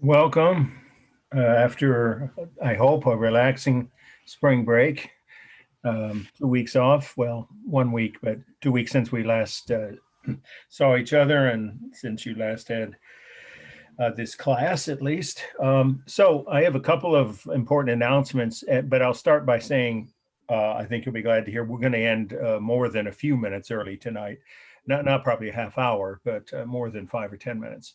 Welcome after, I hope, a relaxing spring break. 2 weeks off. Well, 1 week, but 2 weeks since we last saw each other and since you last had this class, at least. So I have a couple of important announcements, but I'll start by saying I think you'll be glad to hear we're going to end more than a few minutes early tonight. Not probably a half hour, but more than 5 or 10 minutes.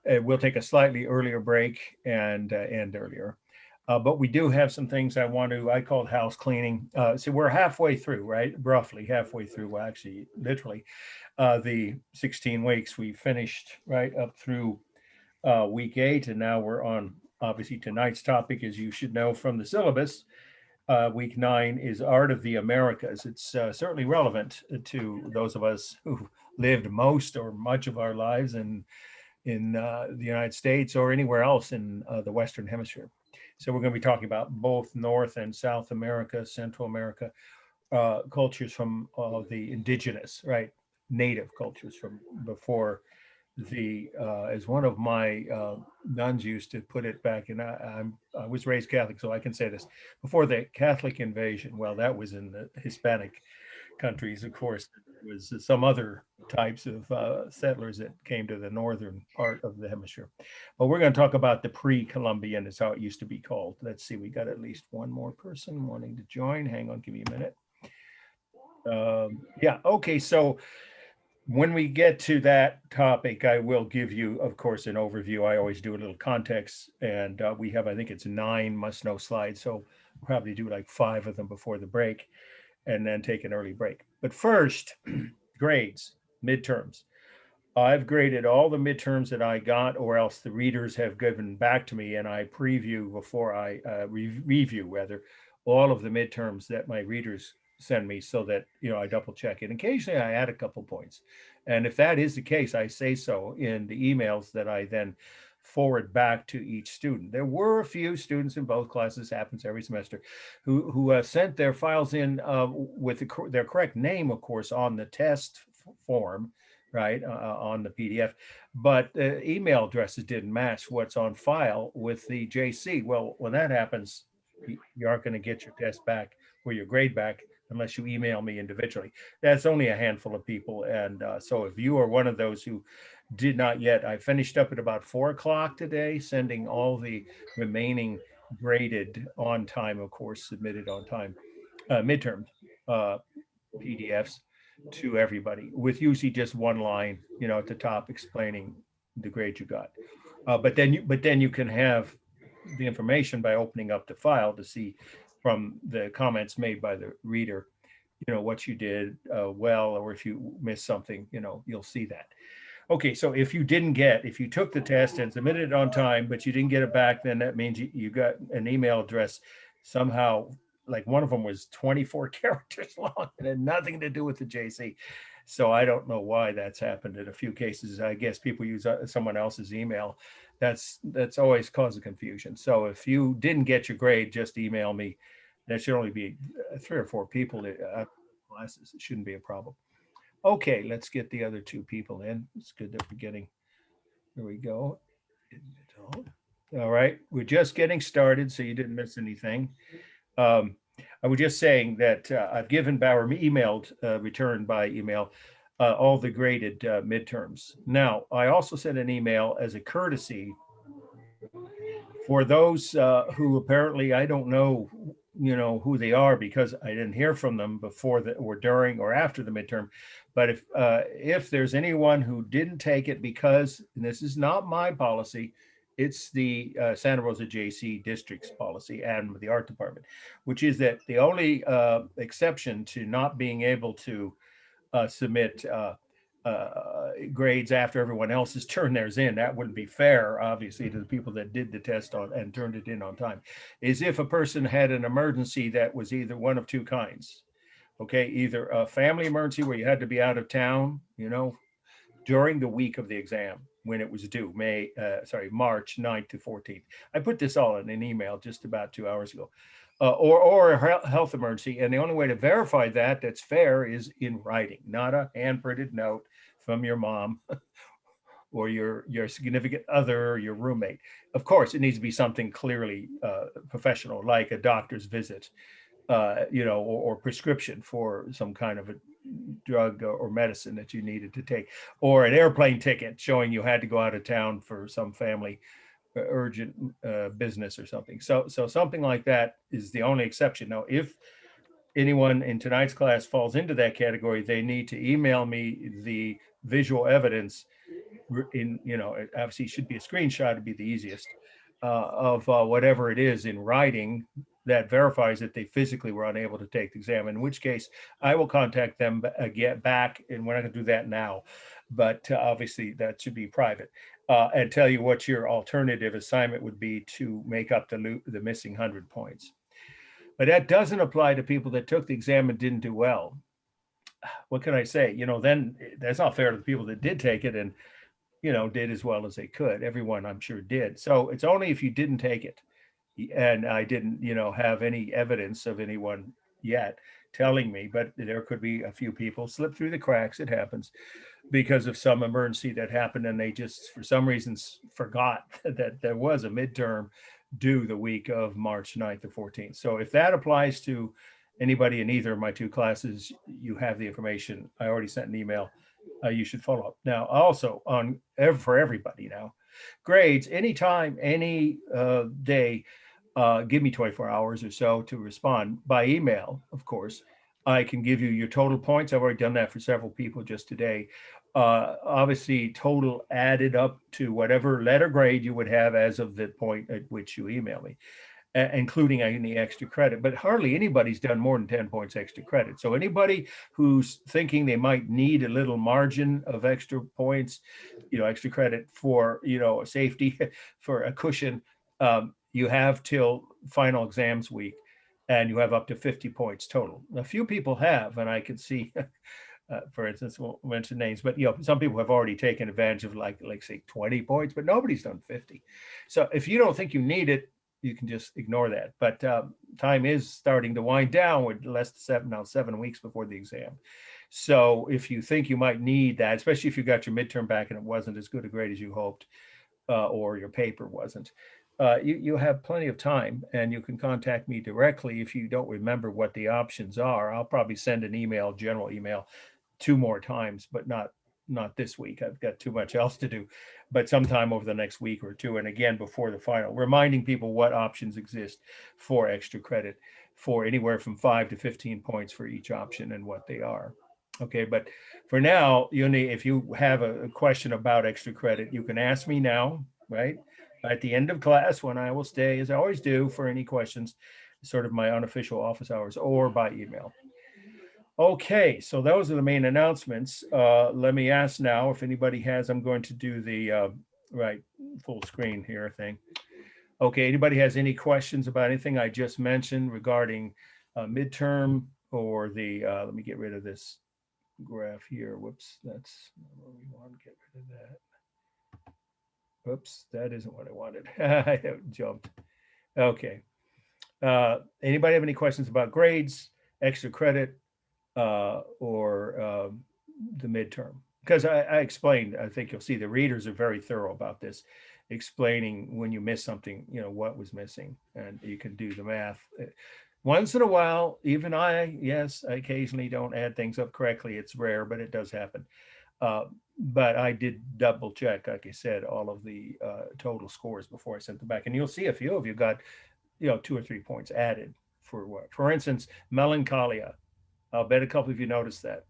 We'll take a slightly earlier break and end earlier. But we do have some things I called house cleaning. So we're halfway through, right? Roughly halfway through, well, actually, literally, the 16 weeks. We finished right up through week 8, and now we're on, obviously, tonight's topic, as you should know from the syllabus. Week 9 is Art of the Americas. It's certainly relevant to those of us who lived most or much of our lives in the United States or anywhere else in the Western Hemisphere. So we're going to be talking about both North and South America, Central America, cultures from the indigenous, right, native cultures from before as one of my nuns used to put it back, and I was raised Catholic, so I can say this, before the Catholic invasion. Well, that was in the Hispanic countries, of course. There was some other types of settlers that came to the northern part of the hemisphere. But we're going to talk about the Pre-Columbian, is how it used to be called. Let's see, we got at least one more person wanting to join. Hang on, give me a minute. Yeah, okay, so when we get to that topic, I will give you, of course, an overview. I always do a little context, and we have, I think it's 9 must-know slides, so we'll probably do like 5 of them before the break and then take an early break. But first, grades, midterms. I've graded all the midterms that I got, or else the readers have given back to me, and I preview before I review, rather, all of the midterms that my readers send me, so that I double check it. Occasionally, I add a couple points, and if that is the case, I say so in the emails that I then forward back to each student. There were a few students in both classes, happens every semester, who sent their files in with their correct name, of course, on the test form, right, on the PDF, but email addresses didn't match what's on file with the JC. Well, when that happens, you aren't going to get your test back or your grade back unless you email me individually. That's only a handful of people. And so if you are one of those who did not yet, I finished up at about 4 o'clock today, sending all the remaining graded on time, of course, submitted on time, midterm PDFs to everybody, with usually just one line, at the top explaining the grade you got. But then you can have the information by opening up the file to see from the comments made by the reader, what you did well, or if you missed something, you'll see that. Okay, so if you took the test and submitted it on time, but you didn't get it back, then that means you got an email address somehow, like one of them was 24 characters long and had nothing to do with the JC. So I don't know why that's happened in a few cases. I guess people use someone else's email. That's always caused confusion. So if you didn't get your grade, just email me. There should only be 3 or 4 people in classes. It shouldn't be a problem. Okay, let's get the other 2 people in. It's good that we're getting, there we go. All right, we're just getting started, so you didn't miss anything. I was just saying that I've given Bauer returned by email, all the graded midterms. Now, I also sent an email as a courtesy for those who apparently, I don't know, who they are, because I didn't hear from them before or during or after the midterm. But if there's anyone who didn't take it because, and this is not my policy, it's the Santa Rosa JC district's policy and the art department, which is that the only exception to not being able to submit grades after everyone else has turned theirs in, that wouldn't be fair, obviously, to the people that did the test on and turned it in on time, is if a person had an emergency that was either one of 2 kinds. Okay, either a family emergency where you had to be out of town, during the week of the exam when it was due, March 9th to 14th. I put this all in an email just about 2 hours ago. Or a health emergency. And the only way to verify that's fair is in writing, not a hand-printed note from your mom or your significant other, or your roommate. Of course, it needs to be something clearly professional, like a doctor's visit, or prescription for some kind of a drug or medicine that you needed to take, or an airplane ticket showing you had to go out of town for some family urgent business or something. So something like that is the only exception. Now, if anyone in tonight's class falls into that category, they need to email me the visual evidence in, it obviously should be a screenshot to be the easiest, of whatever it is in writing that verifies that they physically were unable to take the exam, in which case I will contact them get back, and we're not going to do that now, but obviously that should be private, and tell you what your alternative assignment would be to make up the missing 100 points. But that doesn't apply to people that took the exam and didn't do well. What can I say? Then that's not fair to the people that did take it and, did as well as they could. Everyone, I'm sure, did. So it's only if you didn't take it. And I didn't, have any evidence of anyone yet telling me, but there could be a few people slip through the cracks. It happens because of some emergency that happened, and they just, for some reasons, forgot that there was a midterm due the week of March 9th or 14th. So if that applies to anybody in either of my two classes, you have the information. I already sent an email. You should follow up. Now, also for everybody now, grades, anytime, any day, give me 24 hours or so to respond by email, of course. I can give you your total points. I've already done that for several people just today. Obviously, total added up to whatever letter grade you would have as of the point at which you email me, including any extra credit. But hardly anybody's done more than 10 points extra credit. So anybody who's thinking they might need a little margin of extra points, extra credit for, a safety, for a cushion, you have till final exams week, and you have up to 50 points total. A few people have, and I can see, for instance, won't mention names, but some people have already taken advantage of like say 20 points, but nobody's done 50. So if you don't think you need it, you can just ignore that. But time is starting to wind down with less than 7 weeks before the exam. So if you think you might need that, especially if you got your midterm back and it wasn't as good a grade as you hoped, or your paper wasn't, you have plenty of time, and you can contact me directly if you don't remember what the options are. I'll probably send an email, general email, 2 more times, but not this week. I've got too much else to do, but sometime over the next week or two, and again before the final, reminding people what options exist for extra credit, for anywhere from 5 to 15 points for each option and what they are. Okay, but for now, if you have a question about extra credit, you can ask me now, right? At the end of class, when I will stay, as I always do, for any questions, sort of my unofficial office hours, or by email. Okay, so those are the main announcements. Let me ask now if anybody has, I'm going to do the full screen here thing. Okay, anybody has any questions about anything I just mentioned regarding midterm or the, let me get rid of this graph here. Whoops, that's not what we want. Get rid of that. Whoops, that isn't what I wanted. I jumped. Okay. Anybody have any questions about grades, extra credit, or the midterm? Because I explained, I think you'll see the readers are very thorough about this, explaining when you miss something, what was missing, and you can do the math. Once in a while, even I occasionally don't add things up correctly. It's rare, but it does happen. But I did double check, like I said, all of the total scores before I sent them back. And you'll see a few of you got, 2 or 3 points added for what? For instance, melancholia. I'll bet a couple of you noticed that.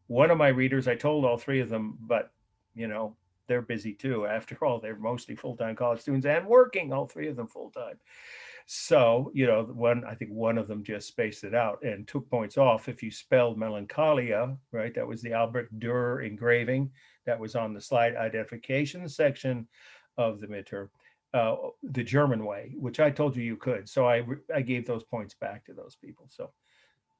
One of my readers, I told all 3 of them, but, they're busy too. After all, they're mostly full-time college students and working, all 3 of them full-time. So, I think one of them just spaced it out and took points off if you spelled melancholia, right? That was the Albrecht Dürer engraving that was on the slide identification section of the midterm, the German way, which I told you could. So I gave those points back to those people. So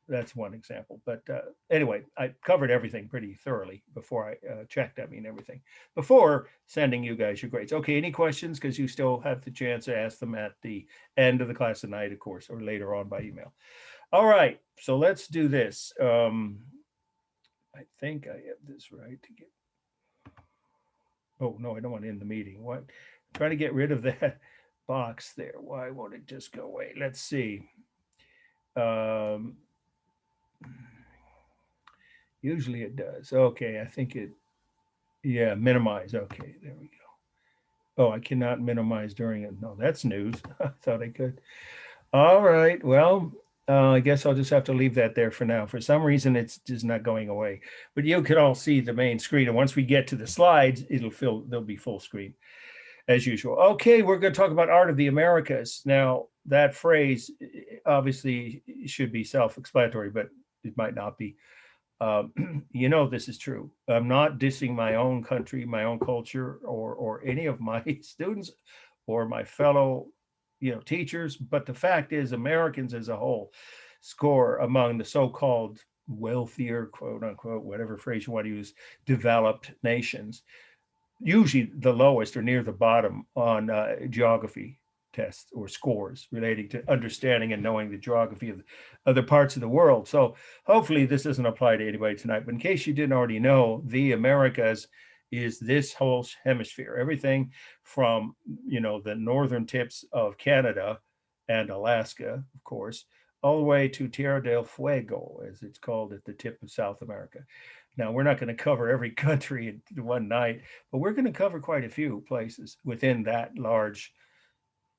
that's one example. But anyway, I covered everything pretty thoroughly before I checked, everything, before sending you guys your grades. Okay, any questions? Because you still have the chance to ask them at the end of the class tonight, of course, or later on by email. All right, so let's do this. I think I have this right to get. Oh, no, I don't want to end the meeting. What? Try to get rid of that box there. Why won't it just go away? Let's see. Um, Usually it does. Okay, I think it, yeah, minimize. Okay, there we go. Oh, I cannot minimize during it. No, that's news. I thought I could. All right. Well, I guess I'll just have to leave that there for now. For some reason, it's just not going away. But you can all see the main screen. And once we get to the slides, they'll be full screen as usual. Okay, we're going to talk about art of the Americas. Now, that phrase obviously should be self-explanatory, but it might not be. You know, this is true. I'm not dissing my own country, my own culture, or any of my students or my fellow, teachers. But the fact is, Americans as a whole score among the so-called wealthier, quote unquote, whatever phrase you want to use, developed nations, usually the lowest or near the bottom on geography tests or scores relating to understanding and knowing the geography of other parts of the world. So hopefully this doesn't apply to anybody tonight, but in case you didn't already know, the Americas is this whole hemisphere, everything from, the northern tips of Canada and Alaska, of course, all the way to Tierra del Fuego, as it's called at the tip of South America. Now, we're not going to cover every country in one night, but we're going to cover quite a few places within that large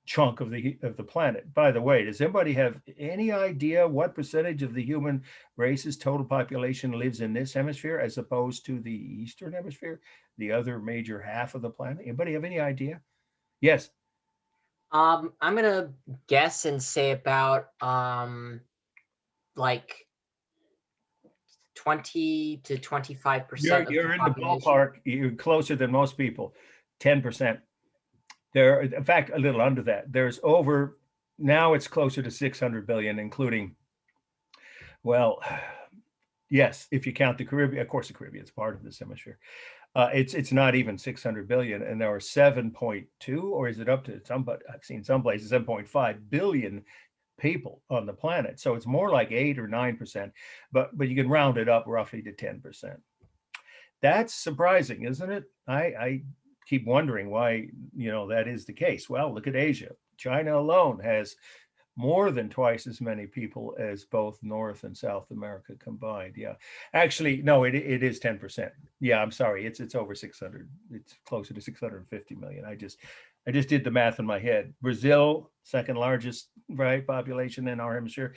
chunk of the planet. By the way, does anybody have any idea what percentage of the human race's total population lives in this hemisphere as opposed to the eastern hemisphere, the other major half of the planet? Anybody have any idea? Yes. I'm gonna guess and say about like 20 to 25% of the You're in the population. ballpark. You're closer than most people. 10%. There, in fact, a little under that. There's over, now it's closer to 600 billion, including, well, yes, if you count the Caribbean. Of course the Caribbean is part of this hemisphere. It's not even 600 billion, and there are 7.2, or is it up to some, but I've seen some places 7.5 billion people on the planet. So it's more like 8 or 9%, but you can round it up roughly to 10%. That's surprising, isn't it? I keep wondering why, that is the case. Well, look at Asia. China alone has more than twice as many people as both North and South America combined. Yeah, actually, no, it is 10%. Yeah, I'm sorry, it's over 600. It's closer to 650 million. I just did the math in my head. Brazil, second largest, right, population in our hemisphere.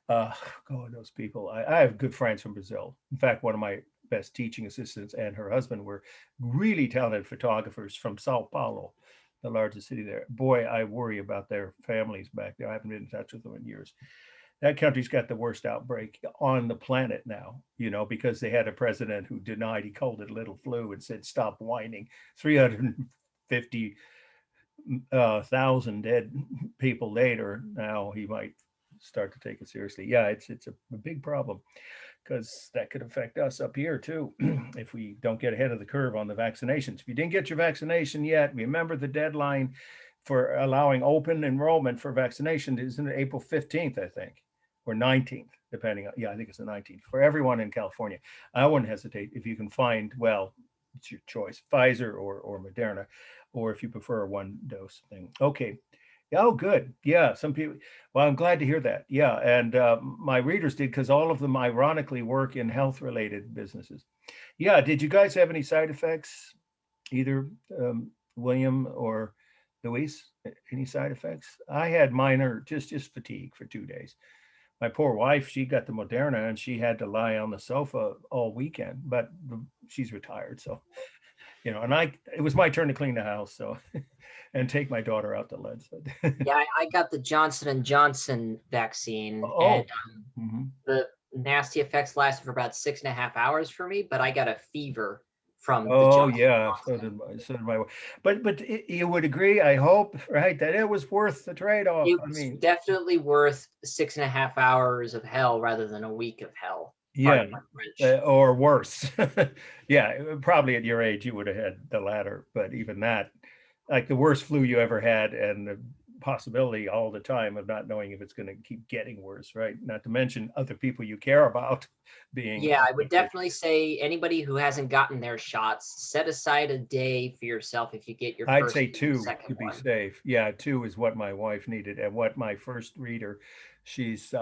Uh, God, those people. I have good friends from Brazil. In fact, one of my best teaching assistants and her husband were really talented photographers from Sao Paulo, the largest city there. Boy, I worry about their families back there. I haven't been in touch with them in years. That country's got the worst outbreak on the planet now, because they had a president who denied, he called it a little flu and said, stop whining. 350 thousand dead people later. Now he might start to take it seriously. Yeah, it's a big problem because that could affect us up here too if we don't get ahead of the curve on the vaccinations. If you didn't get your vaccination yet, remember the deadline for allowing open enrollment for vaccination is in April 15th, I think, or 19th, depending on, yeah, I think it's the 19th for everyone in California. I wouldn't hesitate if you can find, well, it's your choice, Pfizer or Moderna, or if you prefer a one dose thing. Okay. Oh, good. Yeah, some people. Well, I'm glad to hear that. Yeah, and my readers did because all of them, ironically, work in health-related businesses. Yeah. Did you guys have any side effects, either William or Luis? Any side effects? I had minor, just fatigue for 2 days. My poor wife, she got the Moderna and she had to lie on the sofa all weekend, but she's retired, so and it was my turn to clean the house, so and take my daughter out to lunch. Yeah, I got the Johnson and Johnson vaccine, and Oh, mhm. the nasty effects lasted for about 6.5 hours for me. But I got a fever from the Oh Johnson yeah, Johnson. so did my wife. But you would agree, I hope, right, that it was worth the trade-off. It I was mean, definitely worth 6.5 hours of hell rather than a week of hell. yeah, Pardon my French. or worse. Yeah, probably at your age you would have had the latter, but even that, like the worst flu you ever had, and possibility all the time of not knowing if it's going to keep getting worse, right? Not to mention other people you care about being Yeah, I would affected. definitely say anybody who hasn't gotten their shots, set aside a day for yourself if you get your I'd first say and 2 to second be one. safe. Yeah, 2 is what my wife needed, and what my first reader, she's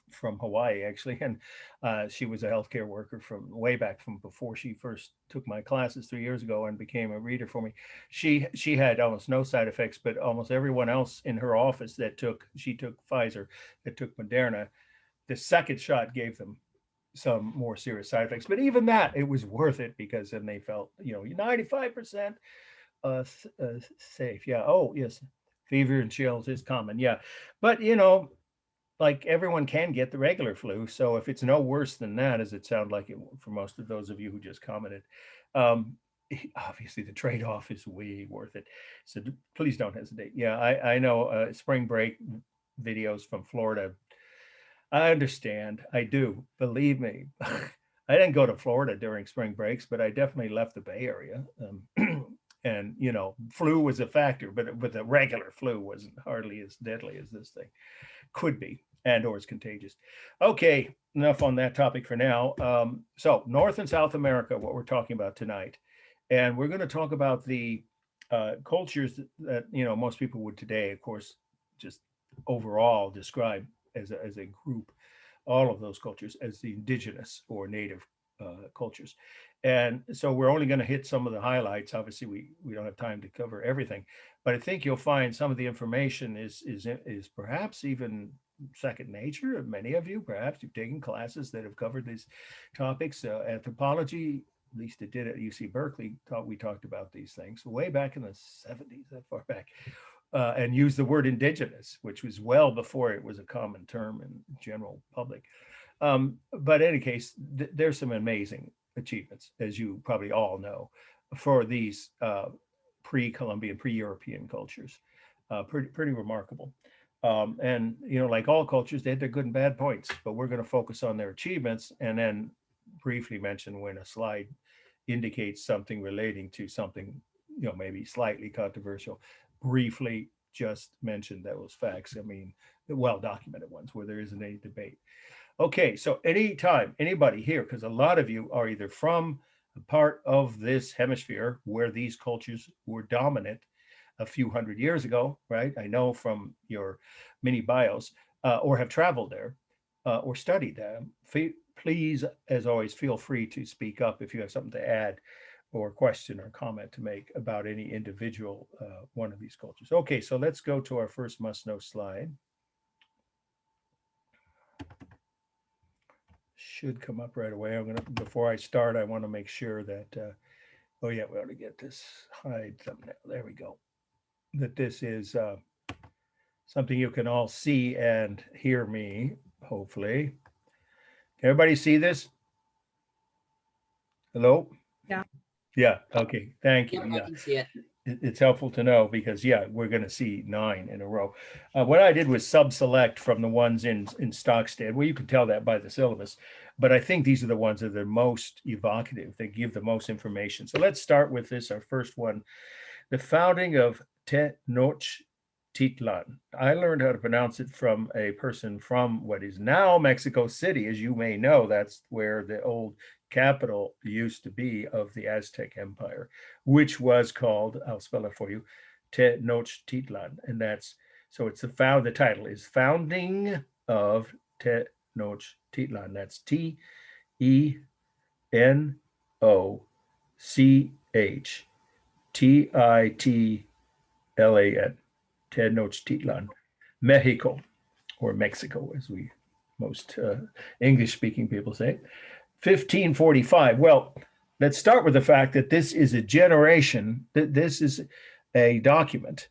from Hawaii actually, and she was a healthcare worker from way back from before she first took my classes 3 years ago and became a reader for me. She had almost no side effects, but almost everyone else in her office she took Pfizer, that took Moderna. The second shot gave them some more serious side effects, but even that, it was worth it because then they felt 95% safe. Yeah. Oh, yes. Fever and chills is common. Yeah. But, like everyone can get the regular flu. So if it's no worse than that, as it sounded like it for most of those of you who just commented, um, obviously the trade-off is way worth it. So please don't hesitate. Yeah, I know spring break videos from Florida. I understand. I do. Believe me. I didn't go to Florida during spring breaks, but I definitely left the Bay Area. And flu was a factor, but the regular flu wasn't hardly as deadly as this thing could be, and or is contagious. Okay, enough on that topic for now. So North and South America, what we're talking about tonight, and we're going to talk about the cultures that most people would today, of course, just overall describe as a group, all of those cultures as the indigenous or native cultures. And so we're only going to hit some of the highlights. Obviously, we don't have time to cover everything, but I think you'll find some of the information is perhaps even second nature of many of you. Perhaps you've taken classes that have covered these topics. Anthropology, at least it did at UC Berkeley, thought we talked about these things way back in the 70s, that far back. And used the word indigenous, which was well before it was a common term in general public. But in any case, there's some amazing achievements, as you probably all know, for these pre-Columbian, pre-European cultures. Pretty remarkable. And like all cultures, they had their good and bad points, but we're going to focus on their achievements and then briefly mention when a slide indicates something relating to something, maybe slightly controversial. Briefly just mention those facts. I mean, the well-documented ones where there isn't any debate. Okay, so anytime anybody here, because a lot of you are either from a part of this hemisphere where these cultures were dominant a few hundred years ago, right? I know from your mini bios, or have traveled there or studied them. Please, as always, feel free to speak up if you have something to add or question or comment to make about any individual one of these cultures. Okay, so let's go to our first must-know slide. Should come up right away. Before I start, I want to make sure that, oh yeah, we ought to get this hide thumbnail. There we go. That this is something you can all see and hear me, hopefully. Can everybody see this? Hello? Yeah. Yeah, okay, thank you. Yep, Yeah. I can see it. It's helpful to know because we're going to see 9 in a row. What I did was sub-select from the ones in Stockstead. Well, you can tell that by the syllabus, but I think these are the ones that are the most evocative. They give the most information. So let's start with this, our first one, the founding of Noch Titlan. I learned how to pronounce it from a person from what is now Mexico City. As you may know, that's where the old capital used to be of the Aztec Empire, which was called, I'll spell it for you, Tenochtitlan. And that's, so it's the title is Founding of Tenochtitlan. That's Tenochtitlan, Tenochtitlan, Mexico, or Mexico, as we most English-speaking people say. 1545. Well, let's start with the fact that this is a generation, that this is a document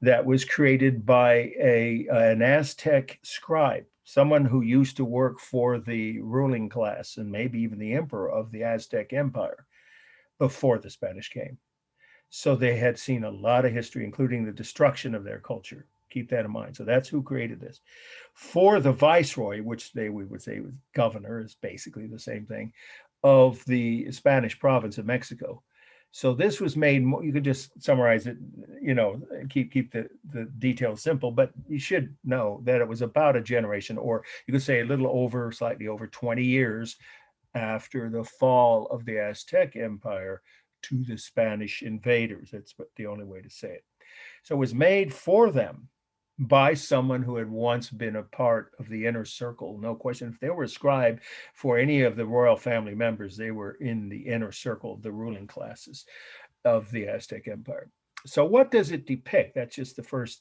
that was created by an Aztec scribe, someone who used to work for the ruling class and maybe even the emperor of the Aztec Empire before the Spanish came. So they had seen a lot of history, including the destruction of their culture. Keep that in mind. So that's who created this. For the viceroy, which we would say was governor, is basically the same thing, of the Spanish province of Mexico, So this was made, you could just summarize it, keep the details simple, but you should know that it was about a generation, or you could say a little over, slightly over 20 years after the fall of the Aztec Empire to the Spanish invaders. That's the only way to say it. So it was made for them by someone who had once been a part of the inner circle. No question. If they were a scribe for any of the royal family members, they were in the inner circle of the ruling classes of the Aztec Empire. So what does it depict? That's just the first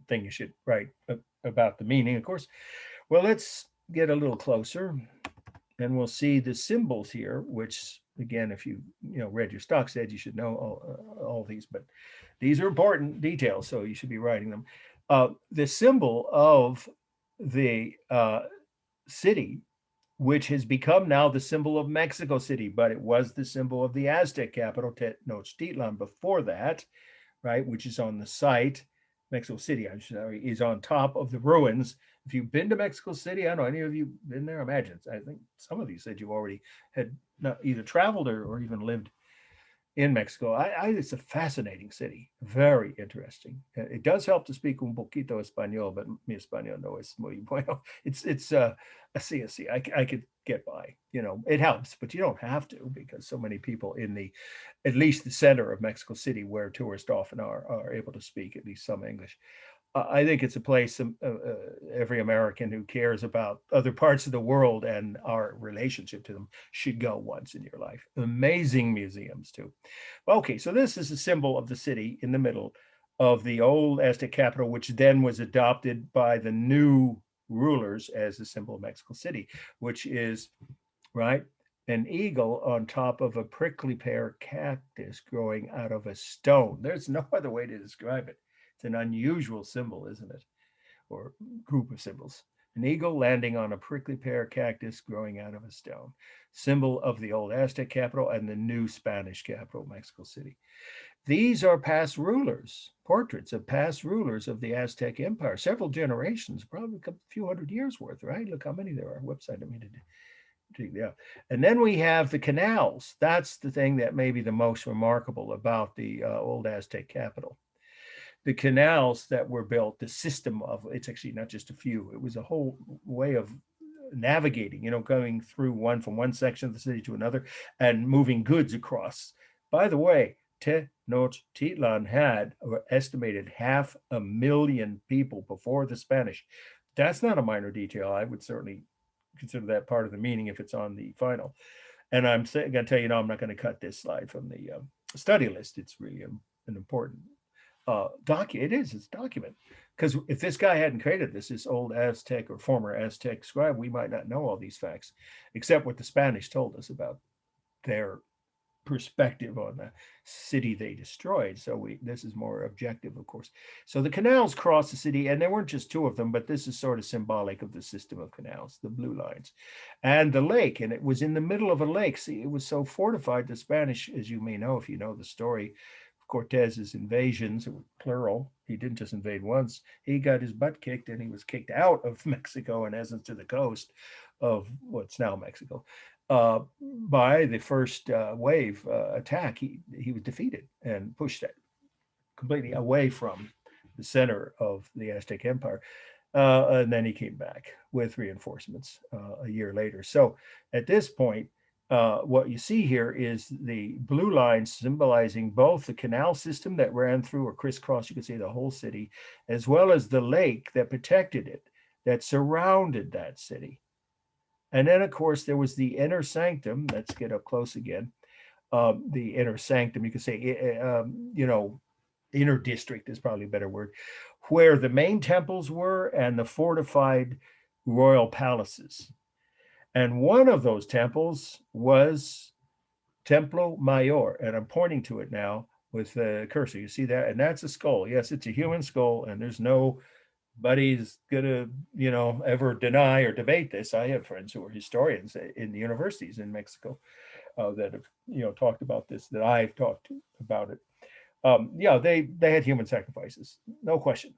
thing you should write about the meaning, of course. Well, let's get a little closer and we'll see the symbols here, which again, if you read your stock ed, you should know all these, but these are important details, so you should be writing them. The symbol of the city, which has become now the symbol of Mexico City, but it was the symbol of the Aztec capital, Tenochtitlan, before that, right, which is on the site. Mexico City, I'm sorry, is on top of the ruins. If you've been to Mexico City, I don't know, any of you been there? Imagine, I think some of you said you already had not either traveled or even lived in Mexico. It's a fascinating city, very interesting. It does help to speak un poquito español, but mi español no es muy bueno. It's así. I could get by. It helps, but you don't have to, because so many people in at least the center of Mexico City, where tourists often are able to speak at least some English. I think it's a place every American who cares about other parts of the world and our relationship to them should go once in your life. Amazing museums too. Okay, so this is a symbol of the city in the middle of the old Aztec capital, which then was adopted by the new rulers as the symbol of Mexico City, which is, right, an eagle on top of a prickly pear cactus growing out of a stone. There's no other way to describe it. It's an unusual symbol, isn't it? Or group of symbols. An eagle landing on a prickly pear cactus growing out of a stone. Symbol of the old Aztec capital and the new Spanish capital, Mexico City. These are past rulers, portraits of past rulers of the Aztec Empire, several generations, probably a few hundred years worth, right? Look how many there are. Website, I mean, yeah. And then we have the canals. That's the thing that may be the most remarkable about the old Aztec capital. The canals that were built, the system of, it's actually not just a few, it was a whole way of navigating, going through from one section of the city to another and moving goods across. By the way, Tenochtitlan had estimated 500,000 people before the Spanish. That's not a minor detail. I would certainly consider that part of the meaning if it's on the final. And I'm going to tell you, I'm not going to cut this slide from the study list. It's really an important it's document, because if this guy hadn't created this old Aztec or former Aztec scribe, we might not know all these facts, except what the Spanish told us about their perspective on the city they destroyed. So this is more objective, of course. So the canals cross the city, and there weren't just two of them, but this is sort of symbolic of the system of canals, the blue lines, and the lake. And it was in the middle of a lake. See, it was so fortified. The Spanish, as you may know if you know the story, Cortez's invasions, plural. He didn't just invade once. He got his butt kicked, and he was kicked out of Mexico, in essence, to the coast of what's now Mexico. By the first wave attack, he was defeated and pushed completely away from the center of the Aztec Empire. And then he came back with reinforcements a year later. So at this point, what you see here is the blue line symbolizing both the canal system that ran through or crisscrossed, you could say, the whole city, as well as the lake that protected it, that surrounded that city. And then, of course, there was the inner sanctum. Let's get up close again. The inner sanctum, you could say, inner district is probably a better word, where the main temples were and the fortified royal palaces. And one of those temples was Templo Mayor, and I'm pointing to it now with the cursor. You see that? And that's a skull. Yes, it's a human skull, and there's nobody's gonna, ever deny or debate this. I have friends who are historians in the universities in Mexico that have, talked about this, that I've talked about it. They had human sacrifices, no question.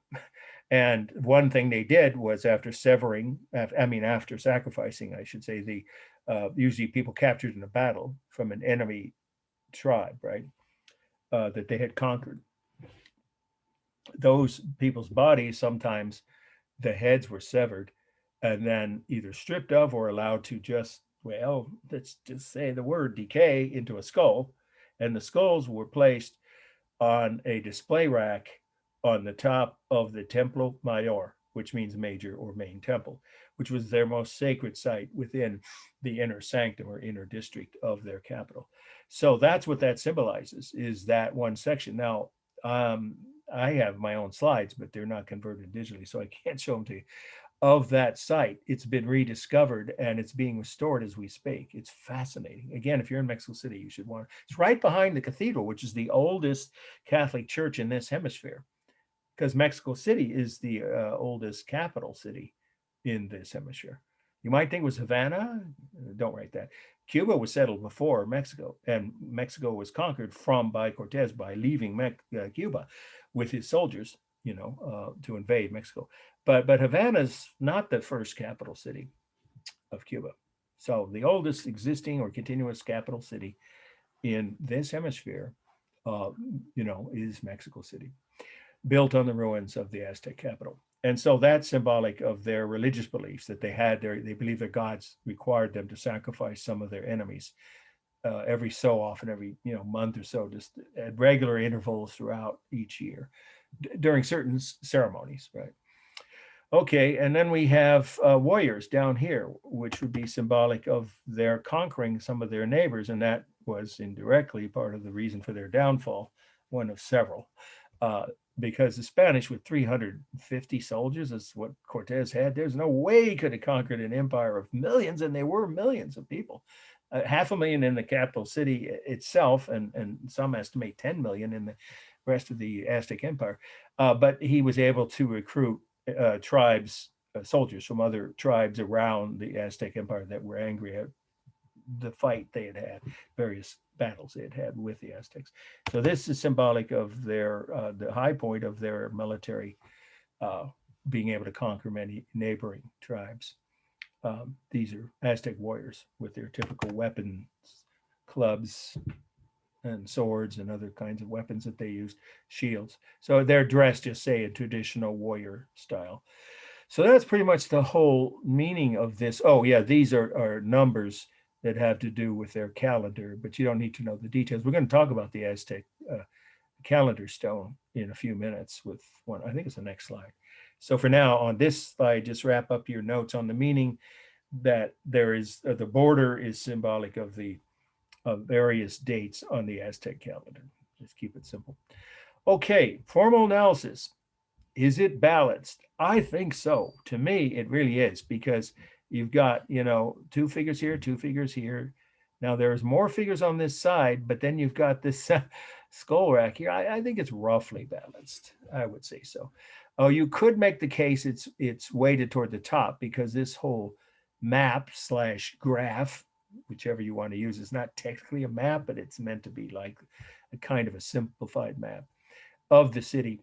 And one thing they did was after sacrificing, I should say, usually people captured in a battle from an enemy tribe, right? that they had conquered. Those people's bodies, sometimes the heads were severed and then either stripped of or allowed to just, well, let's just say the word decay into a skull. And the skulls were placed on a display rack on the top of the Templo Mayor, which means major or main temple, which was their most sacred site within the inner sanctum or inner district of their capital. So that's what that symbolizes, is that one section. Now, I have my own slides, but they're not converted digitally, so I can't show them to you. Of that site, it's been rediscovered and it's being restored as we speak. It's fascinating. Again, if you're in Mexico City, you should want. It's right behind the cathedral, which is the oldest Catholic church in this hemisphere, because Mexico City is the oldest capital city in this hemisphere. You might think it was Havana. Don't write that. Cuba was settled before Mexico, and Mexico was conquered by Cortez by leaving Cuba with his soldiers, to invade Mexico. But Havana's not the first capital city of Cuba. So the oldest existing or continuous capital city in this hemisphere, is Mexico City, built on the ruins of the Aztec capital. And so that's symbolic of their religious beliefs that they had. They believe their gods required them to sacrifice some of their enemies every so often, every month or so, just at regular intervals throughout each year during certain ceremonies, right? Okay, and then we have warriors down here, which would be symbolic of their conquering some of their neighbors, and that was indirectly part of the reason for their downfall, one of several. Because the Spanish with 350 soldiers is what Cortez had. There's no way he could have conquered an empire of millions, and there were millions of people. 500,000 in the capital city itself, and some estimate 10 million in the rest of the Aztec Empire. But he was able to recruit tribes, soldiers from other tribes around the Aztec Empire that were angry at the fight they had, various battles they had had with the Aztecs. So this is symbolic of their the high point of their military being able to conquer many neighboring tribes. These are Aztec warriors with their typical weapons, clubs and swords and other kinds of weapons that they used, shields. So they're dressed, just say, in traditional warrior style. So that's pretty much the whole meaning of this. Oh yeah, these are numbers that have to do with their calendar, but you don't need to know the details. We're going to talk about the Aztec calendar stone in a few minutes with one. I think it's the next slide. So for now, on this slide, just wrap up your notes on the meaning that there is, the border is symbolic of the various dates on the Aztec calendar. Just keep it simple. Okay, formal analysis. Is it balanced? I think so. To me, it really is, because you've got, 2 figures here, 2 figures here. Now there's more figures on this side, but then you've got this skull rack here. I think it's roughly balanced. I would say so. Oh, you could make the case it's weighted toward the top, because this whole map / graph, whichever you want to use, is not technically a map, but it's meant to be like a kind of a simplified map of the city.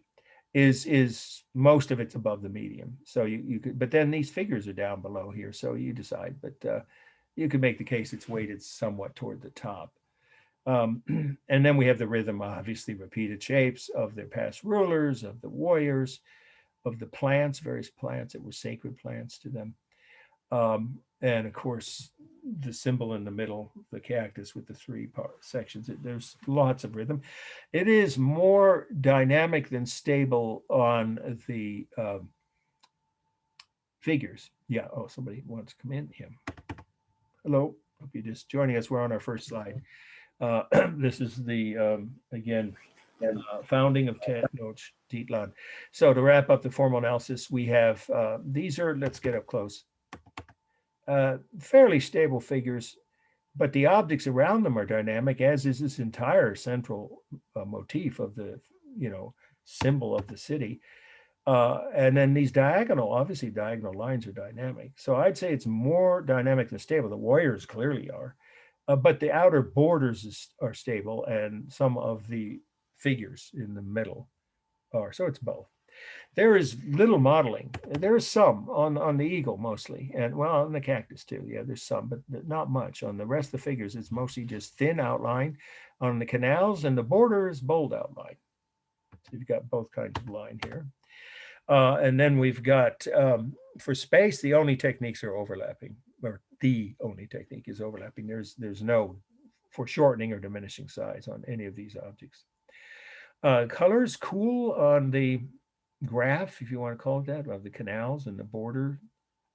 Is most of it's above the medium. So you could, but then these figures are down below here, so you decide. But you could make the case it's weighted somewhat toward the top. And then we have the rhythm, obviously repeated shapes of their past rulers, of the warriors, of the plants, various plants that were sacred plants to them. And of course, the symbol in the middle, the cactus with the 3 sections. There's lots of rhythm. It is more dynamic than stable on the figures. Yeah. Oh, somebody wants to come in. Him. Hello. Hope you're just joining us. We're on our first slide. This is the again founding of Noch, Titlan. So to wrap up the formal analysis, we have these are. Let's get up close. Fairly stable figures, but the objects around them are dynamic, as is this entire central motif of the symbol of the city. And then these obviously diagonal lines are dynamic. So I'd say it's more dynamic than stable. The warriors clearly are, but the outer borders are stable, and some of the figures in the middle are. So it's both. There is little modeling. There is some on the eagle mostly, and well, on the cactus too. Yeah, there's some, but not much. On the rest of the figures, it's mostly just thin outline. On the canals and the border is bold outline. So you've got both kinds of line here. And then we've got, for space, the only techniques are overlapping, or the only technique is overlapping. There's no foreshortening or diminishing size on any of these objects. Colors cool on the graph, if you want to call it that, of the canals and the border.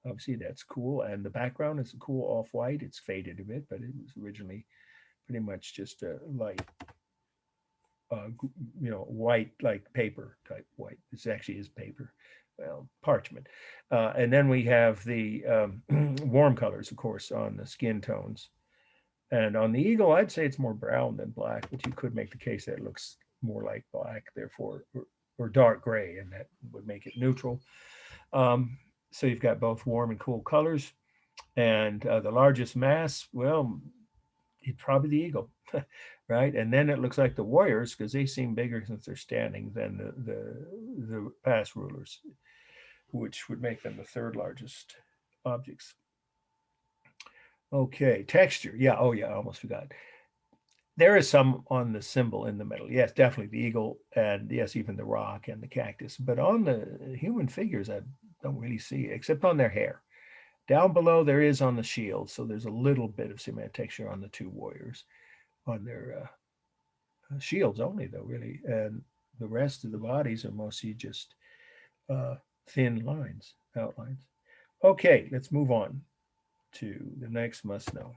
Obviously, that's cool. And the background is a cool off-white. It's faded a bit, but it was originally pretty much just a light, white, like paper type white. This actually is paper, well, parchment. And then we have the warm colors, of course, on the skin tones. And on the eagle, I'd say it's more brown than black, but you could make the case that it looks more like black, therefore, or dark gray, and that would make it neutral. So you've got both warm and cool colors. And the largest mass, well, it's probably the eagle, right? And then it looks like the warriors, because they seem bigger since they're standing than the past rulers, which would make them the third largest objects. Okay, texture. Yeah, oh yeah, I almost forgot. There is some on the symbol in the middle. Yes, definitely the eagle, and yes, even the rock and the cactus. But on the human figures, I don't really see, except on their hair. Down below, there is on the shield, so there's a little bit of cement texture on the two warriors, on their shields only, though, really. And the rest of the bodies are mostly just thin lines, outlines. Okay, let's move on to the next must know.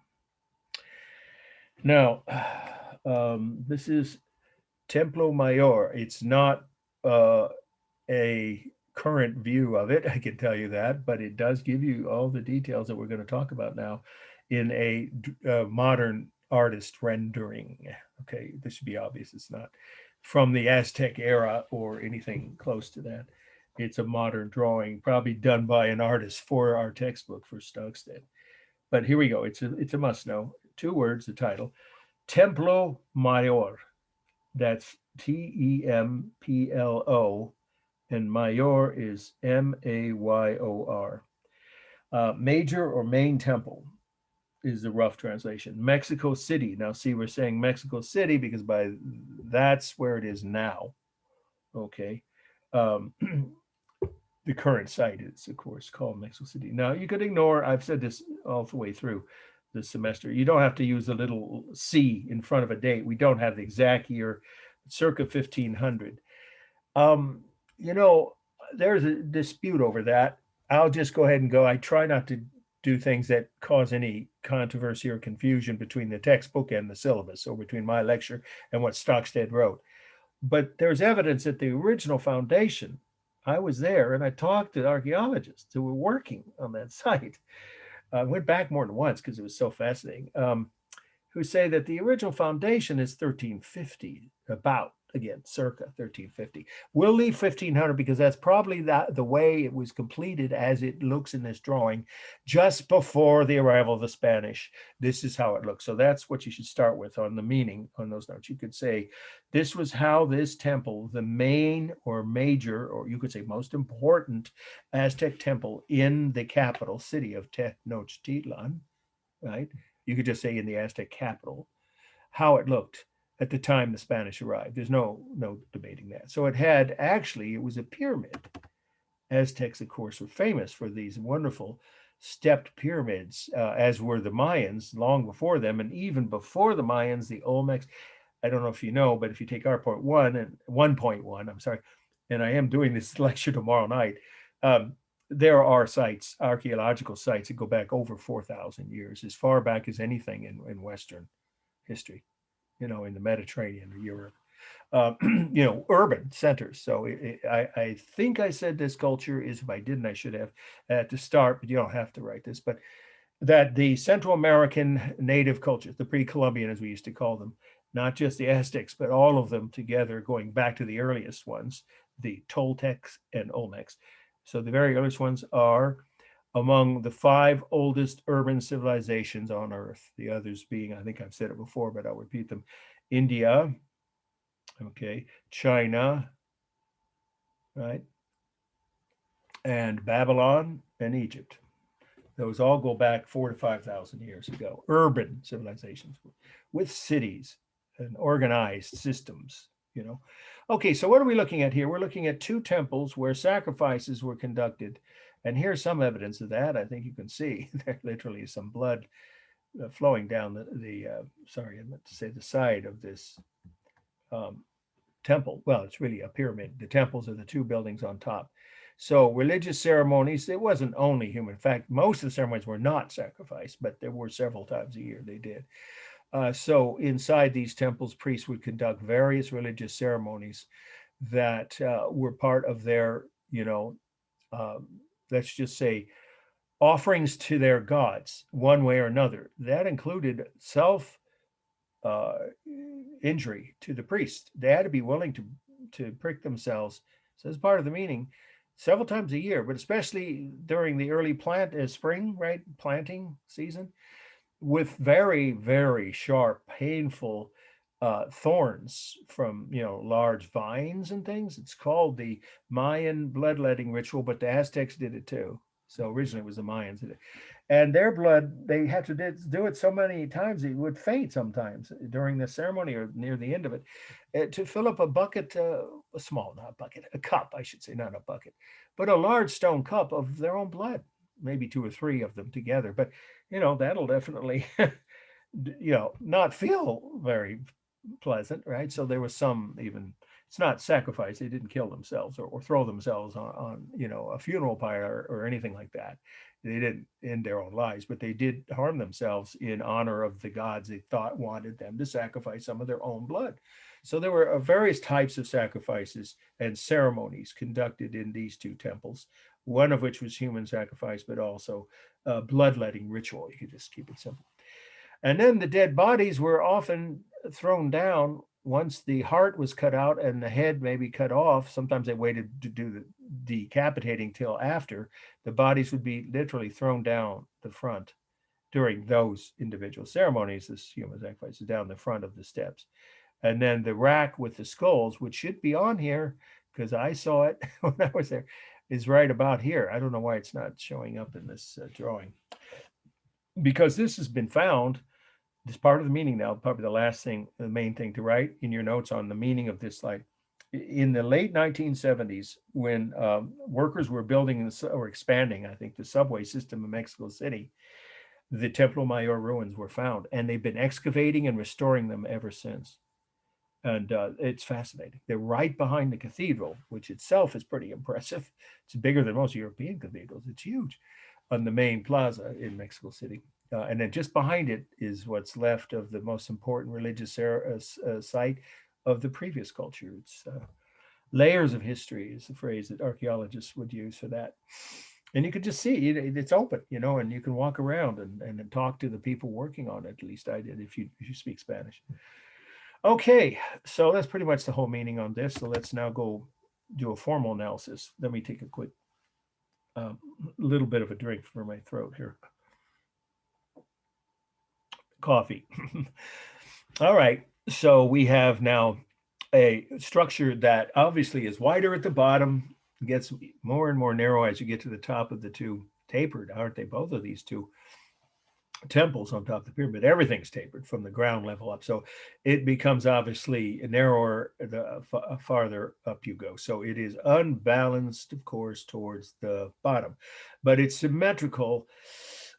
Now, this is Templo Mayor. It's not a current view of it, I can tell you that, but it does give you all the details that we're going to talk about now in a modern artist rendering. Okay, this should be obvious. It's not from the Aztec era or anything close to that. It's a modern drawing, probably done by an artist for our textbook for Stokestead. But here we go. It's a must know. 2 words, the title. Templo Mayor. That's Templo, and Mayor is Mayor. Major or main temple is the rough translation. Mexico City. Now, see, we're saying Mexico City because that's where it is now. Okay. The current site is, of course, called Mexico City. Now, you could ignore, I've said this all the way through the semester. You don't have to use a little C in front of a date. We don't have the exact year, circa 1500. There's a dispute over that. I'll just go ahead and go. I try not to do things that cause any controversy or confusion between the textbook and the syllabus, or between my lecture and what Stokestead wrote. But there's evidence that the original foundation, I was there and I talked to archaeologists who were working on that site. I went back more than once because it was so fascinating, who say that the original foundation is 1350, about, again, circa 1350. We'll leave 1500 because that's probably the way it was completed as it looks in this drawing, just before the arrival of the Spanish. This is how it looks. So that's what you should start with on the meaning on those notes. You could say, this was how this temple, the main or major, or you could say most important Aztec temple in the capital city of Tenochtitlan, right? You could just say in the Aztec capital, how it looked at the time the Spanish arrived. There's no debating that. So it was a pyramid. Aztecs, of course, were famous for these wonderful stepped pyramids, as were the Mayans long before them. And even before the Mayans, the Olmecs, I don't know if you know, but if you take our point 1.1, I'm sorry, and I am doing this lecture tomorrow night, there are sites, archaeological sites, that go back over 4,000 years, as far back as anything in Western history, in the Mediterranean or Europe, urban centers. So I think I said this culture is, if I didn't, I should have at the start, but you don't have to write this, but that the Central American native cultures, the Pre-Columbian, as we used to call them, not just the Aztecs, but all of them together, going back to the earliest ones, the Toltecs and Olmecs. So the very earliest ones are among the 5 oldest urban civilizations on Earth. The others being, I think I've said it before, but I'll repeat them: India, okay, China, right, and Babylon and Egypt. Those all go back 4 to 5,000 years ago. Urban civilizations with cities and organized systems, you know. Okay, so what are we looking at here? We're looking at two temples where sacrifices were conducted. And here's some evidence of that. I think you can see there literally is some blood flowing down sorry, I meant to say the side of this um, temple. Well, it's really a pyramid. The temples are the two buildings on top. So religious ceremonies, it wasn't only human. In fact, most of the ceremonies were not sacrifice, but there were several times a year they did. So inside these temples, priests would conduct various religious ceremonies that were part of their, um, let's just say, offerings to their gods, one way or another. That included self uh, injury to the priest. They had to be willing to prick themselves. So as part of the meaning, several times a year, but especially during the early spring, right, planting season, with very very sharp, painful thorns from large vines and things. It's called the Mayan bloodletting ritual, but the Aztecs did it too. So originally it was the Mayans that did it. And their blood, they had to do it so many times it would faint sometimes during the ceremony or near the end of it, to fill up a bucket, a small, not bucket, a cup, I should say, not a bucket, but a large stone cup of their own blood, maybe two or three of them together. But that'll definitely not feel very pleasant, right? So there was some, even, it's not sacrifice, they didn't kill themselves or throw themselves on a funeral pyre or anything like that. They didn't end their own lives, but they did harm themselves in honor of the gods they thought wanted them to sacrifice some of their own blood. So there were various types of sacrifices and ceremonies conducted in these two temples, one of which was human sacrifice, but also bloodletting ritual. You could just keep it simple. And then the dead bodies were often thrown down once the heart was cut out and the head maybe cut off. Sometimes they waited to do the decapitating till after. The bodies would be literally thrown down the front during those individual ceremonies, this human sacrifice, down the front of the steps. And then the rack with the skulls, which should be on here because I saw it when I was there, is right about here. I don't know why it's not showing up in this drawing, because this has been found. This part of the meaning now, probably the last thing, the main thing to write in your notes on the meaning of this slide. In the late 1970s, when workers were building or expanding, I think, the subway system in Mexico City, the Templo Mayor ruins were found, and they've been excavating and restoring them ever since. And it's fascinating. They're right behind the cathedral, which itself is pretty impressive. It's bigger than most European cathedrals. It's huge, on the main plaza in Mexico City. And then just behind it is what's left of the most important religious site of the previous culture. It's layers of history is the phrase that archaeologists would use for that. And you can just see it's open, and you can walk around and talk to the people working on it. At least I did, if you speak Spanish. Okay, so that's pretty much the whole meaning on this. So let's now go do a formal analysis. Let me take a quick little bit of a drink for my throat here. Coffee. All right, so we have now a structure that obviously is wider at the bottom, gets more and more narrow as you get to the top of the two tapered, aren't they? Both of these two temples on top of the pyramid, everything's tapered from the ground level up. So it becomes obviously narrower the farther up you go. So it is unbalanced, of course, towards the bottom, but it's symmetrical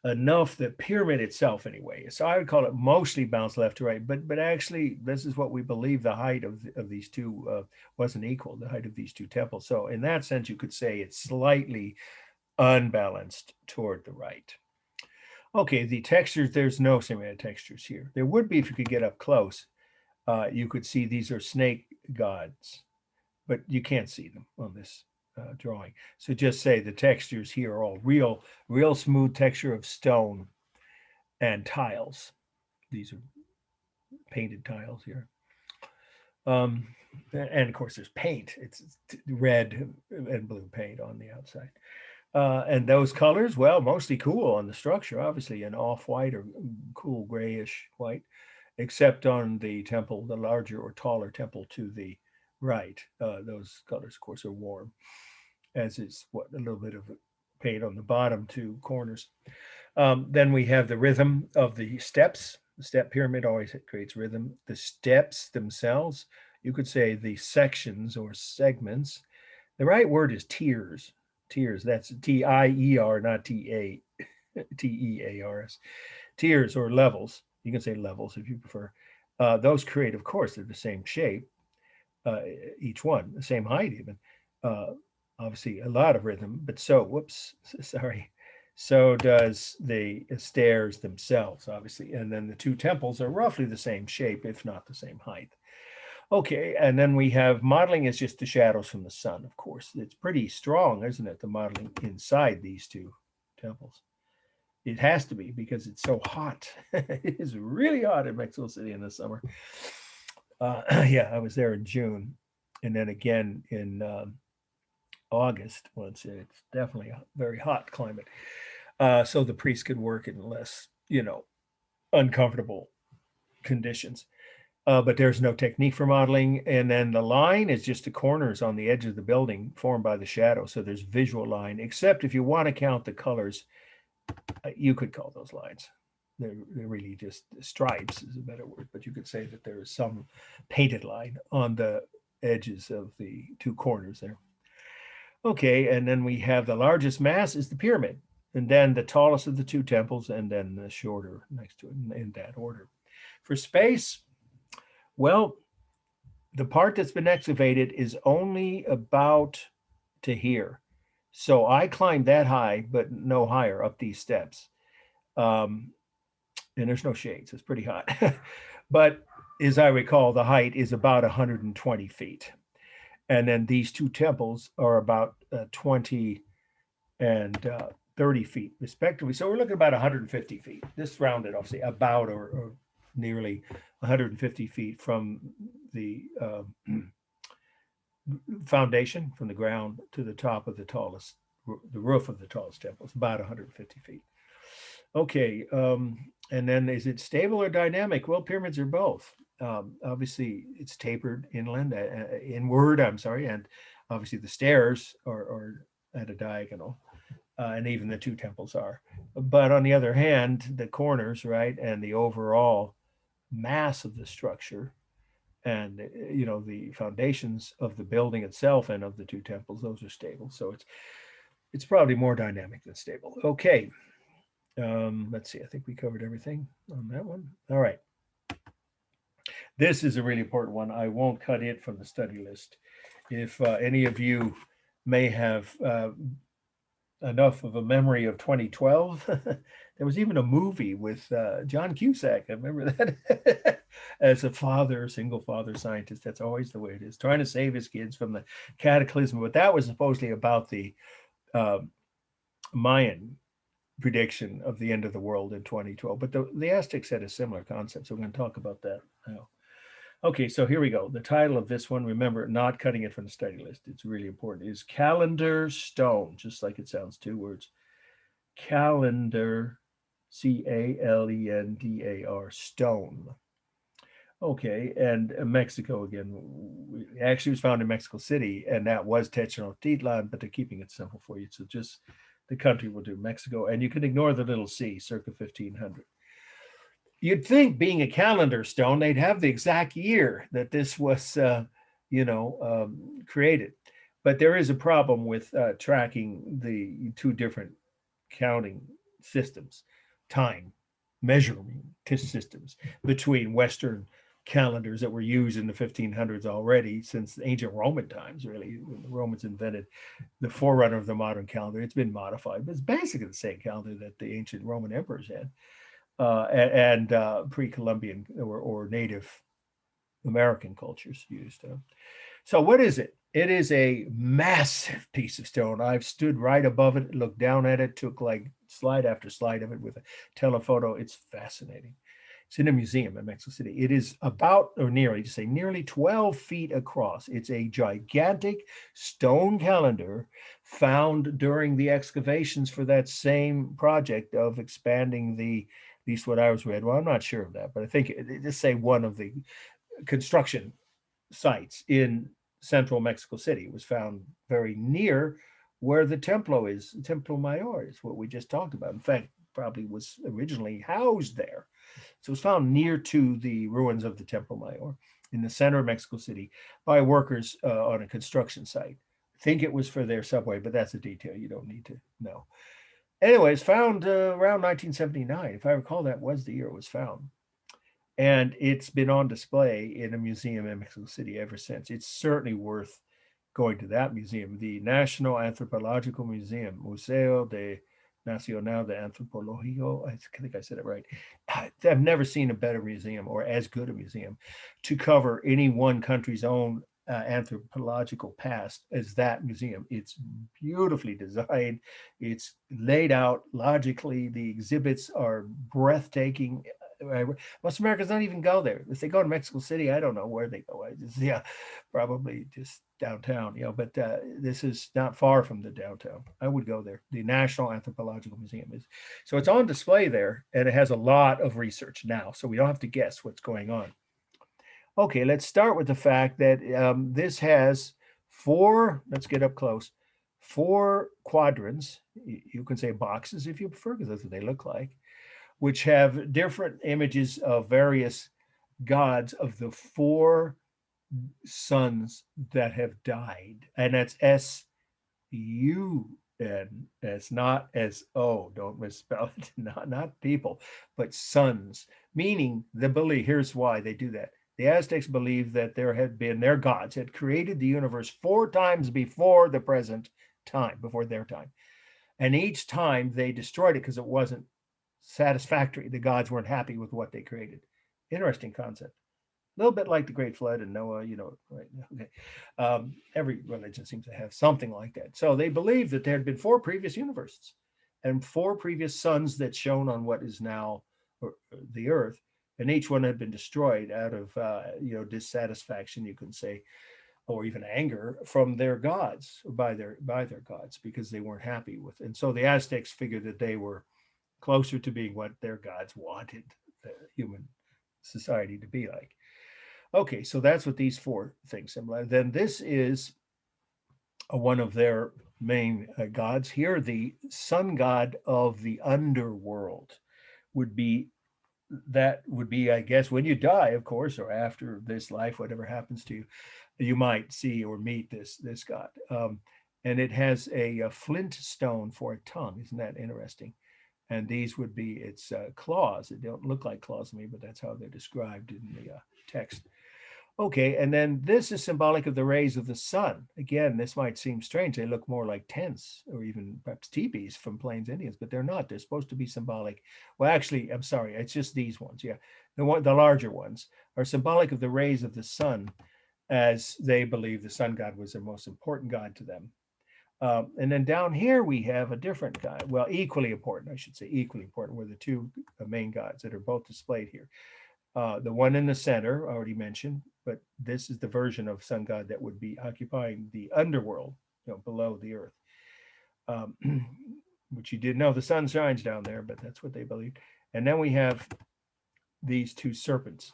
enough, the pyramid itself anyway. So I would call it mostly bounced left to right, but actually this is what we believe the height of these two wasn't equal, the height of these two temples. So in that sense, you could say it's slightly unbalanced toward the right. Okay, the textures, there's no similar textures here. There would be if you could get up close. You could see these are snake gods, but you can't see them on this drawing. So just say the textures here are all real smooth texture of stone and tiles. These are painted tiles here. And of course there's paint. It's red and blue paint on the outside. And those colors, well, mostly cool on the structure, obviously, an off-white or cool grayish white, except on the temple, the larger or taller temple to the right. Those colors, of course, are warm. as is what a little bit of paint on the bottom two corners. Then we have the rhythm of the steps. The step pyramid always creates rhythm. The steps themselves, you could say the sections or segments. The right word is tiers. Tiers. That's T-I-E-R, not T-A, T-E-A-R-S. Tiers or levels. You can say levels if you prefer. Those create, of course, they're the same shape, uh, each one, the same height even. Uh, Obviously, a lot of rhythm, but so, whoops, sorry. So does the stairs themselves, obviously. And then the two temples are roughly the same shape, if not the same height. Okay, and then we have modeling is just the shadows from the sun, of course. It's pretty strong, isn't it, the modeling inside these two temples? It has to be because it's so hot. It is really hot in Mexico City in the summer. Yeah, I was there in June, and then again in August. Well, it's definitely a very hot climate. So the priests could work in less, uncomfortable conditions. But there's no technique for modeling. And then the line is just the corners on the edge of the building formed by the shadow. So there's visual line, except if you want to count the colors, you could call those lines. They're really just stripes is a better word, but you could say that there is some painted line on the edges of the two corners there. Okay, and then we have the largest mass is the pyramid, and then the tallest of the two temples, and then the shorter next to it in that order. For space, well, the part that's been excavated is only about to here. So I climbed that high, but no higher up these steps. Um, and there's no shades. It's pretty hot. But as I recall, the height is about 120 feet. And then these two temples are about 20 and 30 feet, respectively. So we're looking at about 150 feet. This rounded, obviously, about or nearly 150 feet from the foundation, from the ground to the top of the roof of the tallest temple. It's about 150 feet. Okay, and then is it stable or dynamic? Well, pyramids are both. Obviously, it's tapered inward. I'm sorry, and obviously the stairs are at a diagonal, and even the two temples are. But on the other hand, the corners, right, and the overall mass of the structure, and the foundations of the building itself and of the two temples, those are stable. So it's probably more dynamic than stable. Okay. Let's see. I think we covered everything on that one. All right. This is a really important one. I won't cut it from the study list. If any of you may have enough of a memory of 2012, there was even a movie with John Cusack. I remember that as a single father scientist. That's always the way it is, trying to save his kids from the cataclysm. But that was supposedly about the Mayan prediction of the end of the world in 2012. But the Aztecs had a similar concept. So we're going to talk about that now. Okay, so here we go. The title of this one, remember, not cutting it from the study list, it's really important, is Calendar Stone, just like it sounds, two words. Calendar, Calendar, stone. Okay, and Mexico again, actually was found in Mexico City, and that was Titlan, but they're keeping it simple for you. So just the country will do Mexico, and you can ignore the little C, circa 1500. You'd think, being a calendar stone, they'd have the exact year that this was, created. But there is a problem with tracking the two different counting systems, time measuring systems between Western calendars that were used in the 1500s already since ancient Roman times, really, when the Romans invented the forerunner of the modern calendar. It's been modified, but it's basically the same calendar that the ancient Roman emperors had. And Pre-Columbian or Native American cultures used. So what is it? It is a massive piece of stone. I've stood right above it, looked down at it, took like slide after slide of it with a telephoto. It's fascinating. It's in a museum in Mexico City. It is about, or nearly 12 feet across. It's a gigantic stone calendar found during the excavations for that same project of expanding at least what I was read. Well, I'm not sure of that, but I think just say one of the construction sites in central Mexico City. It was found very near where the Templo is, Templo Mayor is what we just talked about. In fact, probably was originally housed there. So it was found near to the ruins of the Templo Mayor in the center of Mexico City by workers on a construction site. I think it was for their subway, but that's a detail you don't need to know. Anyways, found around 1979. If I recall, that was the year it was found. And it's been on display in a museum in Mexico City ever since. It's certainly worth going to that museum, the National Anthropological Museum, Museo de Nacional de Antropología. I think I said it right. I've never seen a better museum or as good a museum to cover any one country's own anthropological past as that museum. It's beautifully designed. It's laid out logically. The exhibits are breathtaking. Most Americans don't even go there. If they go to Mexico City, I don't know where they go. Yeah, probably just downtown, but this is not far from the downtown. I would go there. The National Anthropological Museum is. So it's on display there, and it has a lot of research now, so we don't have to guess what's going on. Okay, let's start with the fact that this has four, let's get up close, four quadrants. You can say boxes if you prefer, because that's what they look like, which have different images of various gods of the four sons that have died. And that's S-U-N. It's not S-O. Don't misspell it. Not people, but sons, meaning the belief. Here's why they do that. The Aztecs believed that their gods had created the universe four times before the present time, before their time. And each time they destroyed it because it wasn't satisfactory. The gods weren't happy with what they created. Interesting concept. A little bit like the Great Flood and Noah, right? Okay. Every religion seems to have something like that. So they believed that there had been four previous universes and four previous suns that shone on what is now the earth, and each one had been destroyed out of dissatisfaction, you can say, or even anger from their gods, by their gods, because they weren't happy with it. And so the Aztecs figured that they were closer to being what their gods wanted the human society to be like. Okay, so that's what these four things symbolize. Then this is one of their main gods here. The sun god of the underworld would be, I guess, when you die, of course, or after this life, whatever happens to you, you might see or meet this god. And it has a flint stone for a tongue. Isn't that interesting? And these would be its claws. They don't look like claws to me, but that's how they're described in the text. Okay, and then this is symbolic of the rays of the sun. Again, this might seem strange. They look more like tents or even perhaps teepees from Plains Indians, but they're not. They're supposed to be symbolic. Well, actually, I'm sorry. It's just these ones. Yeah, the larger ones are symbolic of the rays of the sun, as they believe the sun god was the most important god to them. And then down here we have a different god. Well, equally important, I should say, equally important, were the two main gods that are both displayed here. The one in the center, already mentioned, but this is the version of sun god that would be occupying the underworld, below the earth, which you didn't know the sun shines down there, but that's what they believed. And then we have these two serpents.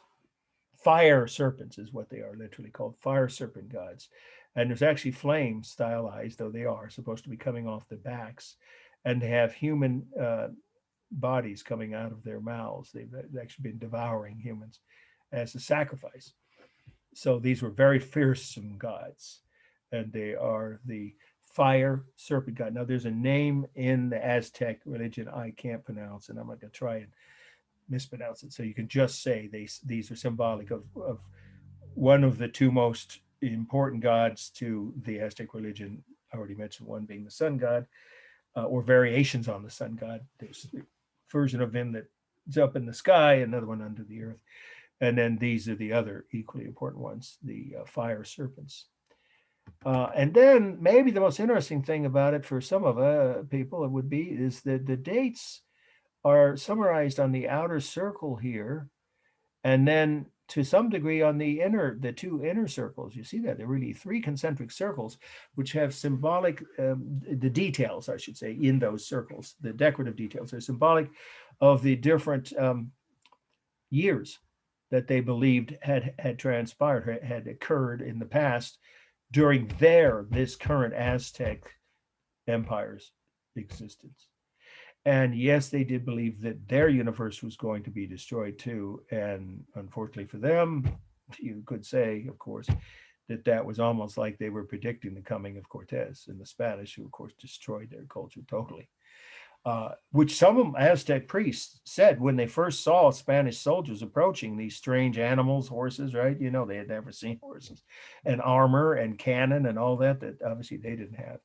Fire serpents is what they are literally called, fire serpent gods. And there's actually flames stylized, though they are supposed to be coming off the backs, and they have human bodies coming out of their mouths. They've actually been devouring humans as a sacrifice. So these were very fearsome gods, and they are the fire serpent god. Now there's a name in the Aztec religion I can't pronounce, and I'm not going to try and mispronounce it. So you can just say these are symbolic of one of the two most important gods to the Aztec religion. I already mentioned one being the sun god, or variations on the sun god. There's a version of him that's up in the sky, another one under the earth. And then these are the other equally important ones, the fire serpents. And then maybe the most interesting thing about it for some of people would be is that the dates are summarized on the outer circle here, and then to some degree on the two inner circles. You see that they're really three concentric circles, which have symbolic, the details, I should say, in those circles, the decorative details are symbolic of the different years that they believed had transpired, had occurred in the past during this current Aztec empire's existence. And yes, they did believe that their universe was going to be destroyed too. And unfortunately for them, you could say, of course, that that was almost like they were predicting the coming of Cortez and the Spanish, who, of course, destroyed their culture totally. Which some Aztec priests said when they first saw Spanish soldiers approaching, these strange animals, horses, right? You know, they had never seen horses, and armor and cannon and all that, that obviously they didn't have.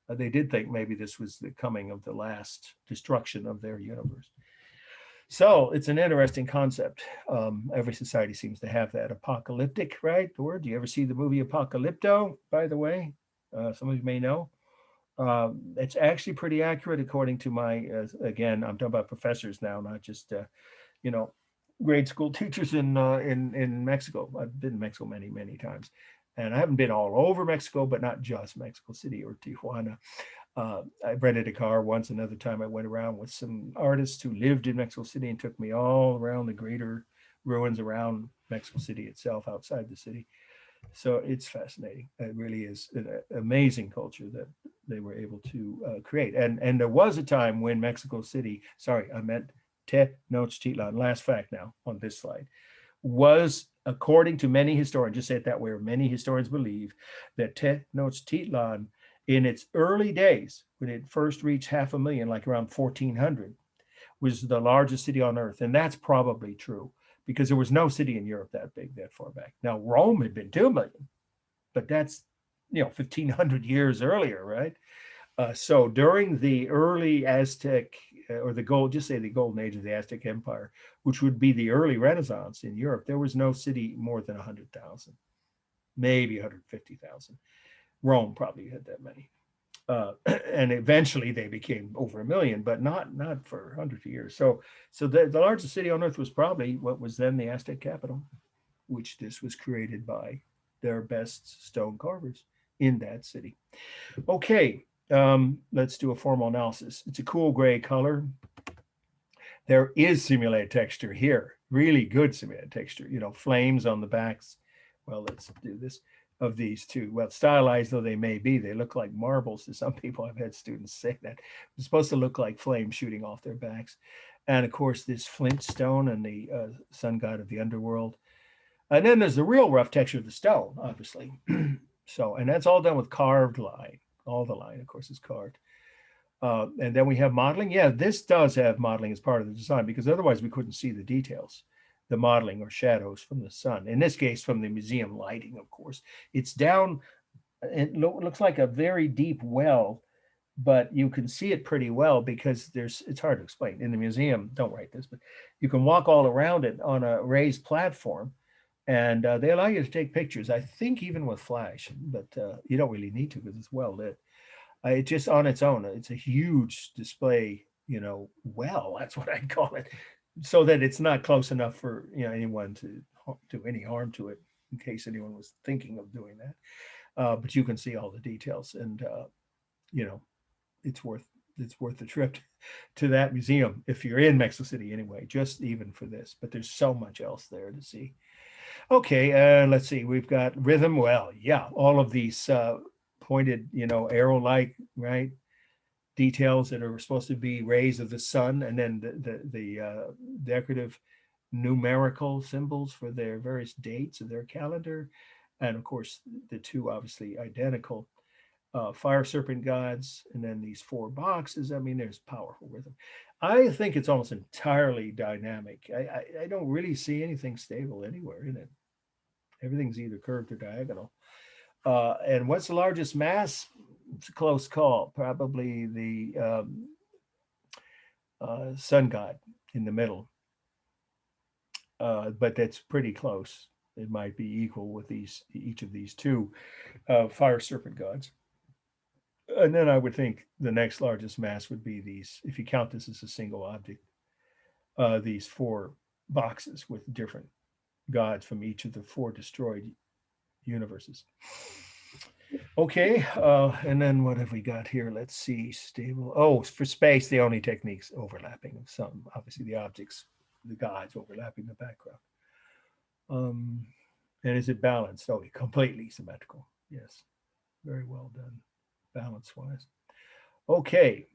They did think maybe this was the coming of the last destruction of their universe. So it's an interesting concept. Every society seems to have that. Apocalyptic, right? The word. Do you ever see the movie Apocalypto, by the way? Some of you may know. It's actually pretty accurate according to my, again, I'm talking about professors now, not just, you know, grade school teachers in Mexico. I've been in Mexico many, many times. And I haven't been all over Mexico, but not just Mexico City or Tijuana. I rented a car once. Another time I went around with some artists who lived in Mexico City and took me all around the greater ruins around Mexico City itself, outside the city. So it's fascinating. It really is an amazing culture that they were able to create. And there was a time when Mexico City, sorry, I meant Tenochtitlan, last fact now on this slide, was, according to many historians, just say it that way, or many historians believe that Tenochtitlan, in its early days, when it first reached 500,000, like around 1400, was the largest city on earth. And that's probably true because there was no city in Europe that big that far back. Now, Rome had been 2 million, but that's, 1,500 years earlier, right? So during the early Aztec, or the gold, just say the golden age of the Aztec Empire, which would be the early Renaissance in Europe, there was no city more than 100,000, maybe 150,000. Rome probably had that many. And eventually they became over 1 million, but not for hundreds of years. So the largest city on earth was probably what was then the Aztec capital, which this was created by their best stone carvers in that city. Okay, let's do a formal analysis. It's a cool gray color. There is simulated texture here, really good simulated texture, flames on the backs. Well, let's do this of these two. Well, stylized though they may be, they look like marbles to some people. I've had students say that. It's supposed to look like flames shooting off their backs. And of course, this flint stone and the sun god of the underworld. And then there's the real rough texture of the stone, obviously. So, and that's all done with carved line. All the line, of course, is carved. And then we have modeling. Yeah, this does have modeling as part of the design because otherwise we couldn't see the details, the modeling or shadows from the sun. In this case, from the museum lighting, of course. It's down, it looks like a very deep well, but you can see it pretty well because it's hard to explain. In the museum, don't write this, but you can walk all around it on a raised platform. And they allow you to take pictures, I think even with flash, but you don't really need to because it's well lit. It just on its own, it's a huge display, well, that's what I'd call it, so that it's not close enough for anyone to do any harm to it, in case anyone was thinking of doing that. But you can see all the details, and it's worth the trip to that museum if you're in Mexico City anyway, just even for this. But there's so much else there to see. Okay, let's see. We've got rhythm. Well, yeah, all of these pointed, arrow-like, right, details that are supposed to be rays of the sun, and then the decorative numerical symbols for their various dates of their calendar, and of course the two obviously identical fire serpent gods, and then these four boxes. I mean, there's powerful rhythm. I think it's almost entirely dynamic. I don't really see anything stable anywhere in it. Everything's either curved or diagonal. And what's the largest mass? It's a close call. Probably the sun god in the middle. But that's pretty close. It might be equal with each of these two fire serpent gods. And then I would think the next largest mass would be these, if you count this as a single object, these four boxes with different gods from each of the four destroyed universes. Okay, and then what have we got here? Let's see, stable. Oh, for space, the only techniques overlapping of some, obviously the objects, the gods overlapping the background. And is it balanced? Oh, completely symmetrical. Yes, very well done, balance-wise. Okay.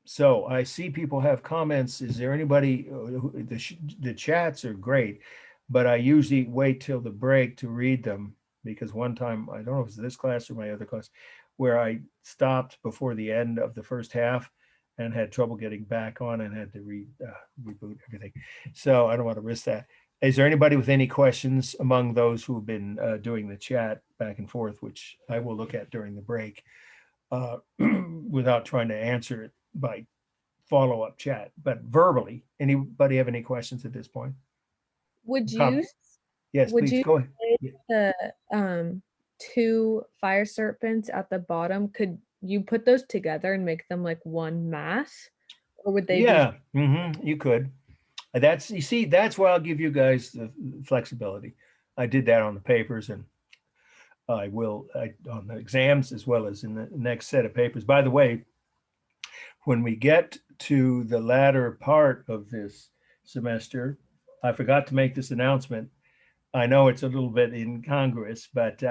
So I see people have comments. Is there anybody, the chats are great, but I usually wait till the break to read them because one time, I don't know if it's this class or my other class, where I stopped before the end of the first half and had trouble getting back on and had to reboot everything. So I don't want to risk that. Is there anybody with any questions among those who have been doing the chat back and forth, which I will look at during the break? Without trying to answer it by follow-up chat, but verbally. Anybody have any questions at this point? Would you Yes, would please you go ahead. say the two fire serpents at the bottom, could you put those together and make them like one mass? Or would they be Yeah, you could. That's, you see, that's why I'll give you guys the flexibility. I did that on the papers, and I will on the exams as well as in the next set of papers. By the way, when we get to the latter part of this semester, I forgot to make this announcement. I know it's a little bit incongruous, but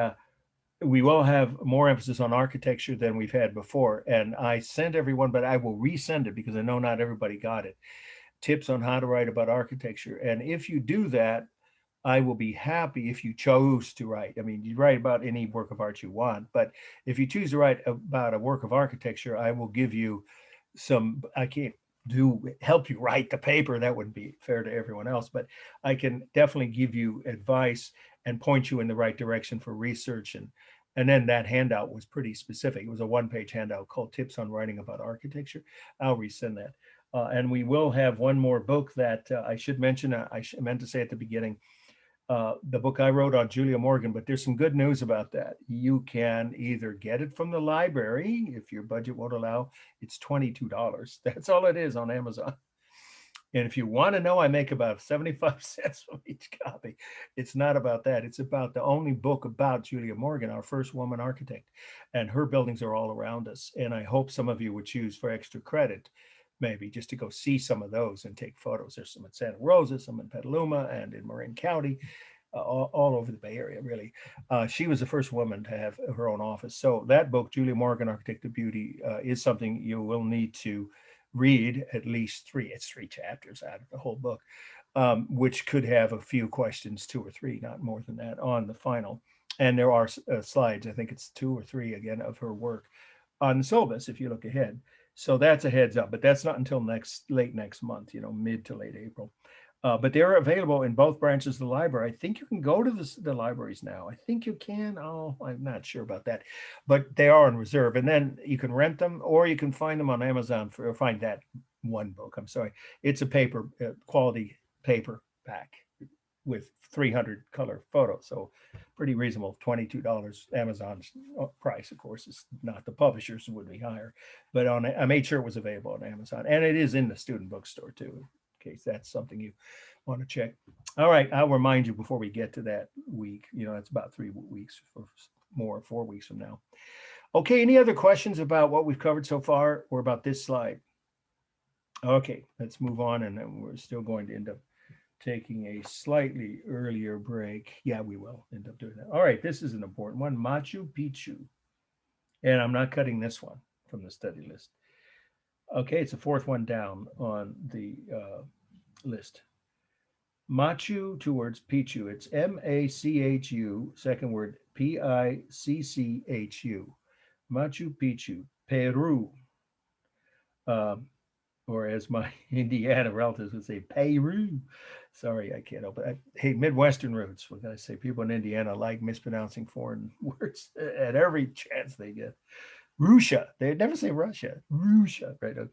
we will have more emphasis on architecture than we've had before. And I sent everyone, but I will resend it because I know not everybody got it. Tips on how to write about architecture. And if you do that, I will be happy if you chose to write. I mean, you write about any work of art you want, but if you choose to write about a work of architecture, I will give you some, I can't help you write the paper. That wouldn't be fair to everyone else, but I can definitely give you advice and point you in the right direction for research. And then that handout was pretty specific. It was a one-page handout called Tips on Writing About Architecture. I'll resend that. And we will have one more book that I should mention. I meant to say at the beginning, the book I wrote on Julia Morgan, but there's some good news about that. You can either get it from the library if your budget won't allow. It's $22. That's all it is on Amazon. And if you want to know, I make about 75 cents from each copy. It's not about that. It's about the only book about Julia Morgan, our first woman architect. And her buildings are all around us. And I hope some of you would choose for extra credit, maybe just to go see some of those and take photos. There's some in Santa Rosa, some in Petaluma, and in Marin County. All over the Bay Area, really. She was the first woman to have her own office. So that book, Julia Morgan, Architect of Beauty, is something you will need to read at least three. It's 3 chapters out of the whole book, which could have a few questions, 2 or 3, not more than that, on the final. And there are slides, I think it's 2 or 3 again, of her work on the syllabus if you look ahead. So that's a heads up, but that's not until late next month, mid to late April. But they're available in both branches of the library. I think you can go to the libraries now. I think you can. Oh, I'm not sure about that, but they are on reserve. And then you can rent them, or you can find them on Amazon or find that one book. I'm sorry, it's a paper quality paperback with 300 color photos. So pretty reasonable, $22. Amazon's price, of course, is not the publisher's, would be higher, but I made sure it was available on Amazon, and it is in the student bookstore too, in case that's something you want to check. All right, I'll remind you before we get to that week. It's about 3 weeks or more, 4 weeks from now. Okay, any other questions about what we've covered so far or about this slide? Okay, let's move on, and then we're still going to end up taking a slightly earlier break. Yeah, we will end up doing that. All right, this is an important one, Machu Picchu. And I'm not cutting this one from the study list. Okay, it's the 4th one down on the list. Machu, 2 words, Picchu. It's M-A-C-H-U, second word, P-I-C-C-H-U. Machu Picchu, Peru. Or as my Indiana relatives would say, Peru. Sorry, I can't open it. Hey, Midwestern roots. What can I say? People in Indiana like mispronouncing foreign words at every chance they get. Russia. They never say Russia. Russia, right?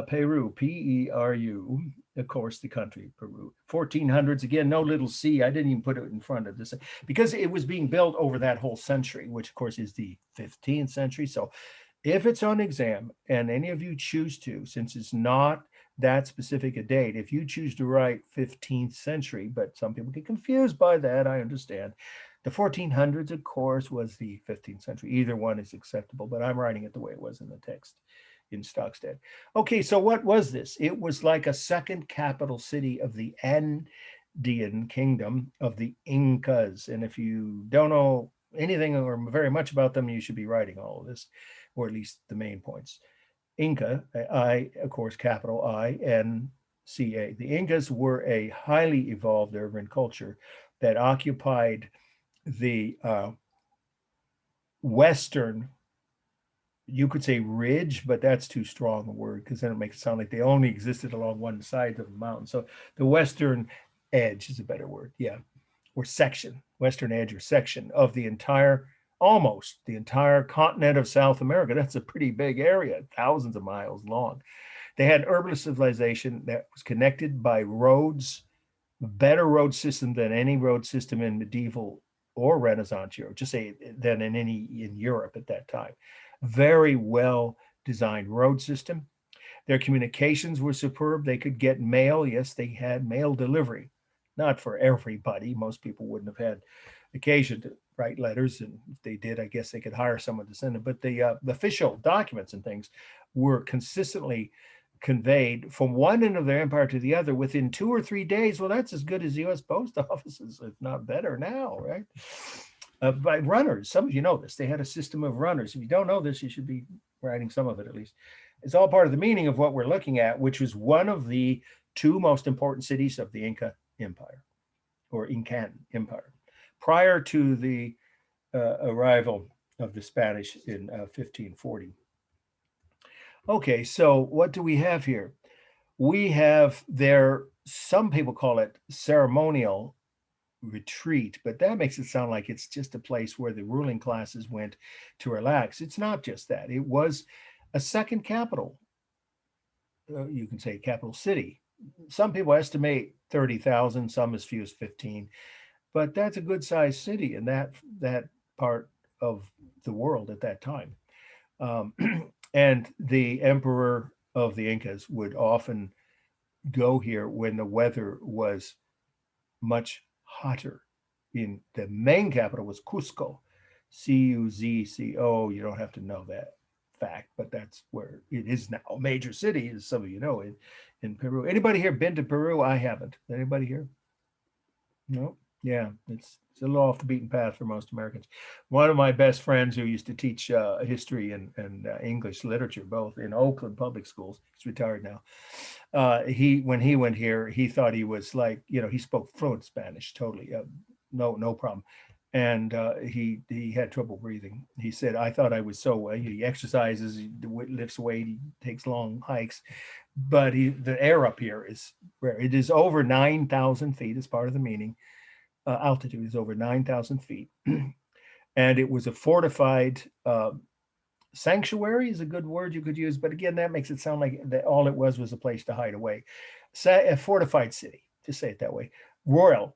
Peru, P-E-R-U. Of course, the country, Peru. 1400s, again, no little C. I didn't even put it in front of this because it was being built over that whole century, which, of course, is the 15th century. So if it's on exam and any of you choose to, since it's not that specific a date, if you choose to write 15th century, but some people get confused by that, I understand. The 1400s, of course, was the 15th century. Either one is acceptable, but I'm writing it the way it was in the text in Stockstead. Okay, so what was this? It was like a second capital city of the Andean kingdom of the Incas. And if you don't know anything or very much about them, you should be writing all of this, or at least the main points. Inca, I, of course, capital I-N-C-A. The Incas were a highly evolved urban culture that occupied the western, you could say ridge, but that's too strong a word because then it makes it sound like they only existed along one side of the mountain. So the western edge is a better word. Yeah. Or section, western edge or section of the entire, almost the entire continent of South America. That's a pretty big area, thousands of miles long. They had urban civilization that was connected by roads, better road system than any road system in medieval or Renaissance Europe, just say than in Europe at that time. Very well designed road system. Their communications were superb. They could get mail. Yes, they had mail delivery. Not for everybody. Most people wouldn't have had occasion to write letters, and if they did, I guess they could hire someone to send them. But the official documents and things were consistently conveyed from one end of their empire to the other within 2 or 3 days. Well, that's as good as U.S. post offices, if not better now, right? By runners. Some of you know this. They had a system of runners. If you don't know this, you should be writing some of it at least. It's all part of the meaning of what we're looking at, which was one of the two most important cities of the Inca Empire or Incan Empire prior to the arrival of the Spanish in 1540. Okay, so what do we have here? We have some people call it ceremonial retreat, but that makes it sound like it's just a place where the ruling classes went to relax. It's not just that. It was a second capital. You can say capital city. Some people estimate 30,000, some as few as 15, but that's a good sized city in that part of the world at that time. And the emperor of the Incas would often go here when the weather was much hotter. In the main capital was Cusco, Cuzco. You don't have to know that fact, but that's where it is now. A major city, as some of you know, in Peru. Anybody here been to Peru? I haven't. Anybody here? No. Yeah, it's a little off the beaten path for most Americans. One of my best friends who used to teach history and English literature, both in Oakland public schools, he's retired now. When he went here, he thought he was like, he spoke fluent Spanish, totally, no problem. And he had trouble breathing. He said, I thought I was so, he exercises, he lifts weight, he takes long hikes, but the air up here is rare. It is over 9,000 feet as part of the meaning. Altitude is over 9,000 feet. And it was a fortified sanctuary is a good word you could use. But again, that makes it sound like that all it was a place to hide away. A fortified city, to say it that way. Royal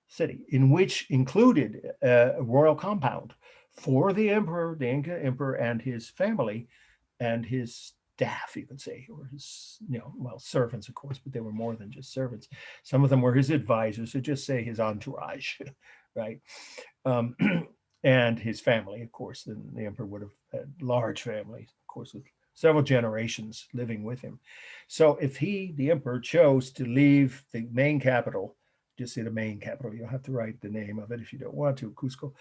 city, in which included a royal compound for the emperor, the Inca emperor, and his family, and his staff, you could say, or his, servants, of course, but they were more than just servants. Some of them were his advisors, so just say his entourage, right? And his family, of course. Then the emperor would have had large families, of course, with several generations living with him. So if the emperor, chose to leave the main capital, just say the main capital, you don't have to write the name of it if you don't want to, Cusco,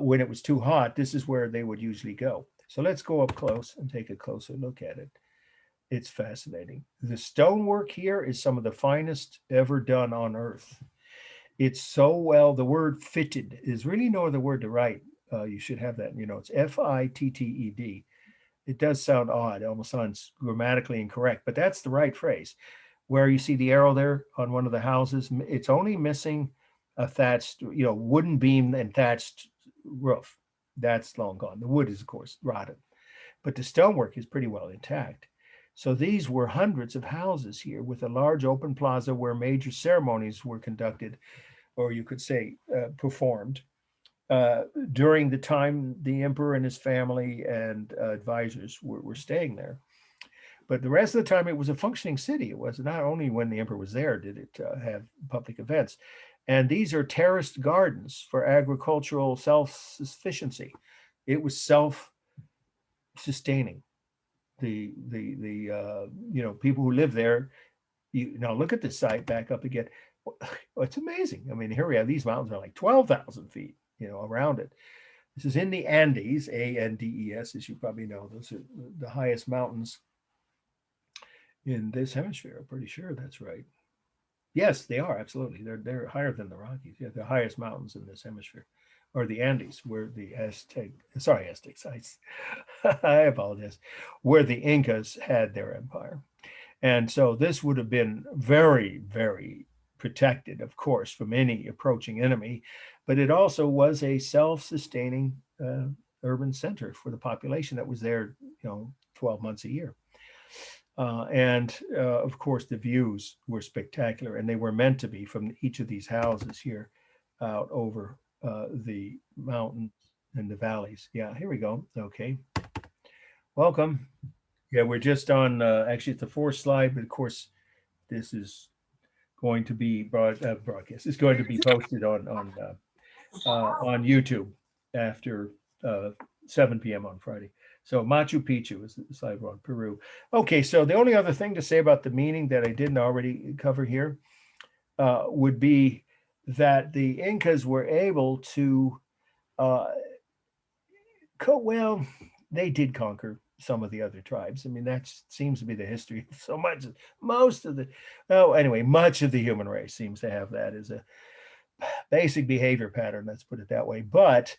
when it was too hot, this is where they would usually go. So let's go up close and take a closer look at it. It's fascinating. The stonework here is some of the finest ever done on earth. It's so well, the word fitted is really no other word to write. You should have that, it's Fitted. It does sound odd, it almost sounds grammatically incorrect, but that's the right phrase. Where you see the arrow there on one of the houses, it's only missing a thatched, wooden beam and thatched roof. That's long gone. The wood is, of course, rotted, but the stonework is pretty well intact. So these were hundreds of houses here with a large open plaza where major ceremonies were conducted, or you could say performed, during the time the emperor and his family and advisors were staying there. But the rest of the time, it was a functioning city. It was not only when the emperor was there did it have public events. And these are terraced gardens for agricultural self-sufficiency. It was self-sustaining. The people who live there. Now look at this site back up again. It's amazing. I mean, here we have these mountains are like 12,000 feet, around it. This is in the Andes, Andes, as you probably know. Those are the highest mountains in this hemisphere. I'm pretty sure that's right. Yes, they are absolutely. They're higher than the Rockies. Yeah, the highest mountains in this hemisphere, or the Andes, where the Aztecs. I apologize, where the Incas had their empire, and so this would have been very, very protected, of course, from any approaching enemy, but it also was a self-sustaining urban center for the population that was there, 12 months a year. And of course, the views were spectacular, and they were meant to be from each of these houses here out over the mountains and the valleys. Yeah, here we go. Okay. Welcome. Yeah, we're just on, actually, it's the fourth slide, but of course, this is going to be broadcast. It's going to be posted on YouTube after 7 p.m. on Friday. So Machu Picchu is the slide on Peru. Okay, so the only other thing to say about the meaning that I didn't already cover here would be that the Incas were able to, well, they did conquer some of the other tribes. I mean, that seems to be the history of so much. Much of the human race seems to have that as a basic behavior pattern. Let's put it that way. But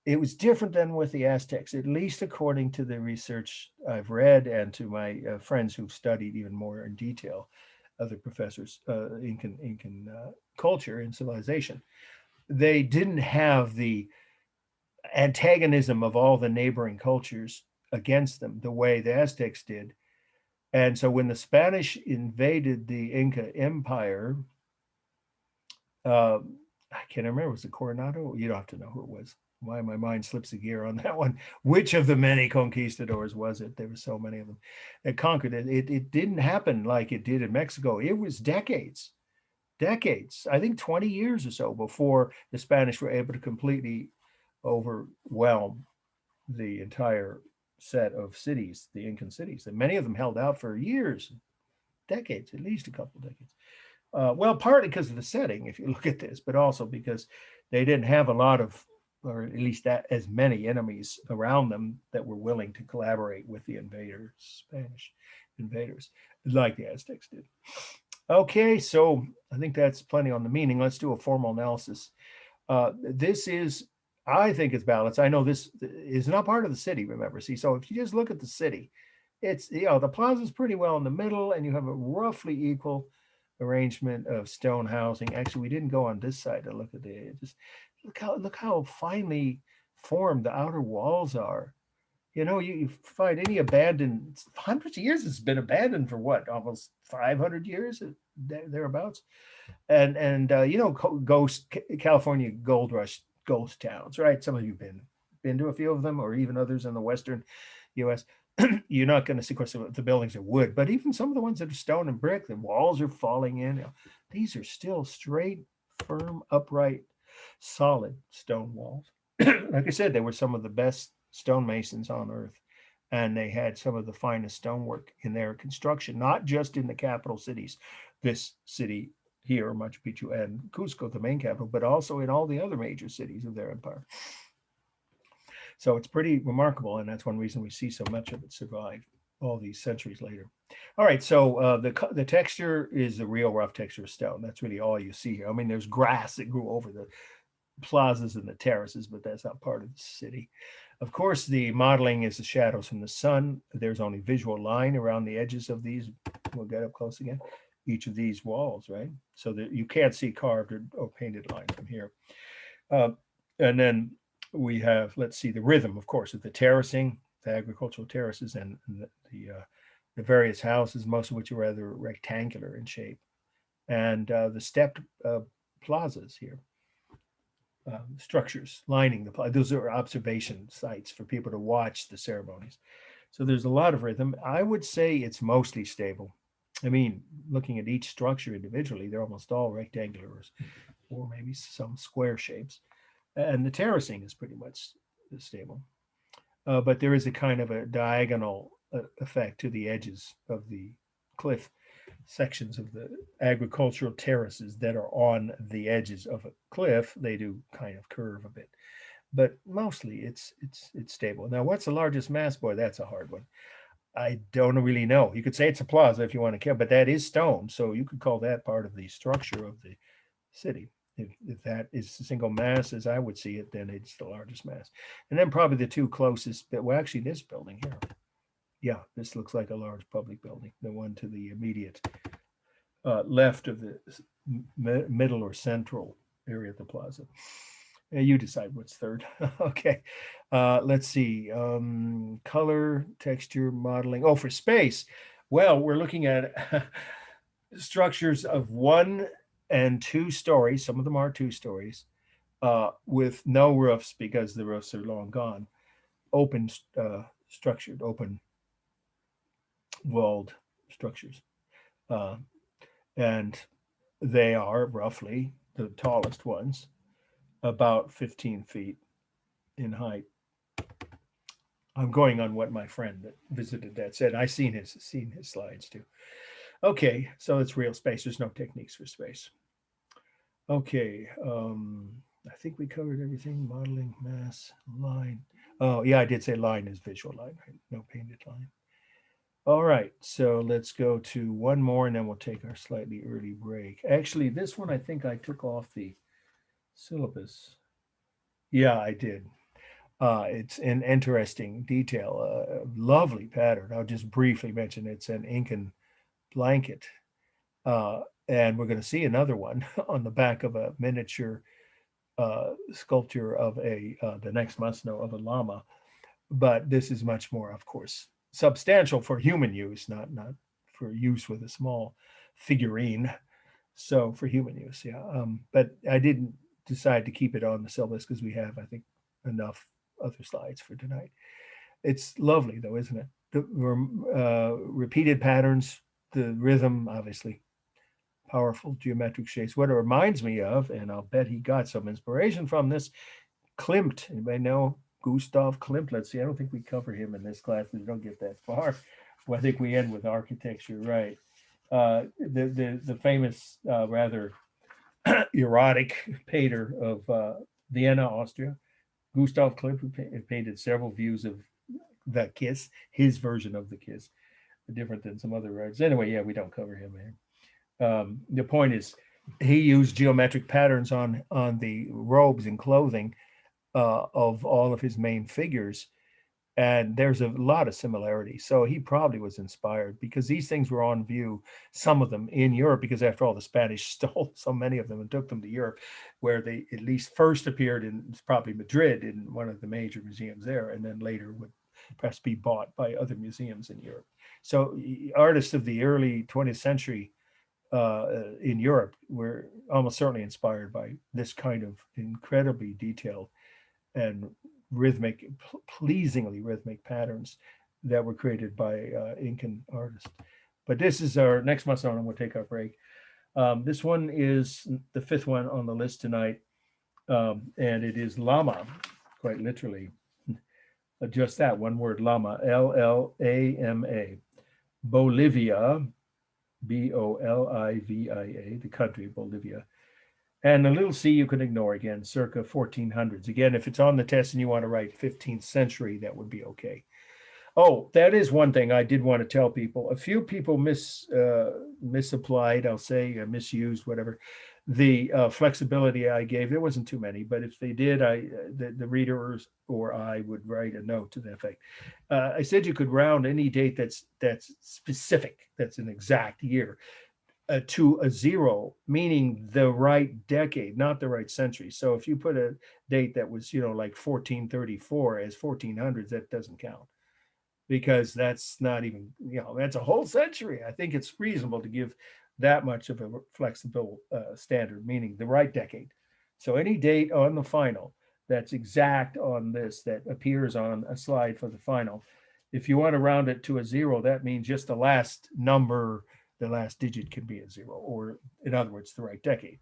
it was different than with the Aztecs, at least according to the research I've read and to my friends who've studied even more in detail, other professors, Incan culture and civilization. They didn't have the antagonism of all the neighboring cultures against them the way the Aztecs did. And so when the Spanish invaded the Inca Empire, I can't remember, was it Coronado? You don't have to know who it was. Why my mind slips a gear on that one. Which of the many conquistadors was it? There were so many of them that conquered it. It didn't happen like it did in Mexico. It was decades, I think 20 years or so before the Spanish were able to completely overwhelm the entire set of cities, the Incan cities. And many of them held out for years, decades, at least a couple decades. Well, partly because of the setting, if you look at this, but also because they didn't have a lot of, or at least that as many enemies around them that were willing to collaborate with the invaders, Spanish invaders, like the Aztecs did. Okay, so I think that's plenty on the meaning. Let's do a formal analysis. This is, I think it's balanced. I know this is not part of the city, remember. See, so if you just look at the city, it's, the plaza is pretty well in the middle, and you have a roughly equal arrangement of stone housing. Actually, we didn't go on this side to look at the, just look how finely formed the outer walls are. You find any abandoned, hundreds of years, it's been abandoned for what, almost 500 years, thereabouts. And California gold rush ghost towns, right? Some of you been to a few of them, or even others in the Western US. You're not going to see, of course, the buildings are wood, but even some of the ones that are stone and brick, the walls are falling in. These are still straight, firm, upright, solid stone walls. Like I said, they were some of the best stonemasons on earth, and they had some of the finest stonework in their construction, not just in the capital cities, this city here, Machu Picchu, and Cusco, the main capital, but also in all the other major cities of their empire. So it's pretty remarkable, and that's one reason we see so much of it survive all these centuries later. All right, so the texture is the real rough texture of stone. That's really all you see here. I mean, there's grass that grew over the plazas and the terraces, but that's not part of the city. Of course, the modeling is the shadows from the sun. There's only visual line around the edges of these. We'll get up close again. Each of these walls, right? So that you can't see carved or painted line from here. And then we have, let's see, the rhythm, of course, of the terracing, the agricultural terraces, and the various houses, most of which are rather rectangular in shape, and the stepped plazas here. Structures lining the plaza. Those are observation sites for people to watch the ceremonies. So there's a lot of rhythm. I would say it's mostly stable. I mean, looking at each structure individually, they're almost all rectangular or maybe some square shapes. And the terracing is pretty much stable. But there is a kind of a diagonal effect to the edges of the cliff sections of the agricultural terraces that are on the edges of a cliff. They do kind of curve a bit, but mostly it's stable. Now, what's the largest mass? Boy, that's a hard one. I don't really know. You could say it's a plaza if you want to care, but that is stone. So you could call that part of the structure of the city. If that is the single mass as I would see it, then it's the largest mass. And then probably the two closest, but well, actually this building here. Yeah, this looks like a large public building, the one to the immediate left of the middle or central area of the plaza. You decide what's third. Okay. Let's see. Color, texture, modeling. Oh, for space. Well, we're looking at structures of 1 and 2 stories. Some of them are 2 stories with no roofs because the roofs are long gone. Open structured, open walled structures. And they are roughly the tallest ones, about 15 feet in height. I'm going on what my friend that visited that said. I seen his slides too. Okay, so it's real space. There's no techniques for space. Okay, I think we covered everything. Modeling, mass, line. Oh yeah, I did say line is visual line, right? No painted line. All right, so let's go to one more and then we'll take our slightly early break. Actually, this one I think I took off the syllabus. Yeah, I did. It's an interesting detail, lovely pattern. I'll just briefly mention it's an Incan blanket. And we're going to see another one on the back of a miniature sculpture of the next must know of a llama. But this is much more, of course, substantial for human use, not for use with a small figurine. So for human use, yeah. But I didn't decide to keep it on the syllabus because we have, I think, enough other slides for tonight. It's lovely though, isn't it? The repeated patterns, the rhythm, obviously, powerful geometric shapes. What it reminds me of, and I'll bet he got some inspiration from this, Klimt. Anybody know Gustav Klimt? Let's see. I don't think we cover him in this class. We don't get that far. Well, I think we end with architecture, right? The famous, rather erotic painter of Vienna, Austria, Gustav Klimt, who painted several views of the Kiss, his version of the Kiss, different than some other writers. Anyway, yeah, we don't cover him here. The point is, he used geometric patterns on the robes and clothing of all of his main figures, and there's a lot of similarity. So he probably was inspired because these things were on view, some of them in Europe, because after all, the Spanish stole so many of them and took them to Europe, where they at least first appeared in probably Madrid in one of the major museums there, and then later would perhaps be bought by other museums in Europe. So artists of the early 20th century in Europe were almost certainly inspired by this kind of incredibly detailed and rhythmic, pleasingly rhythmic patterns that were created by Incan artists. But this is our next month's on, and we'll take our break. This one is the 5th one on the list tonight, and it is llama, quite literally. Just that one word, llama, L-L-A-M-A. Bolivia, B-O-L-I-V-I-A, the country of Bolivia. And the little c you can ignore again, circa 1400s. Again, if it's on the test and you want to write 15th century, that would be okay. Oh, that is one thing I did want to tell people. A few people misapplied, I'll say, misused, whatever, the flexibility I gave. There wasn't too many, but if they did, the readers or I would write a note to that effect. I said you could round any date that's specific, that's an exact year, to a 0, meaning the right decade, not the right century. So if you put a date that was, like 1434 as 1400s, that doesn't count, because that's not even, that's a whole century. I think it's reasonable to give that much of a flexible standard, meaning the right decade. So any date on the final that's exact on this, that appears on a slide for the final, if you want to round it to a 0, that means just the last number, the last digit can be a 0, or in other words, the right decade,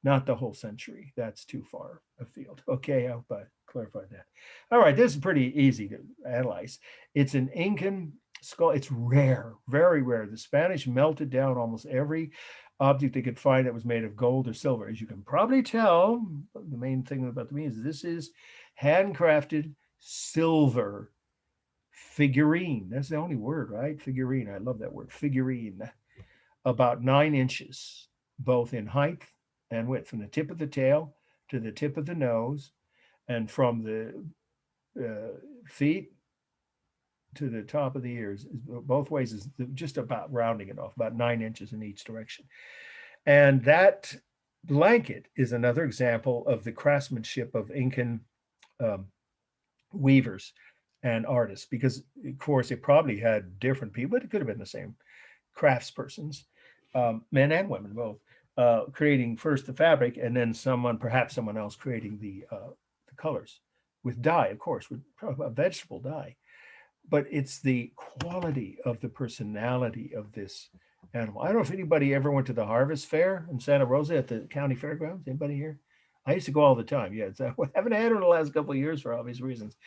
not the whole century. That's too far afield. Okay, I hope I clarified that. All right, this is pretty easy to analyze. It's an Incan skull. It's rare, very rare. The Spanish melted down almost every object they could find that was made of gold or silver. As you can probably tell, the main thing about the means is this is handcrafted silver figurine. That's the only word, right? Figurine. I love that word, figurine. About 9 inches, both in height and width, from the tip of the tail to the tip of the nose, and from the feet to the top of the ears. Both ways is just about rounding it off, about 9 inches in each direction. And that blanket is another example of the craftsmanship of Incan um, weavers and artists, because of course it probably had different people, but it could have been the same craftspersons, men and women both, creating first the fabric and then perhaps someone else creating the colors with dye, of course, with a vegetable dye. But it's the quality of the personality of this animal. I don't know if anybody ever went to the Harvest Fair in Santa Rosa at the county fairgrounds. Anybody here? I used to go all the time. Yeah, I haven't had it in the last couple of years for obvious reasons.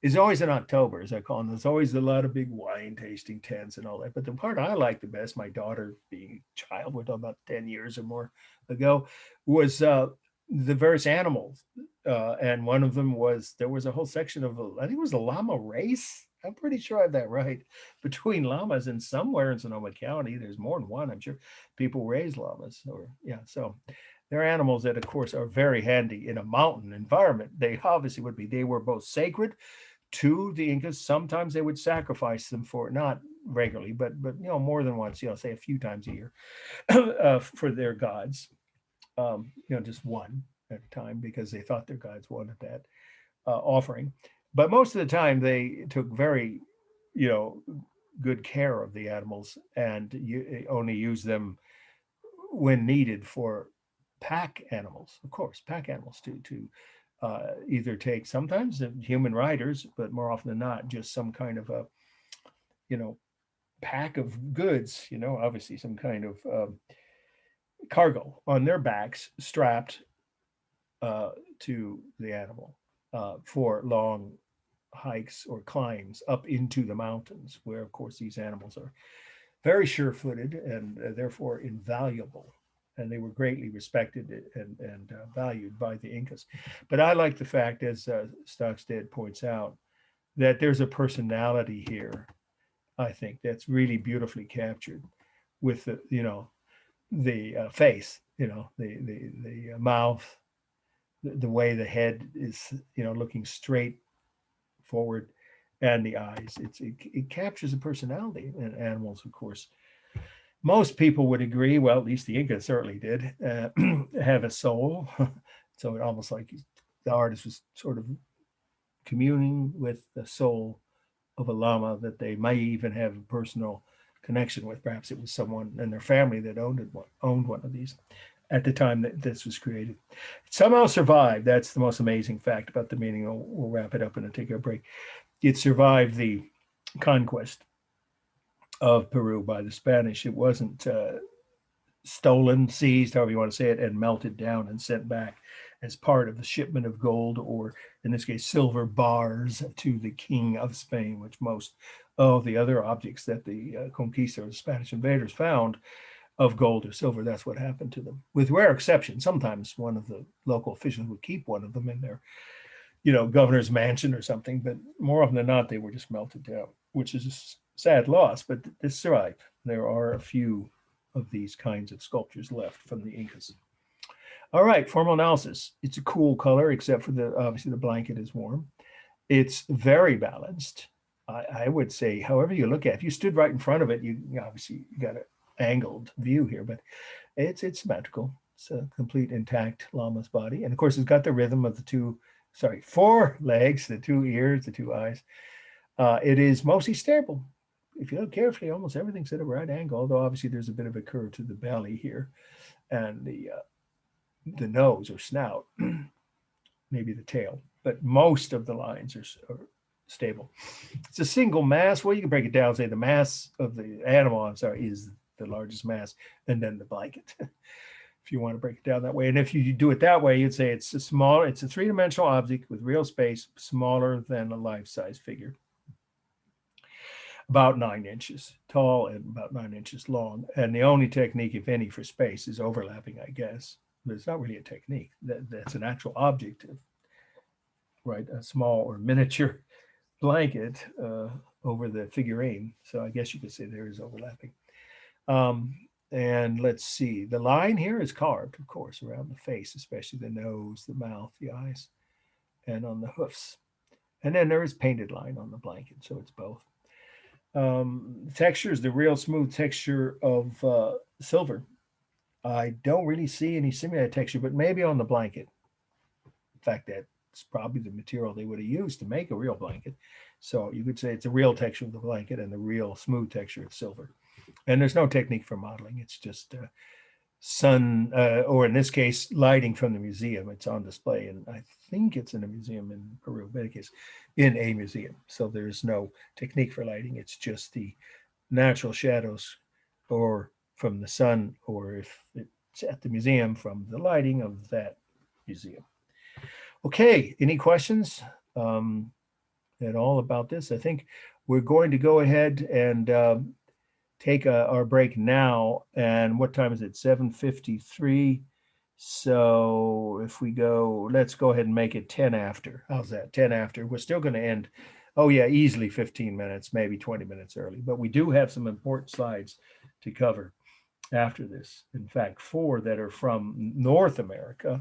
It's always in October, as I call them. There's always a lot of big wine tasting tents and all that. But the part I like the best, my daughter being a child, we're talking about 10 years or more ago, was the various animals. And one of them was, there was a whole section of, I think it was a llama race. I'm pretty sure I have that right. Between llamas, and somewhere in Sonoma County, there's more than one. I'm sure people raise llamas. Or yeah, so they're animals that, of course, are very handy in a mountain environment. They obviously would be. They were both sacred to the Incas. Sometimes they would sacrifice them for, not regularly, but more than once. Say a few times a year for their gods. Just one at a time, because they thought their gods wanted that offering. But most of the time they took very, good care of the animals, and you only use them when needed for pack animals, of course, pack animals to either take, sometimes the human riders, but more often than not, just some kind of a, pack of goods, obviously some kind of cargo on their backs, strapped to the animal for long hikes or climbs up into the mountains, where, of course, these animals are very sure-footed and therefore invaluable. And they were greatly respected and valued by the Incas. But I like the fact, as Stockstead points out, that there's a personality here, I think, that's really beautifully captured with the face, the mouth, the way the head is, looking straight forward, and the eyes. It captures a personality in animals, of course. Most people would agree, well, at least the Incas certainly did, have a soul. So it almost like the artist was sort of communing with the soul of a llama that they may even have a personal connection with. Perhaps it was someone in their family that owned one of these at the time that this was created. It somehow survived. That's the most amazing fact about the meaning. We'll wrap it up and take a break. It survived the conquest of Peru by the Spanish. It wasn't stolen, seized, however you want to say it, and melted down and sent back as part of the shipment of gold, or in this case, silver bars, to the King of Spain, which most of the other objects that the conquistadors, the Spanish invaders, found of gold or silver, that's what happened to them. With rare exception, sometimes one of the local officials would keep one of them in their, governor's mansion or something, but more often than not, they were just melted down, which is a sad loss, but this survived. There are a few of these kinds of sculptures left from the Incas. All right, formal analysis. It's a cool color, except for obviously the blanket is warm. It's very balanced. I would say, however you look at it, if you stood right in front of it, you obviously got an angled view here, but it's symmetrical. It's a complete intact llama's body. And of course, it's got the rhythm of the four legs, the two ears, the two eyes. It is mostly stable. If you look carefully, almost everything's at a right angle, although obviously there's a bit of a curve to the belly here, and the nose or snout, maybe the tail, but most of the lines are stable. It's a single mass. Well, you can break it down, say the mass of the animal, is the largest mass, and then the blanket, if you want to break it down that way. And if you do it that way, you'd say it's a three-dimensional object with real space, smaller than a life-size figure. About 9 inches tall and about 9 inches long. And the only technique, if any, for space is overlapping, I guess. But it's not really a technique. That's an actual object, right? A small or miniature blanket over the figurine. So I guess you could say there is overlapping. And let's see, the line here is carved, of course, around the face, especially the nose, the mouth, the eyes, and on the hoofs. And then there is painted line on the blanket, so it's both. Texture is the real smooth texture of silver. I don't really see any similar texture, but maybe on the blanket. In fact, that's probably the material they would have used to make a real blanket. So you could say it's the real texture of the blanket and the real smooth texture of silver. And there's no technique for modeling. It's just sun, or in this case, lighting from the museum. It's on display, and I think it's in a museum in Peru, but it's in a museum. So there's no technique for lighting. It's just the natural shadows, or from the sun, or if it's at the museum, from the lighting of that museum. Okay, any questions at all about this? I think we're going to go ahead and take our break now. And what time is it? 7:53. So if we go, let's go ahead and make it 10 after. How's that? 10 after. We're still going to end, oh yeah, easily 15 minutes, maybe 20 minutes early. But we do have some important slides to cover after this. In fact, 4 that are from North America.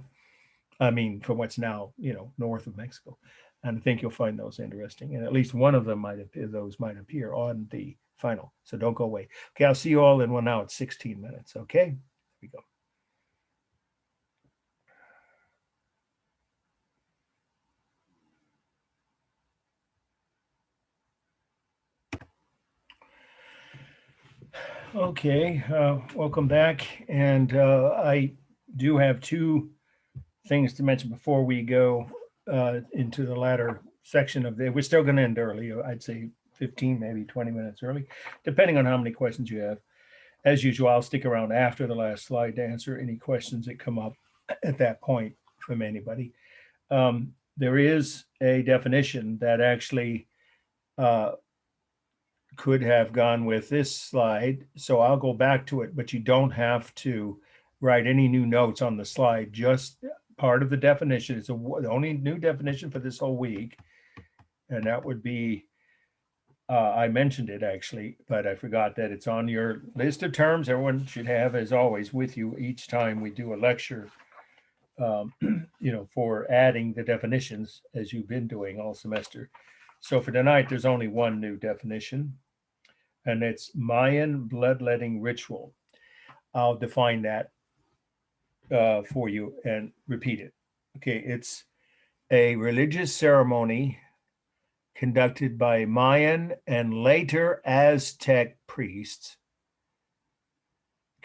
I mean, from what's now, north of Mexico. And I think you'll find those interesting. And at least one of them might appear on the final. So don't go away. Okay, I'll see you all in 1 hour. It's 16 minutes. Okay, here we go. Okay, welcome back. And I do have 2 things to mention before we go into the latter section of we're still going to end early. I'd say 15, maybe 20 minutes early, depending on how many questions you have. As usual, I'll stick around after the last slide to answer any questions that come up at that point from anybody. There is a definition that actually could have gone with this slide. So I'll go back to it, but you don't have to write any new notes on the slide. Just part of the definition. It's the only new definition for this whole week. And that would be, I mentioned it actually, but I forgot that it's on your list of terms everyone should have, as always, with you each time we do a lecture, for adding the definitions as you've been doing all semester. So for tonight, there's only one new definition, and it's Mayan bloodletting ritual. I'll define that for you and repeat it. Okay, it's a religious ceremony conducted by Mayan and later Aztec priests.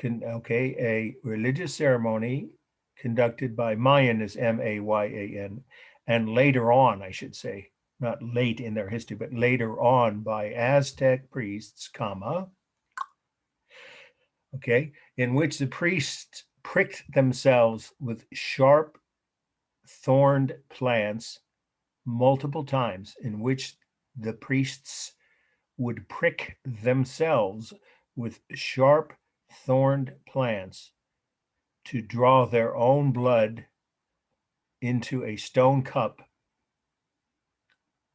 A religious ceremony conducted by Mayan is Mayan, and later on, I should say, not late in their history, but later on by Aztec priests, in which the priests pricked themselves with sharp thorned plants multiple times, in which the priests would prick themselves with sharp thorned plants to draw their own blood into a stone cup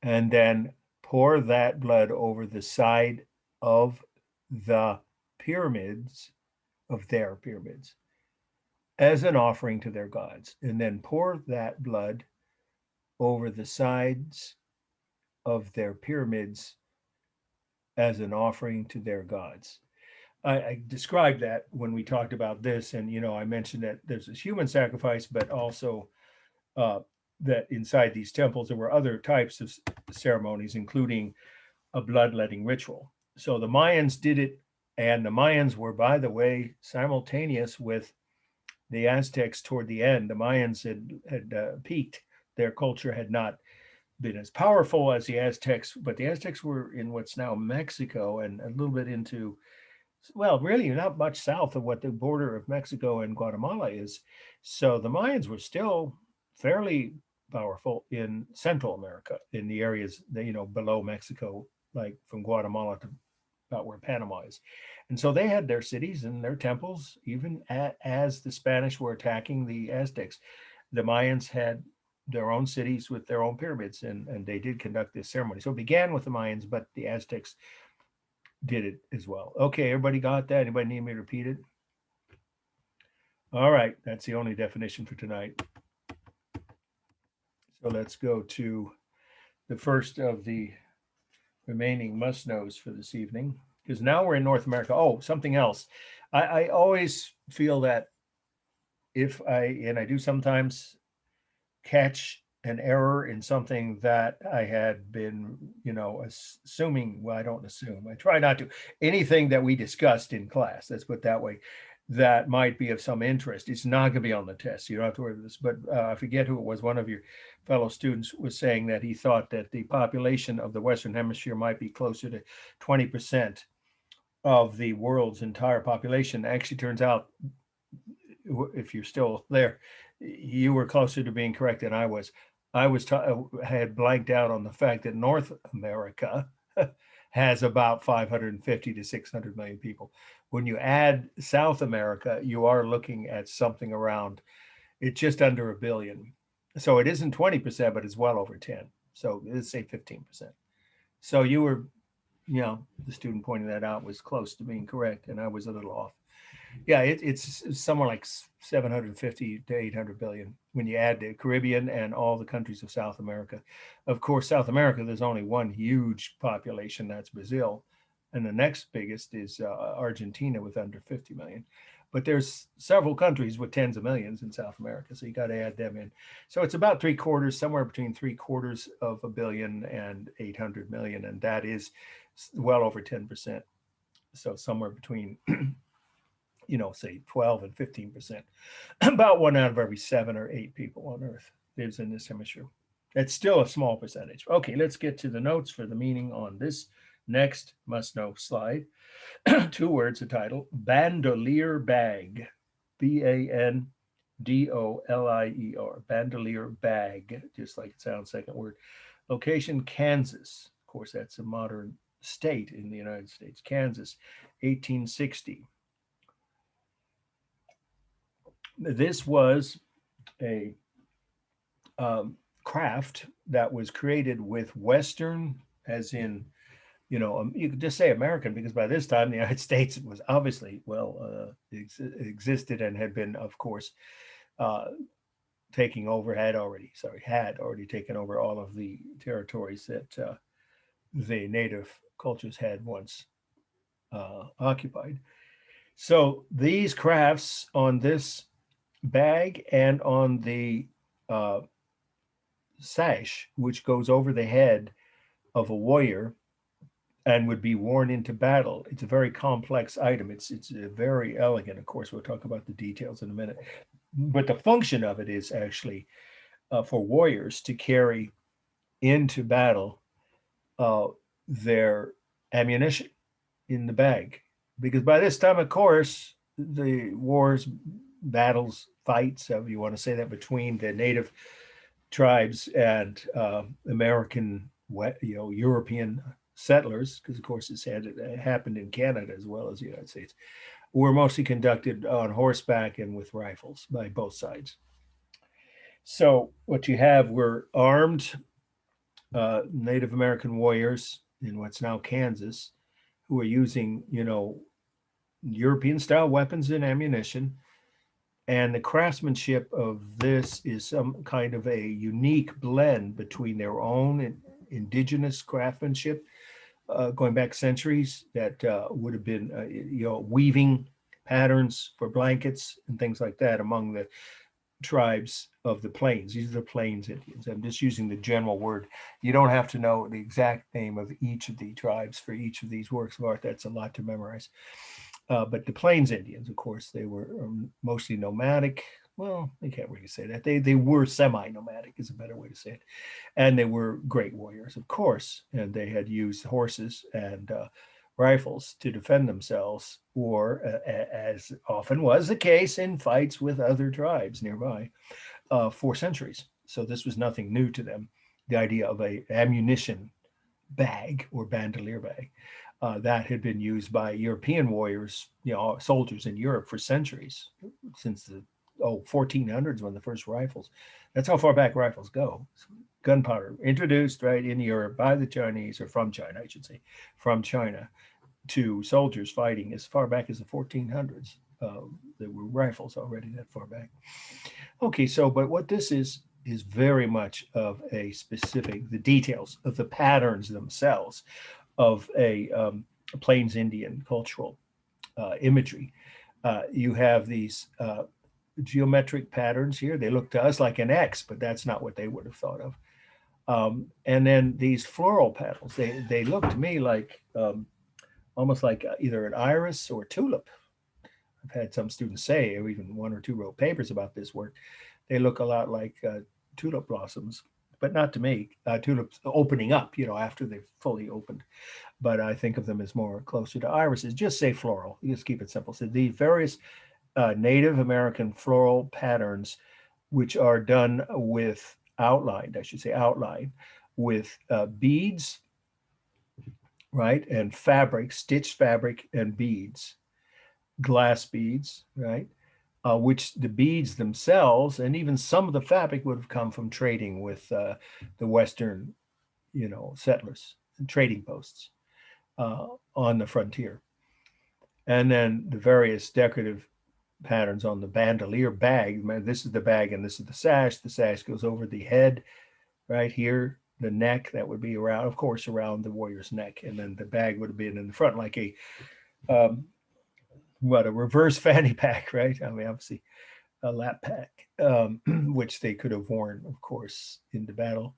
and then pour that blood over the side of the pyramids, of their pyramids, as an offering to their gods, and then pour that blood over the sides of their pyramids as an offering to their gods. I described that when we talked about this, and I mentioned that there's this human sacrifice, but also that inside these temples there were other types of ceremonies, including a bloodletting ritual. So the Mayans did it, and the Mayans were, by the way, simultaneous with the Aztecs toward the end. The Mayans had peaked. Their culture had not been as powerful as the Aztecs, but the Aztecs were in what's now Mexico and a little bit into, well, really not much south of what the border of Mexico and Guatemala is. So the Mayans were still fairly powerful in Central America, in the areas that, below Mexico, like from Guatemala to about where Panama is. And so they had their cities and their temples, even as the Spanish were attacking the Aztecs. The Mayans had their own cities with their own pyramids, and they did conduct this ceremony. So it began with the Mayans, but the Aztecs did it as well. Okay, everybody got that? Anybody need me to repeat it? All right, that's the only definition for tonight. So let's go to the first of the remaining must-knows for this evening, because now we're in North America. Oh, something else. I always feel that if and I do sometimes catch an error in something that I had been, assuming, well, I don't assume, I try not to, anything that we discussed in class, let's put it that way, that might be of some interest. It's not going to be on the test. You don't have to worry about this, but I forget who it was. One of your fellow students was saying that he thought that the population of the Western Hemisphere might be closer to 20% of the world's entire population. Actually, turns out, if you're still there, you were closer to being correct than I was. I had blanked out on the fact that North America has about 550 to 600 million people. When you add South America, you are looking at something around, it's just under a billion. So it isn't 20%, but it's well over 10. So let's say 15%. So you were, the student pointing that out was close to being correct, and I was a little off. Yeah, it's somewhere like 750 to 800 billion when you add the Caribbean and all the countries of South America. Of course, South America, there's only one huge population, that's Brazil. And the next biggest is Argentina with under 50 million. But there's several countries with tens of millions in South America, so you got to add them in. So it's about somewhere between 3/4 of a billion and 800 million, and that is well over 10%. So somewhere between say 12 and 15%. About 1 out of every 7 or 8 people on Earth lives in this hemisphere. It's still a small percentage. Okay, let's get to the notes for the meaning on this next must-know slide. 2 words, a title: bandolier bag, BANDOLIER, bandolier bag, just like it sounds. Second word. Location: Kansas. Of course, that's a modern state in the United States. Kansas, 1860. This was a craft that was created with Western, as in, you could just say American, because by this time the United States was obviously, existed and had been, of course, taking over, had already taken over all of the territories that the native cultures had once occupied. So these crafts on this bag and on the sash, which goes over the head of a warrior and would be worn into battle. It's a very complex item. It's very elegant. Of course, we'll talk about the details in a minute. But the function of it is actually for warriors to carry into battle their ammunition in the bag. Because by this time, of course, the wars, battles, fights, however you want to say that, between the native tribes and American, European settlers, because of course it happened in Canada as well as the United States, were mostly conducted on horseback and with rifles by both sides. So what you have were armed Native American warriors in what's now Kansas, who are using, European style weapons and ammunition. And the craftsmanship of this is some kind of a unique blend between their own indigenous craftsmanship, going back centuries, that would have been, weaving patterns for blankets and things like that among the tribes of the plains. These are the Plains Indians. I'm just using the general word. You don't have to know the exact name of each of the tribes for each of these works of art. That's a lot to memorize. But the Plains Indians, of course, they were mostly nomadic. Well, they can't really say that. They were semi-nomadic is a better way to say it. And they were great warriors, of course. And they had used horses and rifles to defend themselves, or as often was the case in fights with other tribes nearby, for centuries. So this was nothing new to them. The idea of a ammunition bag or bandolier bag. That had been used by European warriors, soldiers in Europe for centuries, since the 1400s when the first rifles, that's how far back rifles go. Gunpowder introduced right in Europe by the Chinese, or from China, I should say, from China to soldiers fighting as far back as the 1400s. There were rifles already that far back. Okay, so but what this is very much of a specific, the details of the patterns themselves of a Plains Indian cultural imagery. You have these geometric patterns here. They look to us like an X, but that's not what they would have thought of. And then these floral petals, they look to me like almost like either an iris or a tulip. I've had some students say, or even one or two wrote papers about this work. They look a lot like tulip blossoms, but not to me. Tulips opening up, after they've fully opened. But I think of them as more closer to irises. Just say floral. You just keep it simple. So the various Native American floral patterns, which are done with outlined with beads, right, and fabric, stitched fabric and beads, glass beads, right, which the beads themselves and even some of the fabric would have come from trading with the Western, settlers and trading posts on the frontier. And then the various decorative patterns on the bandolier bag. This is the bag and this is the sash. The sash goes over the head right here, the neck, that would be around, of course, around the warrior's neck. And then the bag would have been in the front like a reverse fanny pack, right? I mean, obviously a lap pack, which they could have worn, of course, into battle,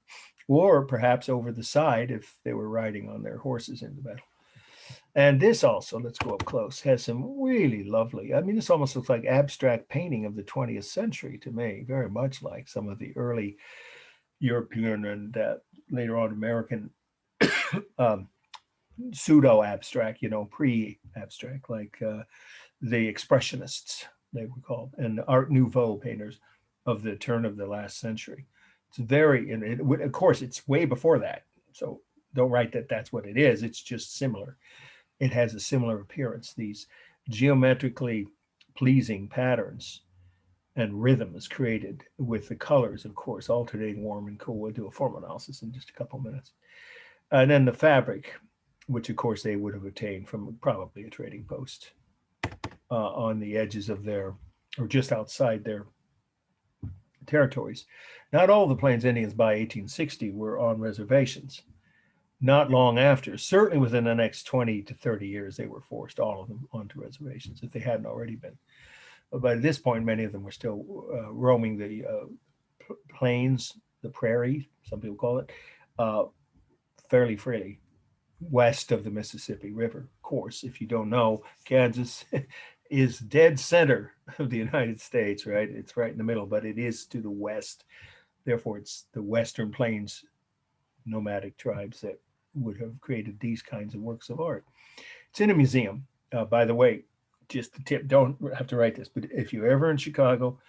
or perhaps over the side if they were riding on their horses into battle. And this also, let's go up close, has some really lovely, I mean, this almost looks like abstract painting of the 20th century to me, very much like some of the early European and later on American pseudo-abstract, pre-abstract, like the Expressionists, they were called, and Art Nouveau painters of the turn of the last century. It's very, and of course, it's way before that. So don't write that that's what it is. It's just similar. It has a similar appearance. These geometrically pleasing patterns and rhythms created with the colors, of course, alternating warm and cool. We'll do a form analysis in just a couple of minutes. And then the fabric, which of course they would have obtained from probably a trading post on the edges of their, or just outside their territories. Not all the Plains Indians by 1860 were on reservations. Not long after, certainly within the next 20 to 30 years, they were forced, all of them, onto reservations if they hadn't already been. But at this point, many of them were still roaming the plains, the prairie, some people call it, fairly freely, west of the Mississippi River. Of course, if you don't know, Kansas is dead center of the United States, right? It's right in the middle, but it is to the west. Therefore, it's the Western Plains nomadic tribes that would have created these kinds of works of art. It's in a museum. By the way, just a tip, don't have to write this, but if you're ever in Chicago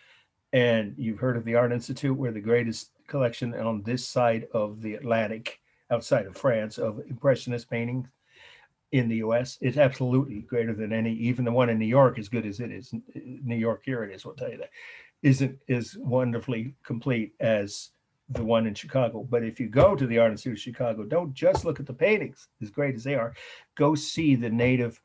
and you've heard of the Art Institute, where the greatest collection on this side of the Atlantic, outside of France, of Impressionist paintings in the US, is absolutely greater than any, even the one in New York, as good as it is. New York, here it is, we'll tell you that, isn't as wonderfully complete as the one in Chicago. But if you go to the Art Institute of Chicago, don't just look at the paintings, as great as they are. Go see the native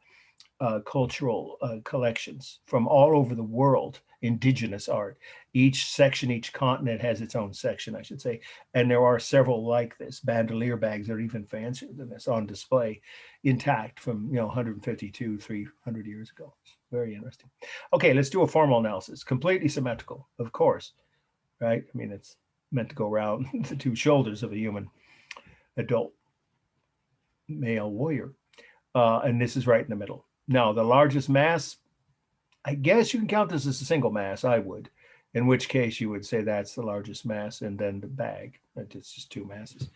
cultural collections from all over the world, indigenous art. Each section, each continent has its own section, I should say. And there are several like this. Bandolier bags are even fancier than this on display, intact from 152, 300 years ago. It's very interesting. Okay, let's do a formal analysis. Completely symmetrical, of course, right? I mean, it's meant to go around the two shoulders of a human adult male warrior. And this is right in the middle. Now, the largest mass, I guess you can count this as a single mass, I would, in which case you would say that's the largest mass, and then the bag. It's just two masses.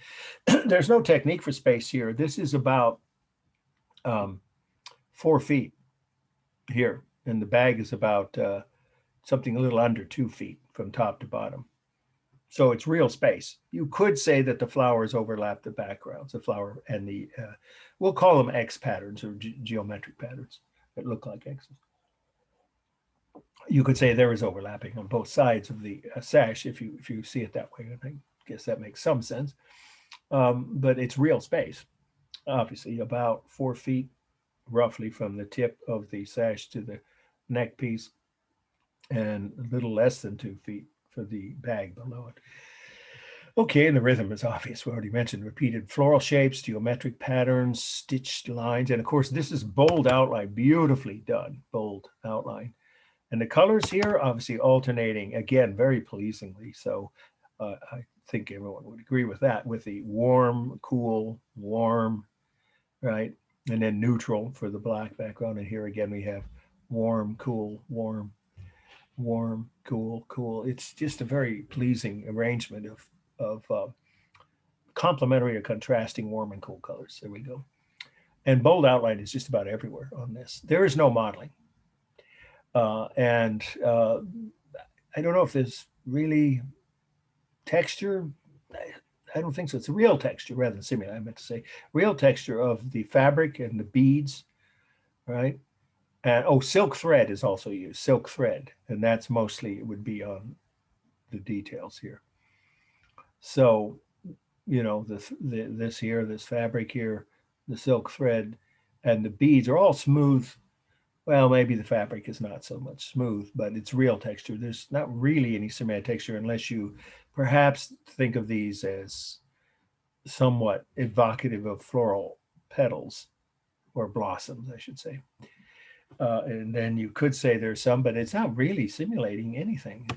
There's no technique for space here. This is about 4 feet here, and the bag is about something a little under 2 feet from top to bottom. So it's real space. You could say that the flowers overlap the backgrounds, the flower and the, we'll call them X patterns or geometric patterns that look like X's. you could say there is overlapping on both sides of the sash if you see it that way. And I guess that makes some sense. But it's real space, obviously, about 4 feet roughly from the tip of the sash to the neck piece, and a little less than 2 feet for the bag below it. Okay, and the rhythm is obvious. We already mentioned repeated floral shapes, geometric patterns, stitched lines, and of course, this is bold outline, beautifully done, bold outline. And the colors here, obviously alternating, again, very pleasingly. So I think everyone would agree with that, with the warm, cool, warm, right? And then neutral for the black background. And here again, we have warm, cool, warm, warm, cool, cool. It's just a very pleasing arrangement of complementary or contrasting warm and cool colors. There we go. And bold outline is just about everywhere on this. There is no modeling. And I don't know if there's really texture. I don't think so. It's a real texture rather than simulate. I meant to say real texture of the fabric and the beads, right? And oh, silk thread is also used, silk thread. And that's mostly, it would be on the details here. So, you know, this here, this fabric here, the silk thread and the beads are all smooth. Well, maybe the fabric is not so much smooth, but it's real texture. There's not really any semantic texture unless you perhaps think of these as somewhat evocative of floral petals or blossoms, I should say. And then you could say there's some, but it's not really simulating anything.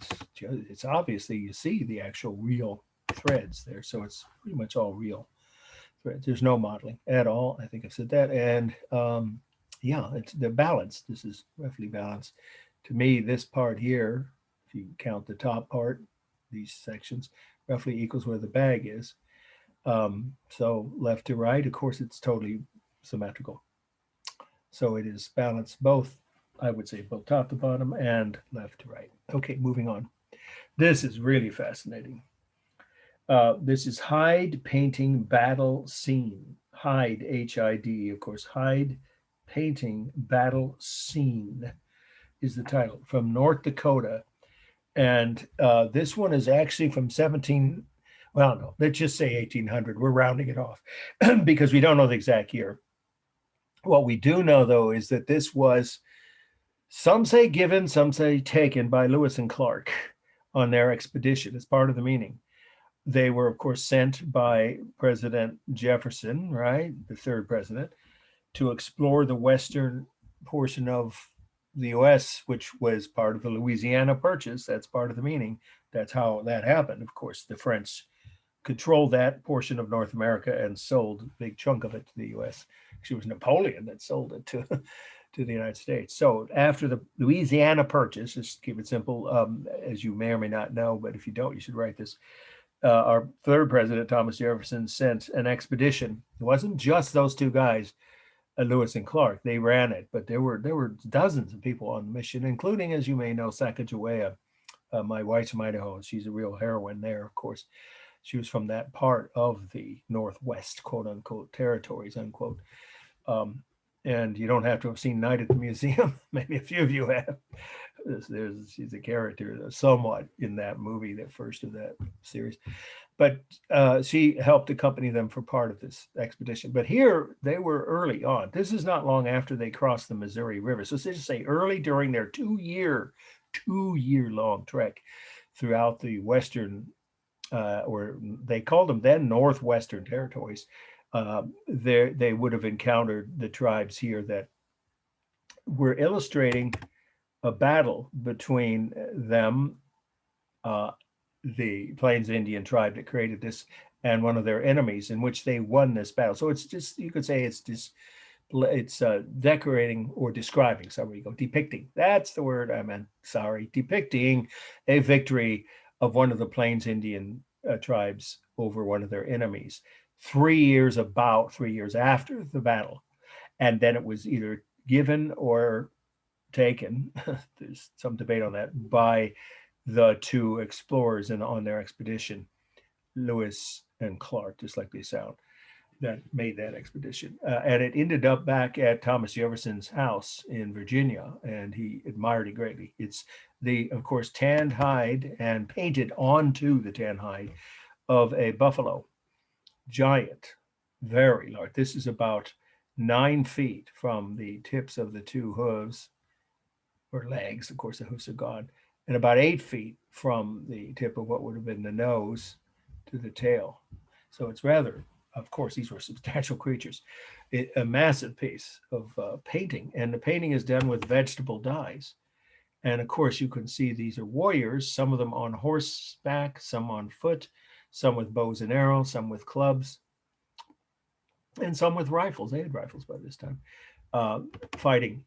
It's obviously you see the actual real threads there, so it's pretty much all real threads. There's no modeling at all. I think I've said that, and yeah, it's the balance. This is roughly balanced. To me, this part here, if you count the top part, these sections, roughly equals where the bag is. So left to right, of course, it's totally symmetrical. So it is balanced both, I would say, both top to bottom and left to right. Okay, moving on. This is really fascinating. This is Hide Painting Battle Scene. Hide, H-I-D, of course, Hide Painting Battle Scene is the title, from North Dakota. And this one is actually from 17, well, no, let's just say 1800. We're rounding it off because we don't know the exact year. What we do know, though, is that this was, some say given, some say taken by Lewis and Clark on their expedition as part of the meaning. They were, of course, sent by President Jefferson, right, the third president, to explore the western portion of the U.S., which was part of the Louisiana Purchase. That's part of the meaning. That's how that happened. Of course, the French controlled that portion of North America and sold a big chunk of it to the U.S. Actually, it was Napoleon that sold it to the United States. So after the Louisiana Purchase, just keep it simple, as you may or may not know, but if you don't, you should write this. Our third president, Thomas Jefferson, sent an expedition. It wasn't just those two guys, Lewis and Clark. They ran it, but there were dozens of people on the mission, including, as you may know, Sacagawea. My wife's from Idaho. She's a real heroine there, of course. She was from that part of the Northwest, quote unquote, territories, unquote. And you don't have to have seen Night at the Museum. Maybe a few of you have. She's a character somewhat in that movie, the first of that series. But she helped accompany them for part of this expedition. But here they were early on. This is not long after they crossed the Missouri River. So let's just say early during their two-year-long trek throughout the western, or they called them then Northwestern territories. They would have encountered the tribes here that were illustrating a battle between them, the Plains Indian tribe that created this, and one of their enemies, in which they won this battle. So it's just, you could say it's just, it's decorating or describing, sorry, go, depicting. That's the word I meant, sorry. Depicting a victory of one of the Plains Indian tribes over one of their enemies. 3 years after the battle. And then it was either given or taken, there's some debate on that, by the two explorers on their expedition, Lewis and Clark, just like they sound. that made that expedition. And it ended up back at Thomas Jefferson's house in Virginia, and he admired it greatly. It's the, of course, tanned hide and painted onto the tan hide of a buffalo, giant, very large. This is about 9 feet from the tips of the two hooves or legs. Of course, the hoofs are gone, and about 8 feet from the tip of what would have been the nose to the tail. So it's rather, of course, these were substantial creatures. A massive piece of painting, and the painting is done with vegetable dyes. And of course, you can see these are warriors, some of them on horseback, some on foot, some with bows and arrows, some with clubs, and some with rifles. They had rifles by this time, fighting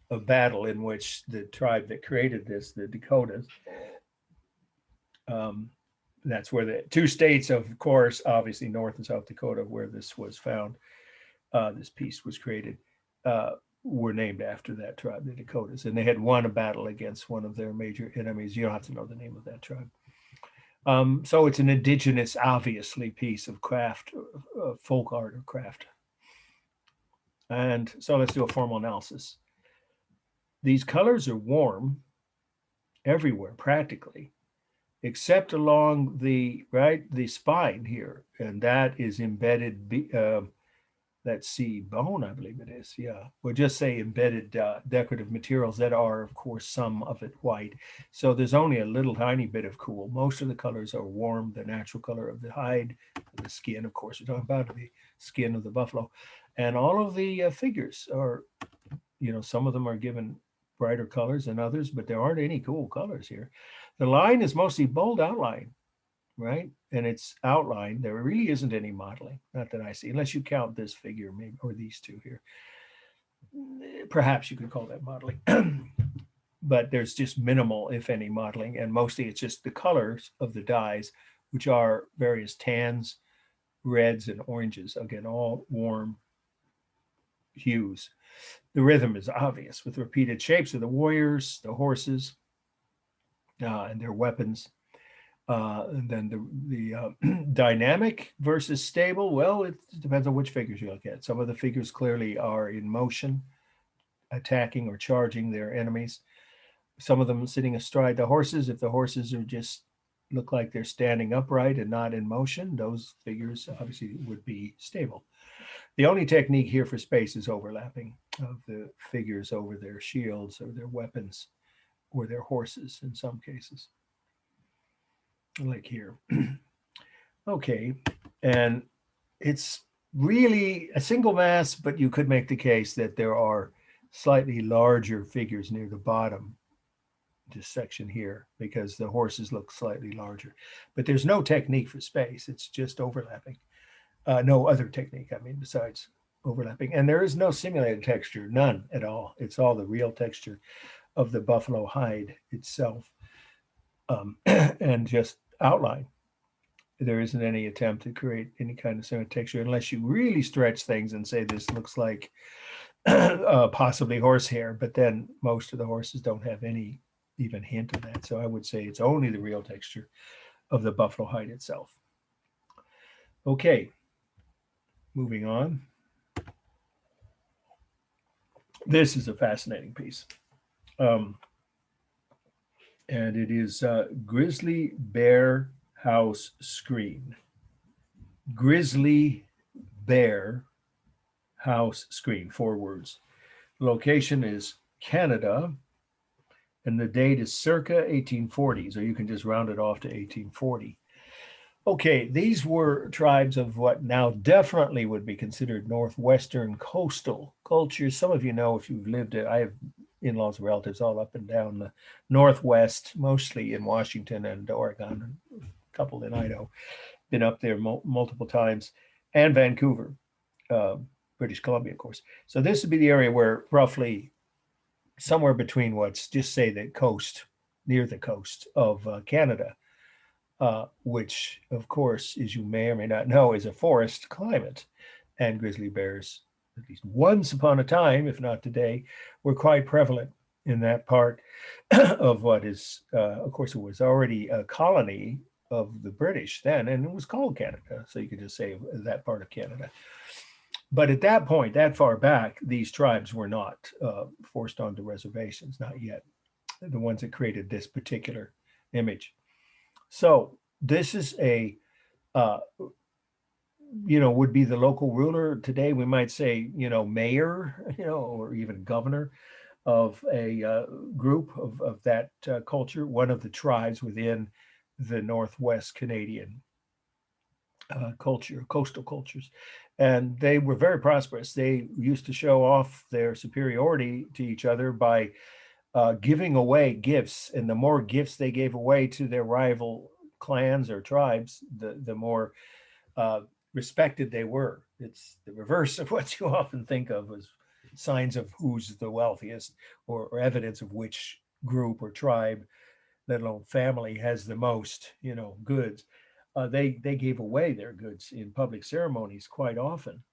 a battle in which the tribe that created this, the Dakotas, that's where the two states, of course, obviously North and South Dakota, where this was found, this piece was created, were named after that tribe, the Dakotas. And they had won a battle against one of their major enemies. You don't have to know the name of that tribe. So it's an indigenous, obviously, piece of craft, folk art or craft. And so let's do a formal analysis. These colors are warm everywhere, practically, except along the spine here, and that is embedded. Let's see, bone, I believe it is. Yeah, we'll just say embedded decorative materials that are, of course, some of it white. So there's only a little tiny bit of cool. Most of the colors are warm, the natural color of the hide, the skin, of course, we're talking about the skin of the buffalo. And all of the figures are, some of them are given brighter colors than others, but there aren't any cool colors here. The line is mostly bold outline, right? And it's outlined. There really isn't any modeling, not that I see, unless you count this figure, maybe, or these two here. Perhaps you could call that modeling. But there's just minimal, if any, modeling, and mostly it's just the colors of the dyes, which are various tans, reds, and oranges. Again, all warm hues. The rhythm is obvious with repeated shapes of the warriors, the horses, and their weapons. And then the dynamic versus stable, well, it depends on which figures you look at. Some of the figures clearly are in motion, attacking or charging their enemies. Some of them sitting astride the horses. If the horses are just look like they're standing upright and not in motion, those figures obviously would be stable. The only technique here for space is overlapping of the figures over their shields or their weapons or their horses in some cases, like here. Okay, and it's really a single mass, but you could make the case that there are slightly larger figures near the bottom, this section here, because the horses look slightly larger. But there's no technique for space, it's just overlapping. No other technique, I mean, besides overlapping. And there is no simulated texture, none at all. It's all the real texture of the buffalo hide itself, and just outline. There isn't any attempt to create any kind of simulated texture unless you really stretch things and say this looks like possibly horsehair, but then most of the horses don't have any even hint of that. So I would say it's only the real texture of the buffalo hide itself. Okay, moving on. This is a fascinating piece. And it is Grizzly Bear House Screen. Grizzly Bear House Screen, 4 words. The location is Canada, and the date is circa 1840s, or you can just round it off to 1840. Okay, these were tribes of what now definitely would be considered northwestern coastal cultures. Some of you know if you've lived it. I have in-laws and relatives all up and down the Northwest, mostly in Washington and Oregon, a couple in Idaho. Been up there multiple times, and Vancouver, British Columbia, of course. So this would be the area where roughly somewhere between what's just say the coast, near the coast of Canada, which, of course, as you may or may not know, is a forest climate. And grizzly bears, at least once upon a time, if not today, were quite prevalent in that part of what is, of course, it was already a colony of the British then, and it was called Canada. So you could just say that part of Canada. But at that point, that far back, these tribes were not forced onto reservations, not yet. The ones that created this particular image. So this is a, would be the local ruler. Today we might say, mayor, or even governor of a group of that culture, one of the tribes within the Northwest Canadian culture, coastal cultures. And they were very prosperous. They used to show off their superiority to each other by giving away gifts. And the more gifts they gave away to their rival clans or tribes, the more respected they were. It's the reverse of what you often think of as signs of who's the wealthiest, or evidence of which group or tribe, let alone family, has the most, goods. They gave away their goods in public ceremonies quite often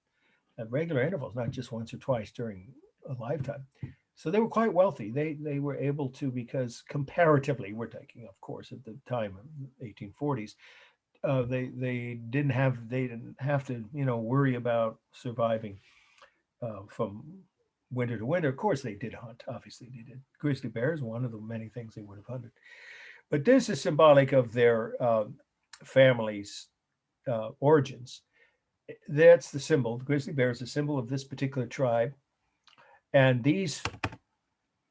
at regular intervals, not just once or twice during a lifetime. So they were quite wealthy. They were able to, because comparatively, we're taking, of course, at the time of 1840s, they didn't have to worry about surviving from winter to winter. Of course, they did hunt. Obviously, they did. Grizzly bears, one of the many things they would have hunted. But this is symbolic of their family's origins. That's the symbol. The grizzly bear is a symbol of this particular tribe. And these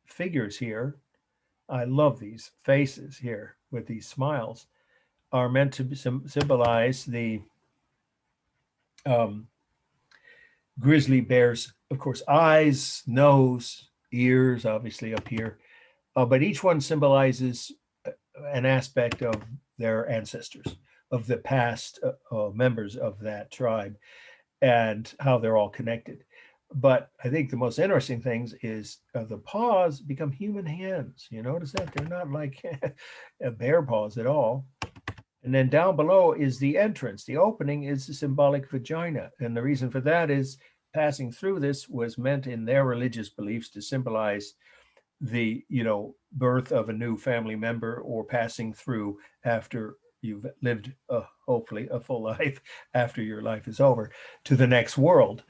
figures here, I love these faces here with these smiles, are meant to symbolize the grizzly bear's, of course, eyes, nose, ears, obviously up here. But each one symbolizes an aspect of their ancestors, of the past members of that tribe, and how they're all connected. But I think the most interesting things is the paws become human hands. You notice that? They're not like bear paws at all. And then down below is the entrance. The opening is the symbolic vagina. And the reason for that is passing through this was meant in their religious beliefs to symbolize the, birth of a new family member, or passing through after you've lived, hopefully, a full life after your life is over, to the next world.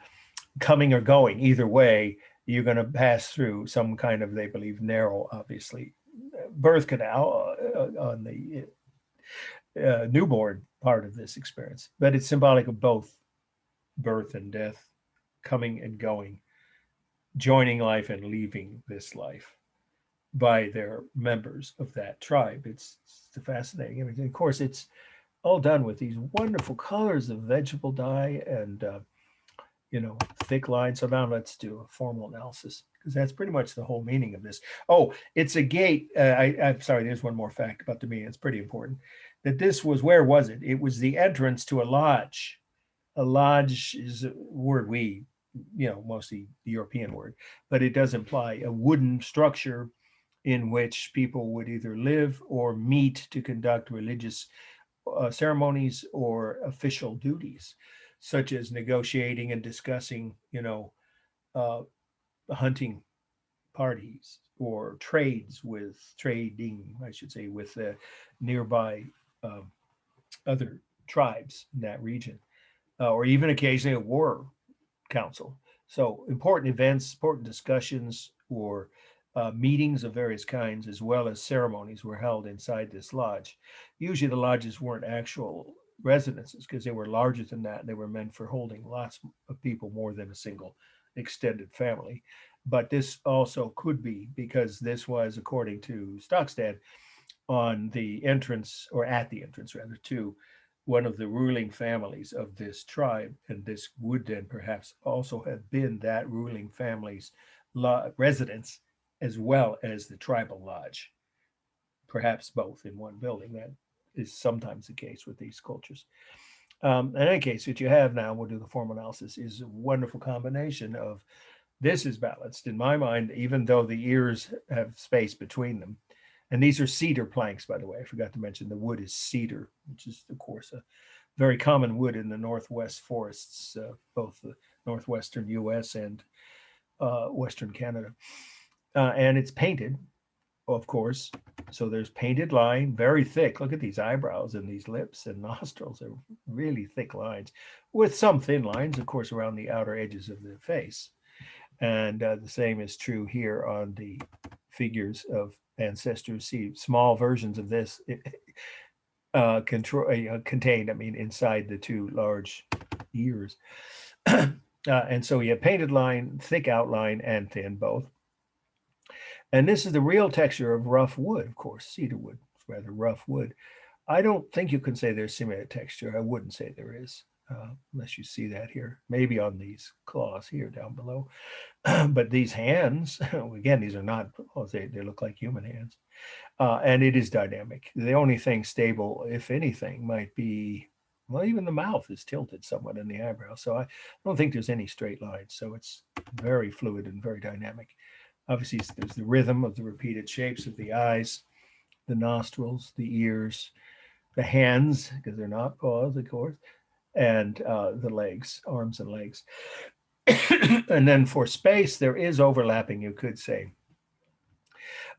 Coming or going, either way, you're going to pass through some kind of, they believe, narrow, obviously, birth canal on the newborn part of this experience. But it's symbolic of both birth and death, coming and going, joining life and leaving this life by their members of that tribe. It's fascinating. I mean, of course, it's all done with these wonderful colors of vegetable dye and thick lines. So now let's do a formal analysis, because that's pretty much the whole meaning of this. Oh, it's a gate. I'm sorry, there's one more fact about the meaning. It's pretty important. That this was, where was it? It was the entrance to a lodge. A lodge is a word we, mostly the European word, but it does imply a wooden structure in which people would either live or meet to conduct religious ceremonies or official duties, such as negotiating and discussing, hunting parties, or trading, I should say, with nearby other tribes in that region, or even occasionally a war council. So important events, important discussions, or meetings of various kinds, as well as ceremonies, were held inside this lodge. Usually the lodges weren't actual residences, because they were larger than that. They were meant for holding lots of people, more than a single extended family. But this also could be, because this was, according to Stockstead, on the entrance, or at the entrance rather, to one of the ruling families of this tribe. And this would then perhaps also have been that ruling family's residence, as well as the tribal lodge, perhaps both in one building. That is sometimes the case with these cultures. In any case, what you have now, we'll do the formal analysis, is a wonderful combination of, this is balanced in my mind, even though the ears have space between them. And these are cedar planks, by the way. I forgot to mention the wood is cedar, which is, of course, a very common wood in the Northwest forests, both the Northwestern US and Western Canada. And it's painted, of course, So there's painted line, very thick. Look at these eyebrows and these lips and nostrils are really thick lines with some thin lines, of course, around the outer edges of the face. And the same is true here on the figures of ancestors. See small versions of this contained, I mean, inside the two large ears. And so you have painted line, thick outline, and thin both. And this is the real texture of rough wood, of course, cedar wood. It's rather rough wood. I don't think you can say there's similar texture. I wouldn't say there is, unless you see that here, maybe on these claws here down below. But these hands, again, these are not, they look like human hands. And it is dynamic. The only thing stable, if anything, might be, well, even the mouth is tilted somewhat in the eyebrow. So I don't think there's any straight lines. So it's very fluid and very dynamic. Obviously, there's the rhythm of the repeated shapes of the eyes, the nostrils, the ears, the hands, because they're not paws, of course, and the legs, arms and legs. And then for space, there is overlapping, you could say,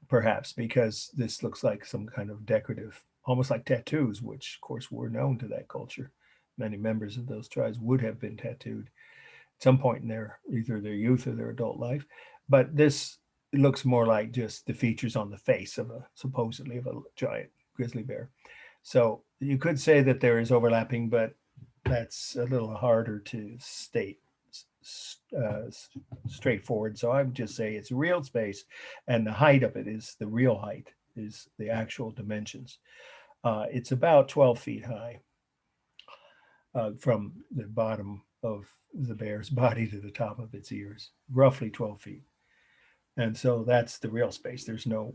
perhaps, because this looks like some kind of decorative, almost like tattoos, which, of course, were known to that culture. Many members of those tribes would have been tattooed at some point in their either their youth or their adult life. But this looks more like just the features on the face of a supposedly of a giant grizzly bear. So you could say that there is overlapping, but that's a little harder to state straightforward. So I would just say it's real space, and the height of it is the real height, is the actual dimensions. It's about 12 feet high from the bottom of the bear's body to the top of its ears, roughly 12 feet. And so that's the real space. There's no,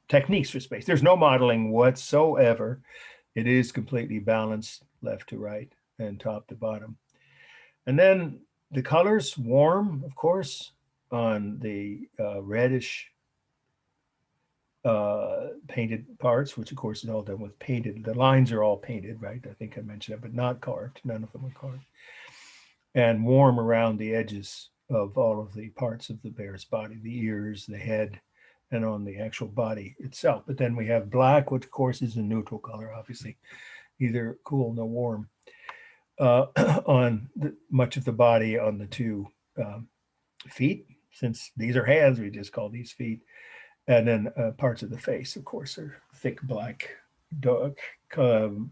techniques for space. There's no modeling whatsoever. It is completely balanced left to right and top to bottom. And then the colors, warm, of course, on the reddish painted parts, which of course is all done with painted. The lines are all painted, right? I think I mentioned that, but not carved. None of them are carved. And warm around the edges of all of the parts of the bear's body, the ears, the head, and on the actual body itself. But then we have black, which of course is a neutral color, obviously, neither cool nor warm, on much of the body on the two feet. Since these are hands, we just call these feet. And then parts of the face, of course, are thick black, dark,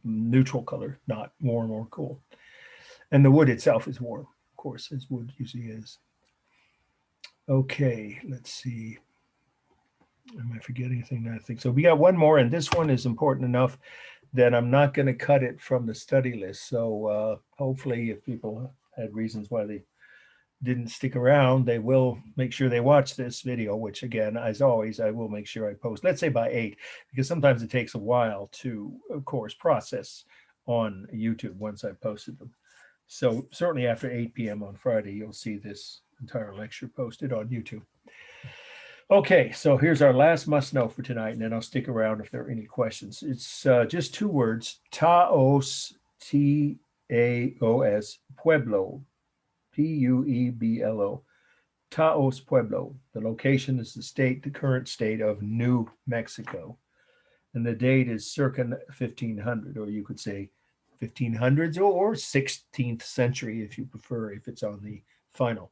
neutral color, not warm or cool. And the wood itself is warm, of course, as wood usually is. Okay, let's see. Am I forgetting anything? I think so. We got one more, and this one is important enough that I'm not going to cut it from the study list. So hopefully, if people had reasons why they didn't stick around, they will make sure they watch this video, which again, as always, I will make sure I post, let's say by 8, because sometimes it takes a while to, of course, process on YouTube once I've posted them. So certainly after 8 p.m. on Friday, you'll see this entire lecture posted on YouTube. Okay, so here's our last must know for tonight, and then I'll stick around if there are any questions. It's just 2 words, Taos, T-A-O-S, Pueblo, P-U-E-B-L-O, Taos Pueblo. The location is the current state of New Mexico. And the date is circa 1500, or you could say 1500s or 16th century if you prefer, if it's on the final.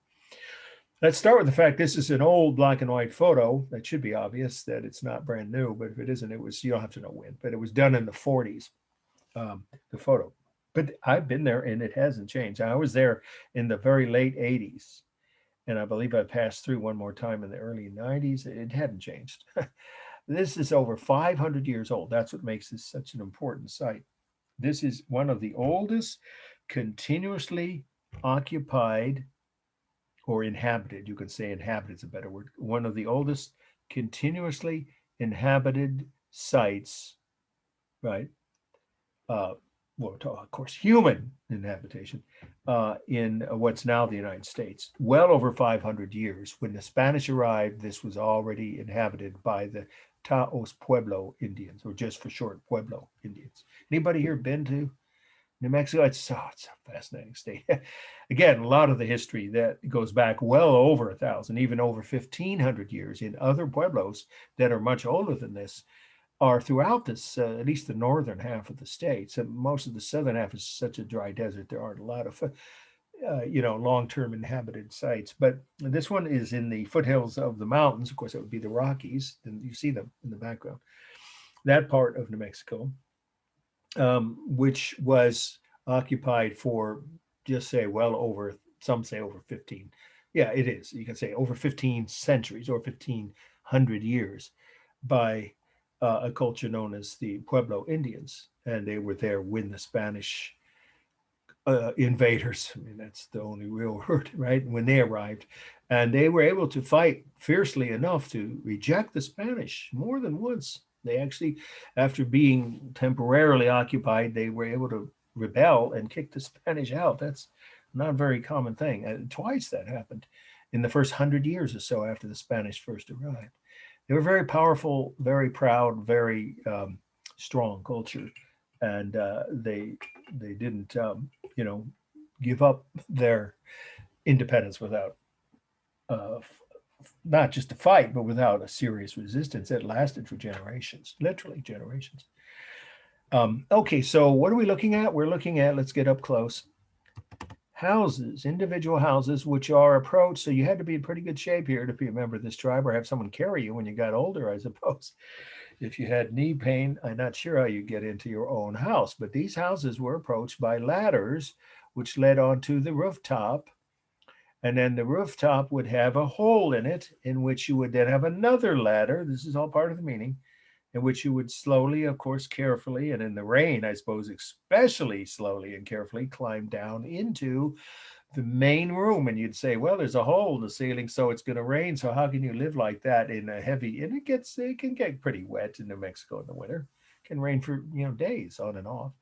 Let's start with the fact this is an old black and white photo. That should be obvious that it's not brand new, but if it isn't, it was, you don't have to know when, but it was done in the 40s, the photo. But I've been there and it hasn't changed. I was there in the very late 80s, and I believe I passed through one more time in the early 90s. It hadn't changed. This is over 500 years old. That's what makes this such an important site. This is one of the oldest continuously occupied or inhabited, you could say inhabited is a better word, one of the oldest continuously inhabited sites, right? Well, of course, human inhabitation in what's now the United States. Well over 500 years. When the Spanish arrived, this was already inhabited by the Taos Pueblo Indians, or just for short, Pueblo Indians. Anybody here been to New Mexico, it's a fascinating state. Again, a lot of the history that goes back well over 1,000, even over 1,500 years in other pueblos that are much older than this are throughout this, at least the northern half of the states. And most of the southern half is such a dry desert. There aren't a lot of, long-term inhabited sites. But this one is in the foothills of the mountains. Of course, it would be the Rockies, and you see them in the background. That part of New Mexico, which was occupied for just say well over, some say over 15. Yeah, it is. You can say over 15 centuries or 1,500 years by a culture known as the Pueblo Indians. And they were there when the Spanish invaders, I mean, that's the only real word, right? When they arrived. And they were able to fight fiercely enough to reject the Spanish more than once. They actually, after being temporarily occupied, they were able to rebel and kick the Spanish out. That's not a very common thing. Twice that happened in the first 100 years or so after the Spanish first arrived. They were very powerful, very proud, very strong culture, and they didn't give up their independence without not just a fight, but without a serious resistance that lasted for generations, literally generations. Okay, so what are we looking at? We're looking at, let's get up close, houses, individual houses, which are approached. So you had to be in pretty good shape here to be a member of this tribe or have someone carry you when you got older, I suppose. If you had knee pain, I'm not sure how you get into your own house, but these houses were approached by ladders, which led onto the rooftop. And then the rooftop would have a hole in it, in which you would then have another ladder. This is all part of the meaning, in which you would slowly, of course, carefully, and in the rain, I suppose, especially slowly and carefully, climb down into the main room. And you'd say, well, there's a hole in the ceiling, so it's going to rain. So how can you live like that in a heavy, and it can get pretty wet in New Mexico in the winter. It can rain for, days on and off.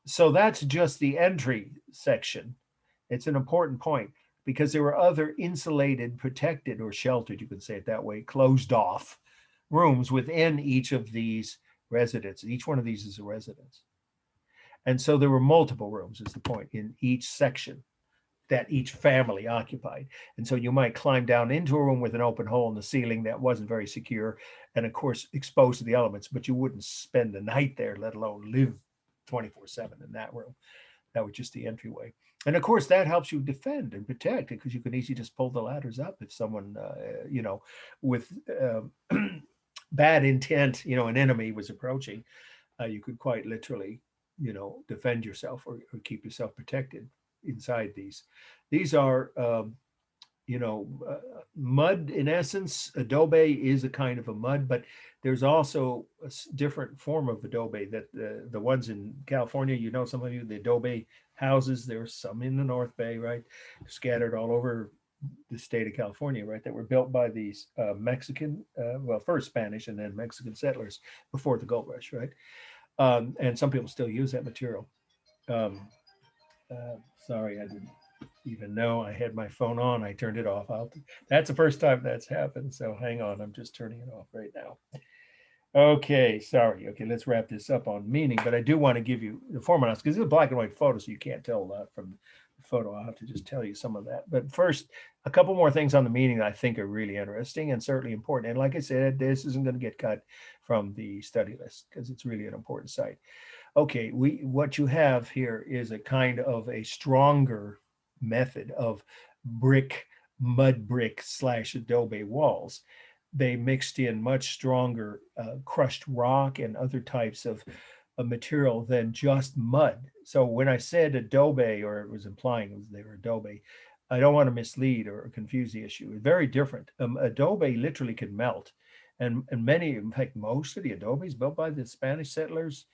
So that's just the entry section. It's an important point because there were other insulated, protected, or sheltered, you could say it that way, closed off rooms within each of these residences. Each one of these is a residence. And so there were multiple rooms, is the point, in each section that each family occupied. And so you might climb down into a room with an open hole in the ceiling that wasn't very secure and, of course, exposed to the elements, but you wouldn't spend the night there, let alone live 24/7 in that room. That was just the entryway. And of course, that helps you defend and protect it because you can easily just pull the ladders up if someone, with bad intent, an enemy was approaching. You could quite literally, defend yourself or keep yourself protected inside these. These are, mud in essence. Adobe is a kind of a mud, but there's also a different form of adobe that the ones in California, some of you, the adobe houses, there's some in the North Bay, right? Scattered all over the state of California, right? That were built by these Mexican, first Spanish and then Mexican settlers before the gold rush, right? And some people still use that material. Sorry, I didn't even know I had my phone on. I turned it off. That's the first time that's happened. So hang on, I'm just turning it off right now. Okay, sorry. Okay, let's wrap this up on meaning, but I do want to give you the format because it's a black and white photo, so you can't tell a lot from the photo. I'll have to just tell you some of that. But first, a couple more things on the meaning that I think are really interesting and certainly important. And like I said, this isn't going to get cut from the study list because it's really an important site. Okay, what you have here is a kind of a stronger method of mud brick / adobe walls. They mixed in much stronger crushed rock and other types of material than just mud. So when I said adobe, or it was implying they were adobe, I don't want to mislead or confuse the issue. It's very different. Adobe literally can melt. And many, in fact, most of the adobes built by the Spanish settlers,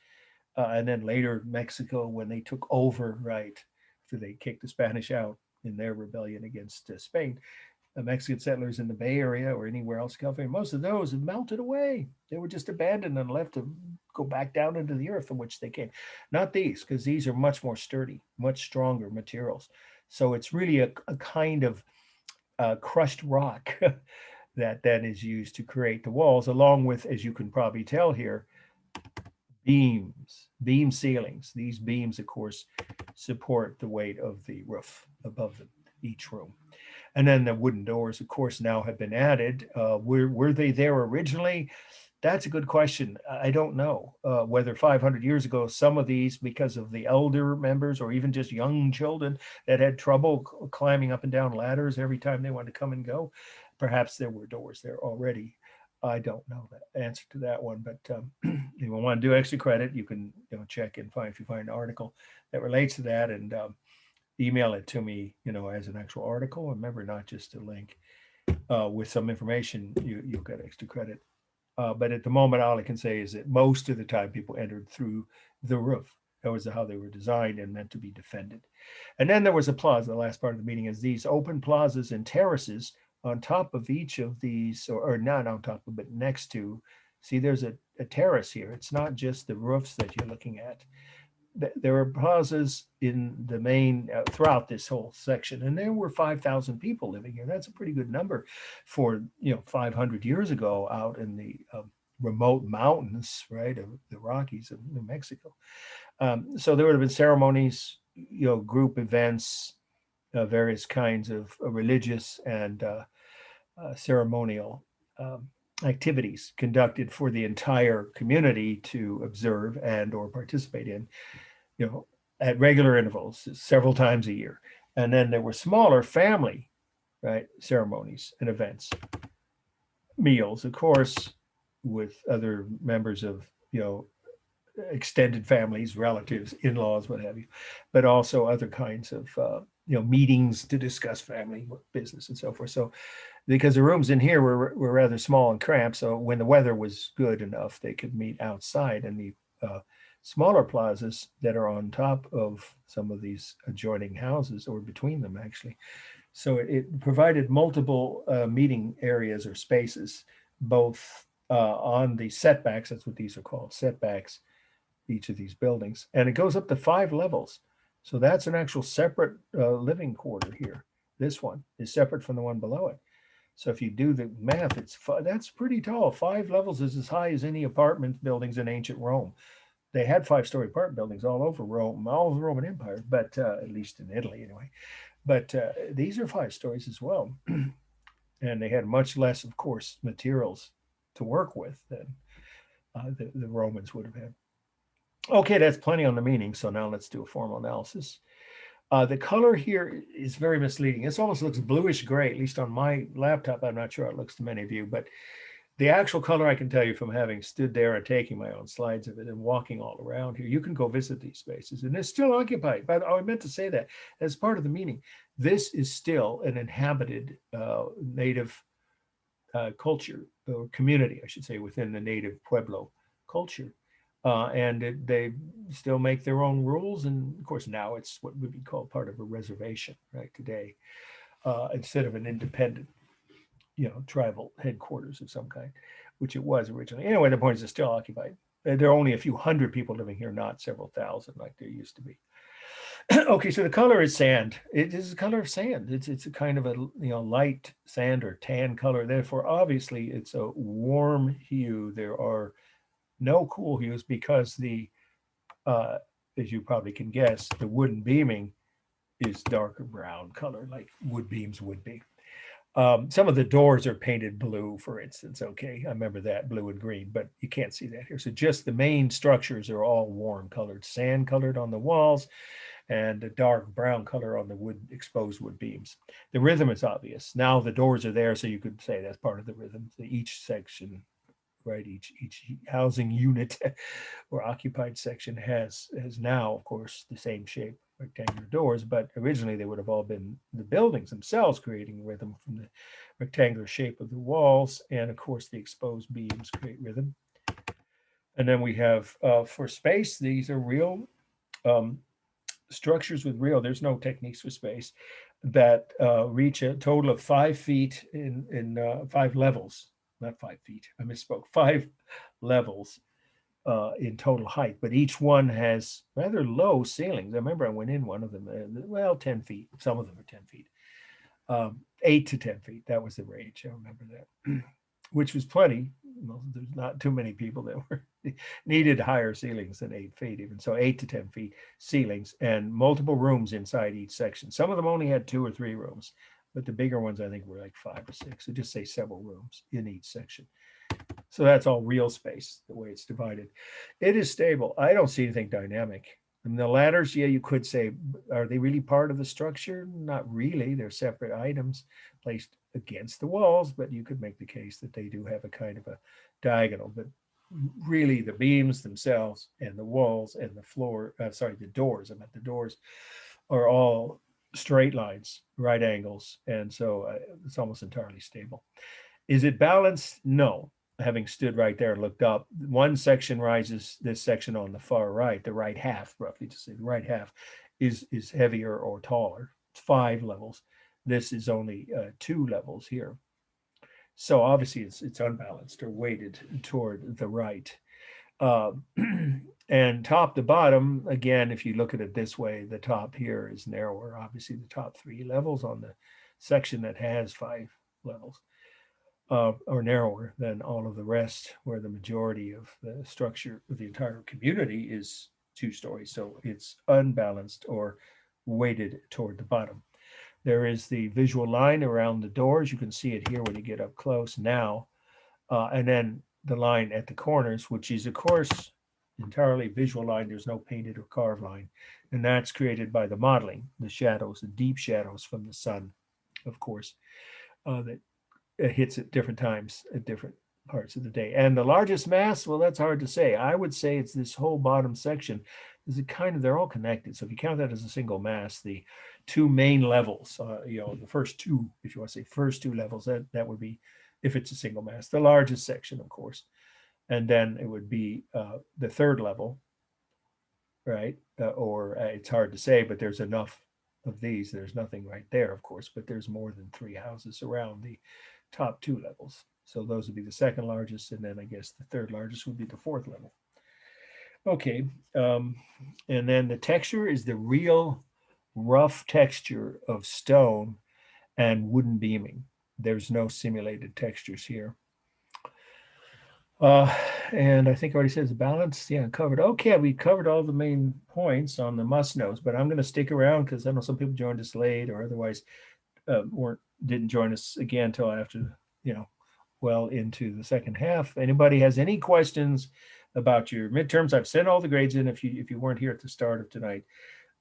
and then later Mexico, when they took over, right, after they kicked the Spanish out in their rebellion against Spain, the Mexican settlers in the Bay Area or anywhere else in California, most of those have melted away. They were just abandoned and left to go back down into the earth from which they came. Not these, because these are much more sturdy, much stronger materials. So it's really a kind of crushed rock that then is used to create the walls, along with, as you can probably tell here, beam ceilings. These beams, of course, support the weight of the roof above each room. And then the wooden doors, of course, now have been added. Were they there originally? That's a good question. I don't know whether 500 years ago, some of these, because of the elder members or even just young children that had trouble climbing up and down ladders every time they wanted to come and go, perhaps there were doors there already. I don't know the answer to that one, but if you want to do extra credit, you can check and find, if you find an article that relates to that, and email it to me, as an actual article. Remember, not just a link. With some information, you'll get extra credit. But at the moment, all I can say is that most of the time people entered through the roof. That was how they were designed and meant to be defended. And then there was a plaza. The last part of the meeting is these open plazas and terraces on top of each of these, or not on top of, but next to. See, there's a terrace here. It's not just the roofs that you're looking at. There are plazas in the main throughout this whole section, and there were 5,000 people living here. That's a pretty good number for 500 years ago out in the remote mountains, right, of the Rockies of New Mexico. So there would have been ceremonies, group events, various kinds of religious and ceremonial activities conducted for the entire community to observe and or participate in, at regular intervals, several times a year. And then there were smaller family, right, ceremonies and events, meals, of course, with other members of, extended families, relatives, in-laws, what have you, but also other kinds of, meetings to discuss family business and so forth. So because the rooms in here were rather small and cramped, so when the weather was good enough, they could meet outside. And the smaller plazas that are on top of some of these adjoining houses, or between them actually. So it provided multiple meeting areas or spaces, both on the setbacks, that's what these are called, setbacks, each of these buildings. And it goes up to 5 levels. So that's an actual separate living quarter here. This one is separate from the one below it. So if you do the math, that's pretty tall. 5 levels is as high as any apartment buildings in ancient Rome. They had 5-story apartment buildings all over Rome, all over the Roman Empire, but at least in Italy anyway. But these are 5 stories as well. And they had much less, of course, materials to work with than the Romans would have had. Okay, that's plenty on the meaning. So now let's do a formal analysis. The color here is very misleading. This almost looks bluish gray, at least on my laptop. I'm not sure how it looks to many of you, but the actual color, I can tell you from having stood there and taking my own slides of it and walking all around here. You can go visit these spaces, and they're still occupied. But I meant to say that as part of the meaning. This is still an inhabited native culture, or community, I should say, within the native Pueblo culture. And they still make their own rules. And of course, now it's what would be called part of a reservation, right, today, instead of an independent, tribal headquarters of some kind, which it was originally. Anyway, the point is it's still occupied. There are only a few hundred people living here, not several thousand like there used to be. Okay, so the color is sand. It is a color of sand. It's a kind of a light sand or tan color. Therefore, obviously, it's a warm hue. There are no cool hues because as you probably can guess, the wooden beaming is darker brown color, like wood beams would be. Some of the doors are painted blue, for instance. Okay, I remember that, blue and green, but you can't see that here. So just the main structures are all warm colored, sand colored on the walls, and a dark brown color on the exposed wood beams. The rhythm is obvious. Now the doors are there, so you could say that's part of the rhythm. So each section, right, each housing unit or occupied section has now, of course, the same shape, rectangular doors, but originally they would have all been the buildings themselves creating rhythm from the rectangular shape of the walls, and of course the exposed beams create rhythm. And then we have for space, these are real structures with real, there's no techniques for space, that reach a total of 5 feet in 5 levels. Not 5 feet, I misspoke, 5 levels in total height, but each one has rather low ceilings. I remember I went in one of them, 10 feet, some of them are 10 feet, 8 to 10 feet, that was the range, I remember that, which was plenty, well, there's not too many people that were needed higher ceilings than 8 feet even. So 8 to 10 feet ceilings and multiple rooms inside each section. Some of them only had 2 or 3 rooms, but the bigger ones, I think, were like 5 or 6. So just say several rooms in each section. So that's all real space, the way it's divided. It is stable. I don't see anything dynamic. And the ladders, yeah, you could say, are they really part of the structure? Not really. They're separate items placed against the walls, but you could make the case that they do have a kind of a diagonal. But really, the beams themselves and the walls and the floor, the doors, I meant the doors, are all straight lines, right angles. And so it's almost entirely stable. Is it balanced? No. Having stood right there and looked up, one section rises, this section on the far right, the right half, roughly to say the right half, is heavier or taller. It's 5 levels. This is only 2 levels here. So obviously it's unbalanced or weighted toward the right. And top to bottom, again, if you look at it this way, the top here is narrower. Obviously the top 3 levels on the section that has 5 levels. Or narrower than all of the rest, where the majority of the structure of the entire community is 2 stories. So it's unbalanced or weighted toward the bottom. There is the visual line around the doors. You can see it here when you get up close now. And then the line at the corners, which is, of course, entirely visual line. There's no painted or carved line. And that's created by the modeling, the shadows, the deep shadows from the sun, of course, that hits at different times at different parts of the day. And the largest mass, well, that's hard to say. I would say it's this whole bottom section. Is it kind of, they're all connected. So if you count that as a single mass, the 2 main levels, the first 2, if you want to say first 2 levels, that would be, if it's a single mass, the largest section, of course. And then it would be the 3rd level, right? It's hard to say, but there's enough of these. There's nothing right there, of course, but there's more than 3 houses around the top 2 levels. So those would be the 2nd largest, and then I guess the 3rd largest would be the 4th level. Okay, and then the texture is the real rough texture of stone and wooden beaming. There's no simulated textures here. And I think I already said it's balanced. Yeah, covered. Okay, we covered all the main points on the must knows, but I'm going to stick around because I know some people joined us late or otherwise didn't join us again until after, well into the second half. Anybody has any questions about your midterms? I've sent all the grades in. If you weren't here at the start of tonight,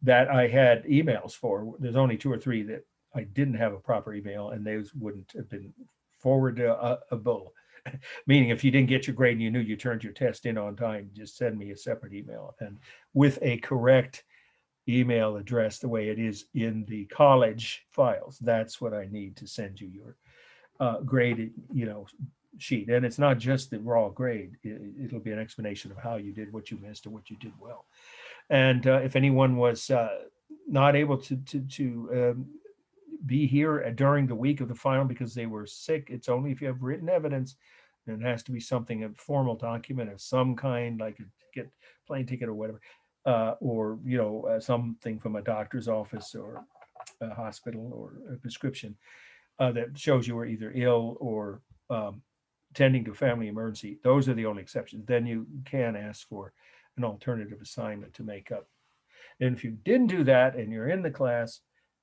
that I had emails for. There's only 2 or 3 that I didn't have a proper email, and those wouldn't have been forwardable. Meaning, if you didn't get your grade and you knew you turned your test in on time, just send me a separate email and with a correct email address the way it is in the college files. That's what I need to send you your grade, sheet. And it's not just the raw grade. It'll be an explanation of how you did, what you missed, or what you did well. And if anyone was not able to be here during the week of the final because they were sick, it's only if you have written evidence. And it has to be something, a formal document of some kind, like a plane ticket or whatever. Or something from a doctor's office or a hospital or a prescription that shows you were either ill or tending to a family emergency. Those are the only exceptions. Then you can ask for an alternative assignment to make up. And if you didn't do that and you're in the class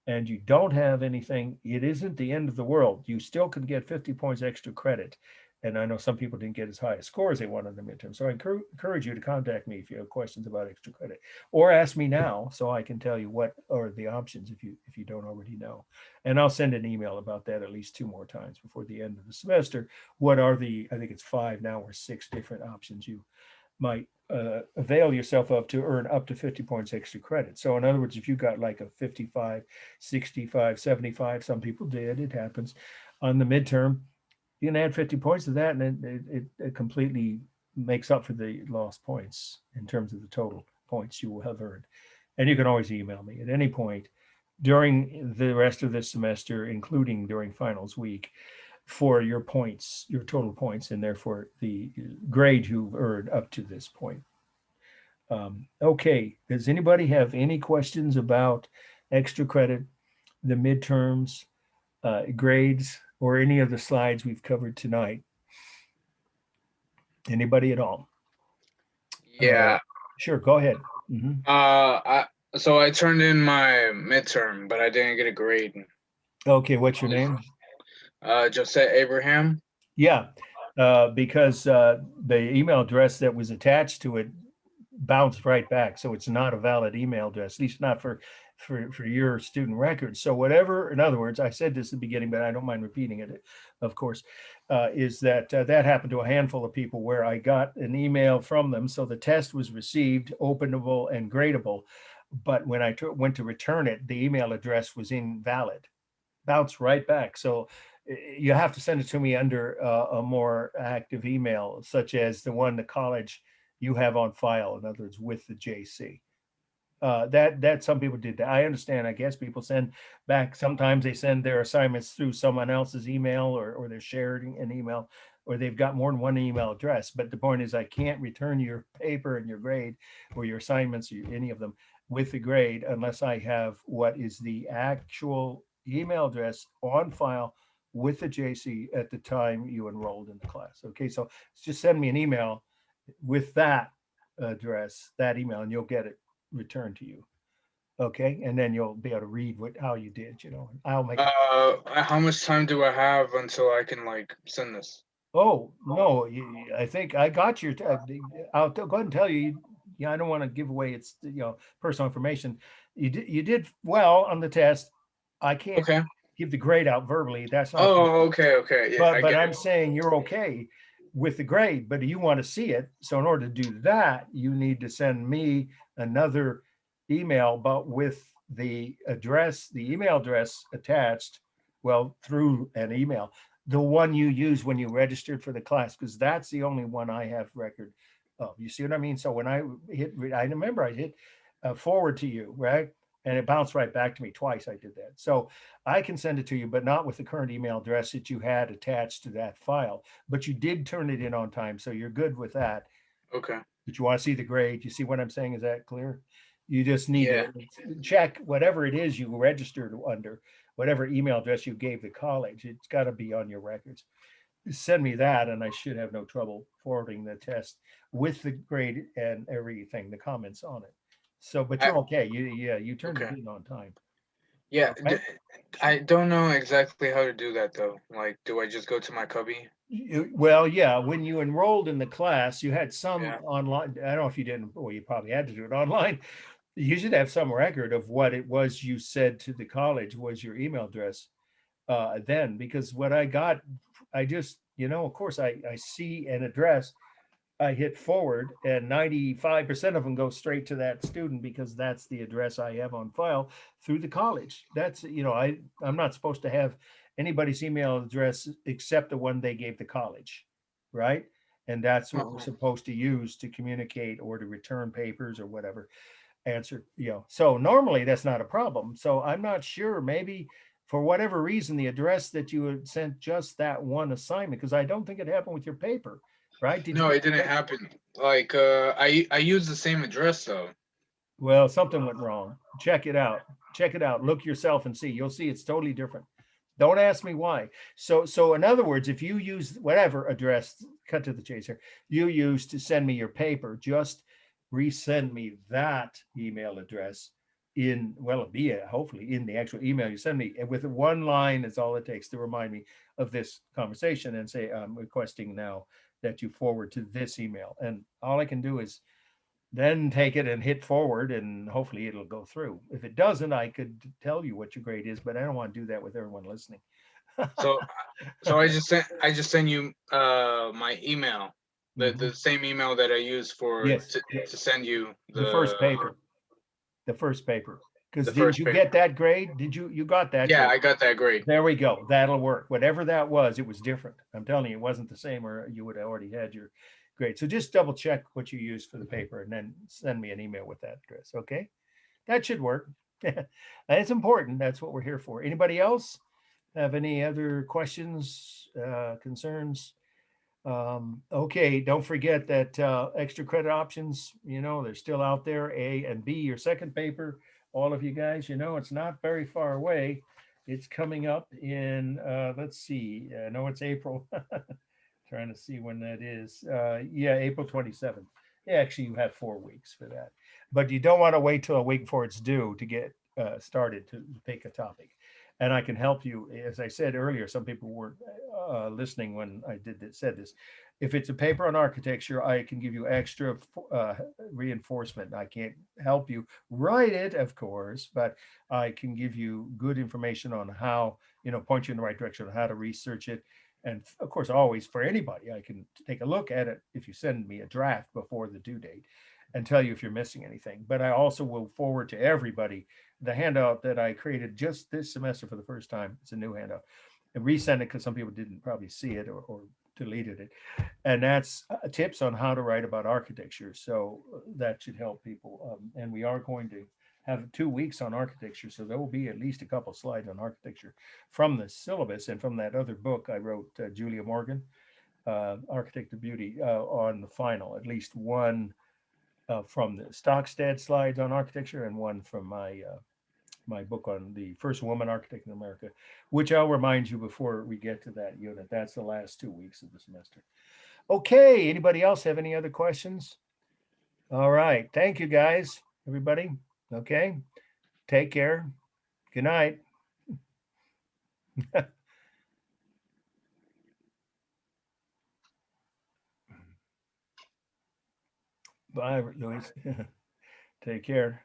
and you don't have anything, it isn't the end of the world. You still can get 50 points extra credit. And I know some people didn't get as high a score as they wanted in the midterm. So I encourage you to contact me if you have questions about extra credit, or ask me now so I can tell you what are the options if you don't already know. And I'll send an email about that at least 2 more times before the end of the semester. What are the, I think it's 5 now or 6 different options you might avail yourself of to earn up to 50 points extra credit. So in other words, if you got like a 55, 65, 75, some people did, it happens on the midterm, you can add 50 points to that, and it completely makes up for the lost points in terms of the total points you will have earned. And you can always email me at any point during the rest of this semester, including during finals week, for your points, your total points, and therefore the grade you've earned up to this point. Okay, does anybody have any questions about extra credit, the midterms, grades, or any of the slides we've covered tonight? Anybody at all? Yeah. Sure, go ahead. Mhm. So I turned in my midterm, but I didn't get a grade. Okay, what's your name? Josette Abraham. Yeah, because the email address that was attached to it bounced right back, so it's not a valid email address, at least not for your student records. So whatever, in other words, I said this at the beginning, but I don't mind repeating it, of course, is that that happened to a handful of people where I got an email from them. So the test was received, openable, and gradable, but when I went to return it, the email address was invalid, bounced right back. So you have to send it to me under a more active email, such as the one the college you have on file. In other words, with the JC. That some people did that. I understand. I guess people send back. Sometimes they send their assignments through someone else's email, or they're sharing an email, or they've got more than one email address. But the point is, I can't return your paper and your grade, or your assignments, or any of them, with the grade unless I have what is the actual email address on file with the JC at the time you enrolled in the class. Okay, so just send me an email with that address, that email, and you'll get it returned to you. Okay, and then you'll be able to read how you did. I'll make. How much time do I have until I can like send this? Oh no, I think I got your. I'll go ahead and tell you. Yeah, I don't want to give away its personal information. You did well on the test. I can't Okay. give the grade out verbally. That's not. Oh, okay. Yeah, I But get I'm it. saying you're okay with the grade, but you want to see it. So in order to do that, you need to send me another email, but with the address, the email address attached, well, through an email, the one you used when you registered for the class, because that's the only one I have record of. You see what I mean? So when I remember I hit forward to you, right? And it bounced right back to me twice. I did that. So I can send it to you, but not with the current email address that you had attached to that file. But you did turn it in on time, so you're good with that. Okay. But you want to see the grade. You see what I'm saying? Is that clear? You just need Yeah. to check whatever it is you registered under, whatever email address you gave the college. It's got to be on your records. Send me that, and I should have no trouble forwarding the test with the grade and everything, the comments on it. So, but I, you're okay. You turned it okay. in on time. Yeah. All right. I don't know exactly how to do that though. Like, do I just go to my cubby? Well, yeah, when you enrolled in the class, you had some Yeah. online. I don't know if you didn't, well, you probably had to do it online. You should have some record of what it was you said to the college was your email address then, because what I got, I just, of course, I see an address, I hit forward, and 95% of them go straight to that student because that's the address I have on file through the college. That's, I'm not supposed to have anybody's email address except the one they gave the college, right? And that's what we're supposed to use to communicate or to return papers or whatever answer, So normally that's not a problem. So I'm not sure, maybe for whatever reason, the address that you had sent just that one assignment, because I don't think it happened with your paper, right? Did you No, get it didn't happen. Like, I used the same address though. Well, something went wrong. Check it out. Check it out. Look yourself and see. You'll see it's totally different. Don't ask me why. So in other words, if you use whatever address, cut to the chase here, you use to send me your paper, just resend me that email address it'll be hopefully in the actual email you send me. And with one line is all it takes to remind me of this conversation and say, I'm requesting now that you forward to this email. And all I can do is then take it and hit forward, and hopefully it'll go through. If it doesn't, I could tell you what your grade is, but I don't want to do that with everyone listening. So, I just sent you my email, the same email that I used Yes, to send you the first paper, the first paper. Because the didn't first you paper. get that grade? You got that Yeah, grade? I got that grade. There we go. That'll work. Whatever that was, it was different. I'm telling you, it wasn't the same, or you would have already had your grade. So just double check what you used for the paper, and then send me an email with that address. Okay, that should work. It's important. That's what we're here for. Anybody else have any other questions, concerns? Okay, don't forget that extra credit options, they're still out there. A and B, your second paper, all of you guys, it's not very far away. It's coming up in, let's see, I know it's April. Trying to see when that is. Yeah, April 27th. Yeah, actually, you have 4 weeks for that. But you don't want to wait till a week before it's due to get started to pick a topic. And I can help you. As I said earlier, some people weren't listening when I said this. If it's a paper on architecture, I can give you extra reinforcement. I can't help you write it, of course, but I can give you good information on how, point you in the right direction on how to research it. And of course, always for anybody, I can take a look at it if you send me a draft before the due date and tell you if you're missing anything. But I also will forward to everybody the handout that I created just this semester for the first time. It's a new handout, and resend it because some people didn't probably see it or deleted it. And that's tips on how to write about architecture. So that should help people. And we are going to have 2 weeks on architecture. So there will be at least a couple slides on architecture from the syllabus and from that other book I wrote, Julia Morgan, Architect of Beauty, on the final, at least one from the Stockstead slides on architecture and one from my book on the first woman architect in America, which I'll remind you before we get to that unit. That's the last 2 weeks of the semester. Okay, anybody else have any other questions? All right, thank you guys, everybody. Okay, take care. Good night. Bye, Louise. Take care.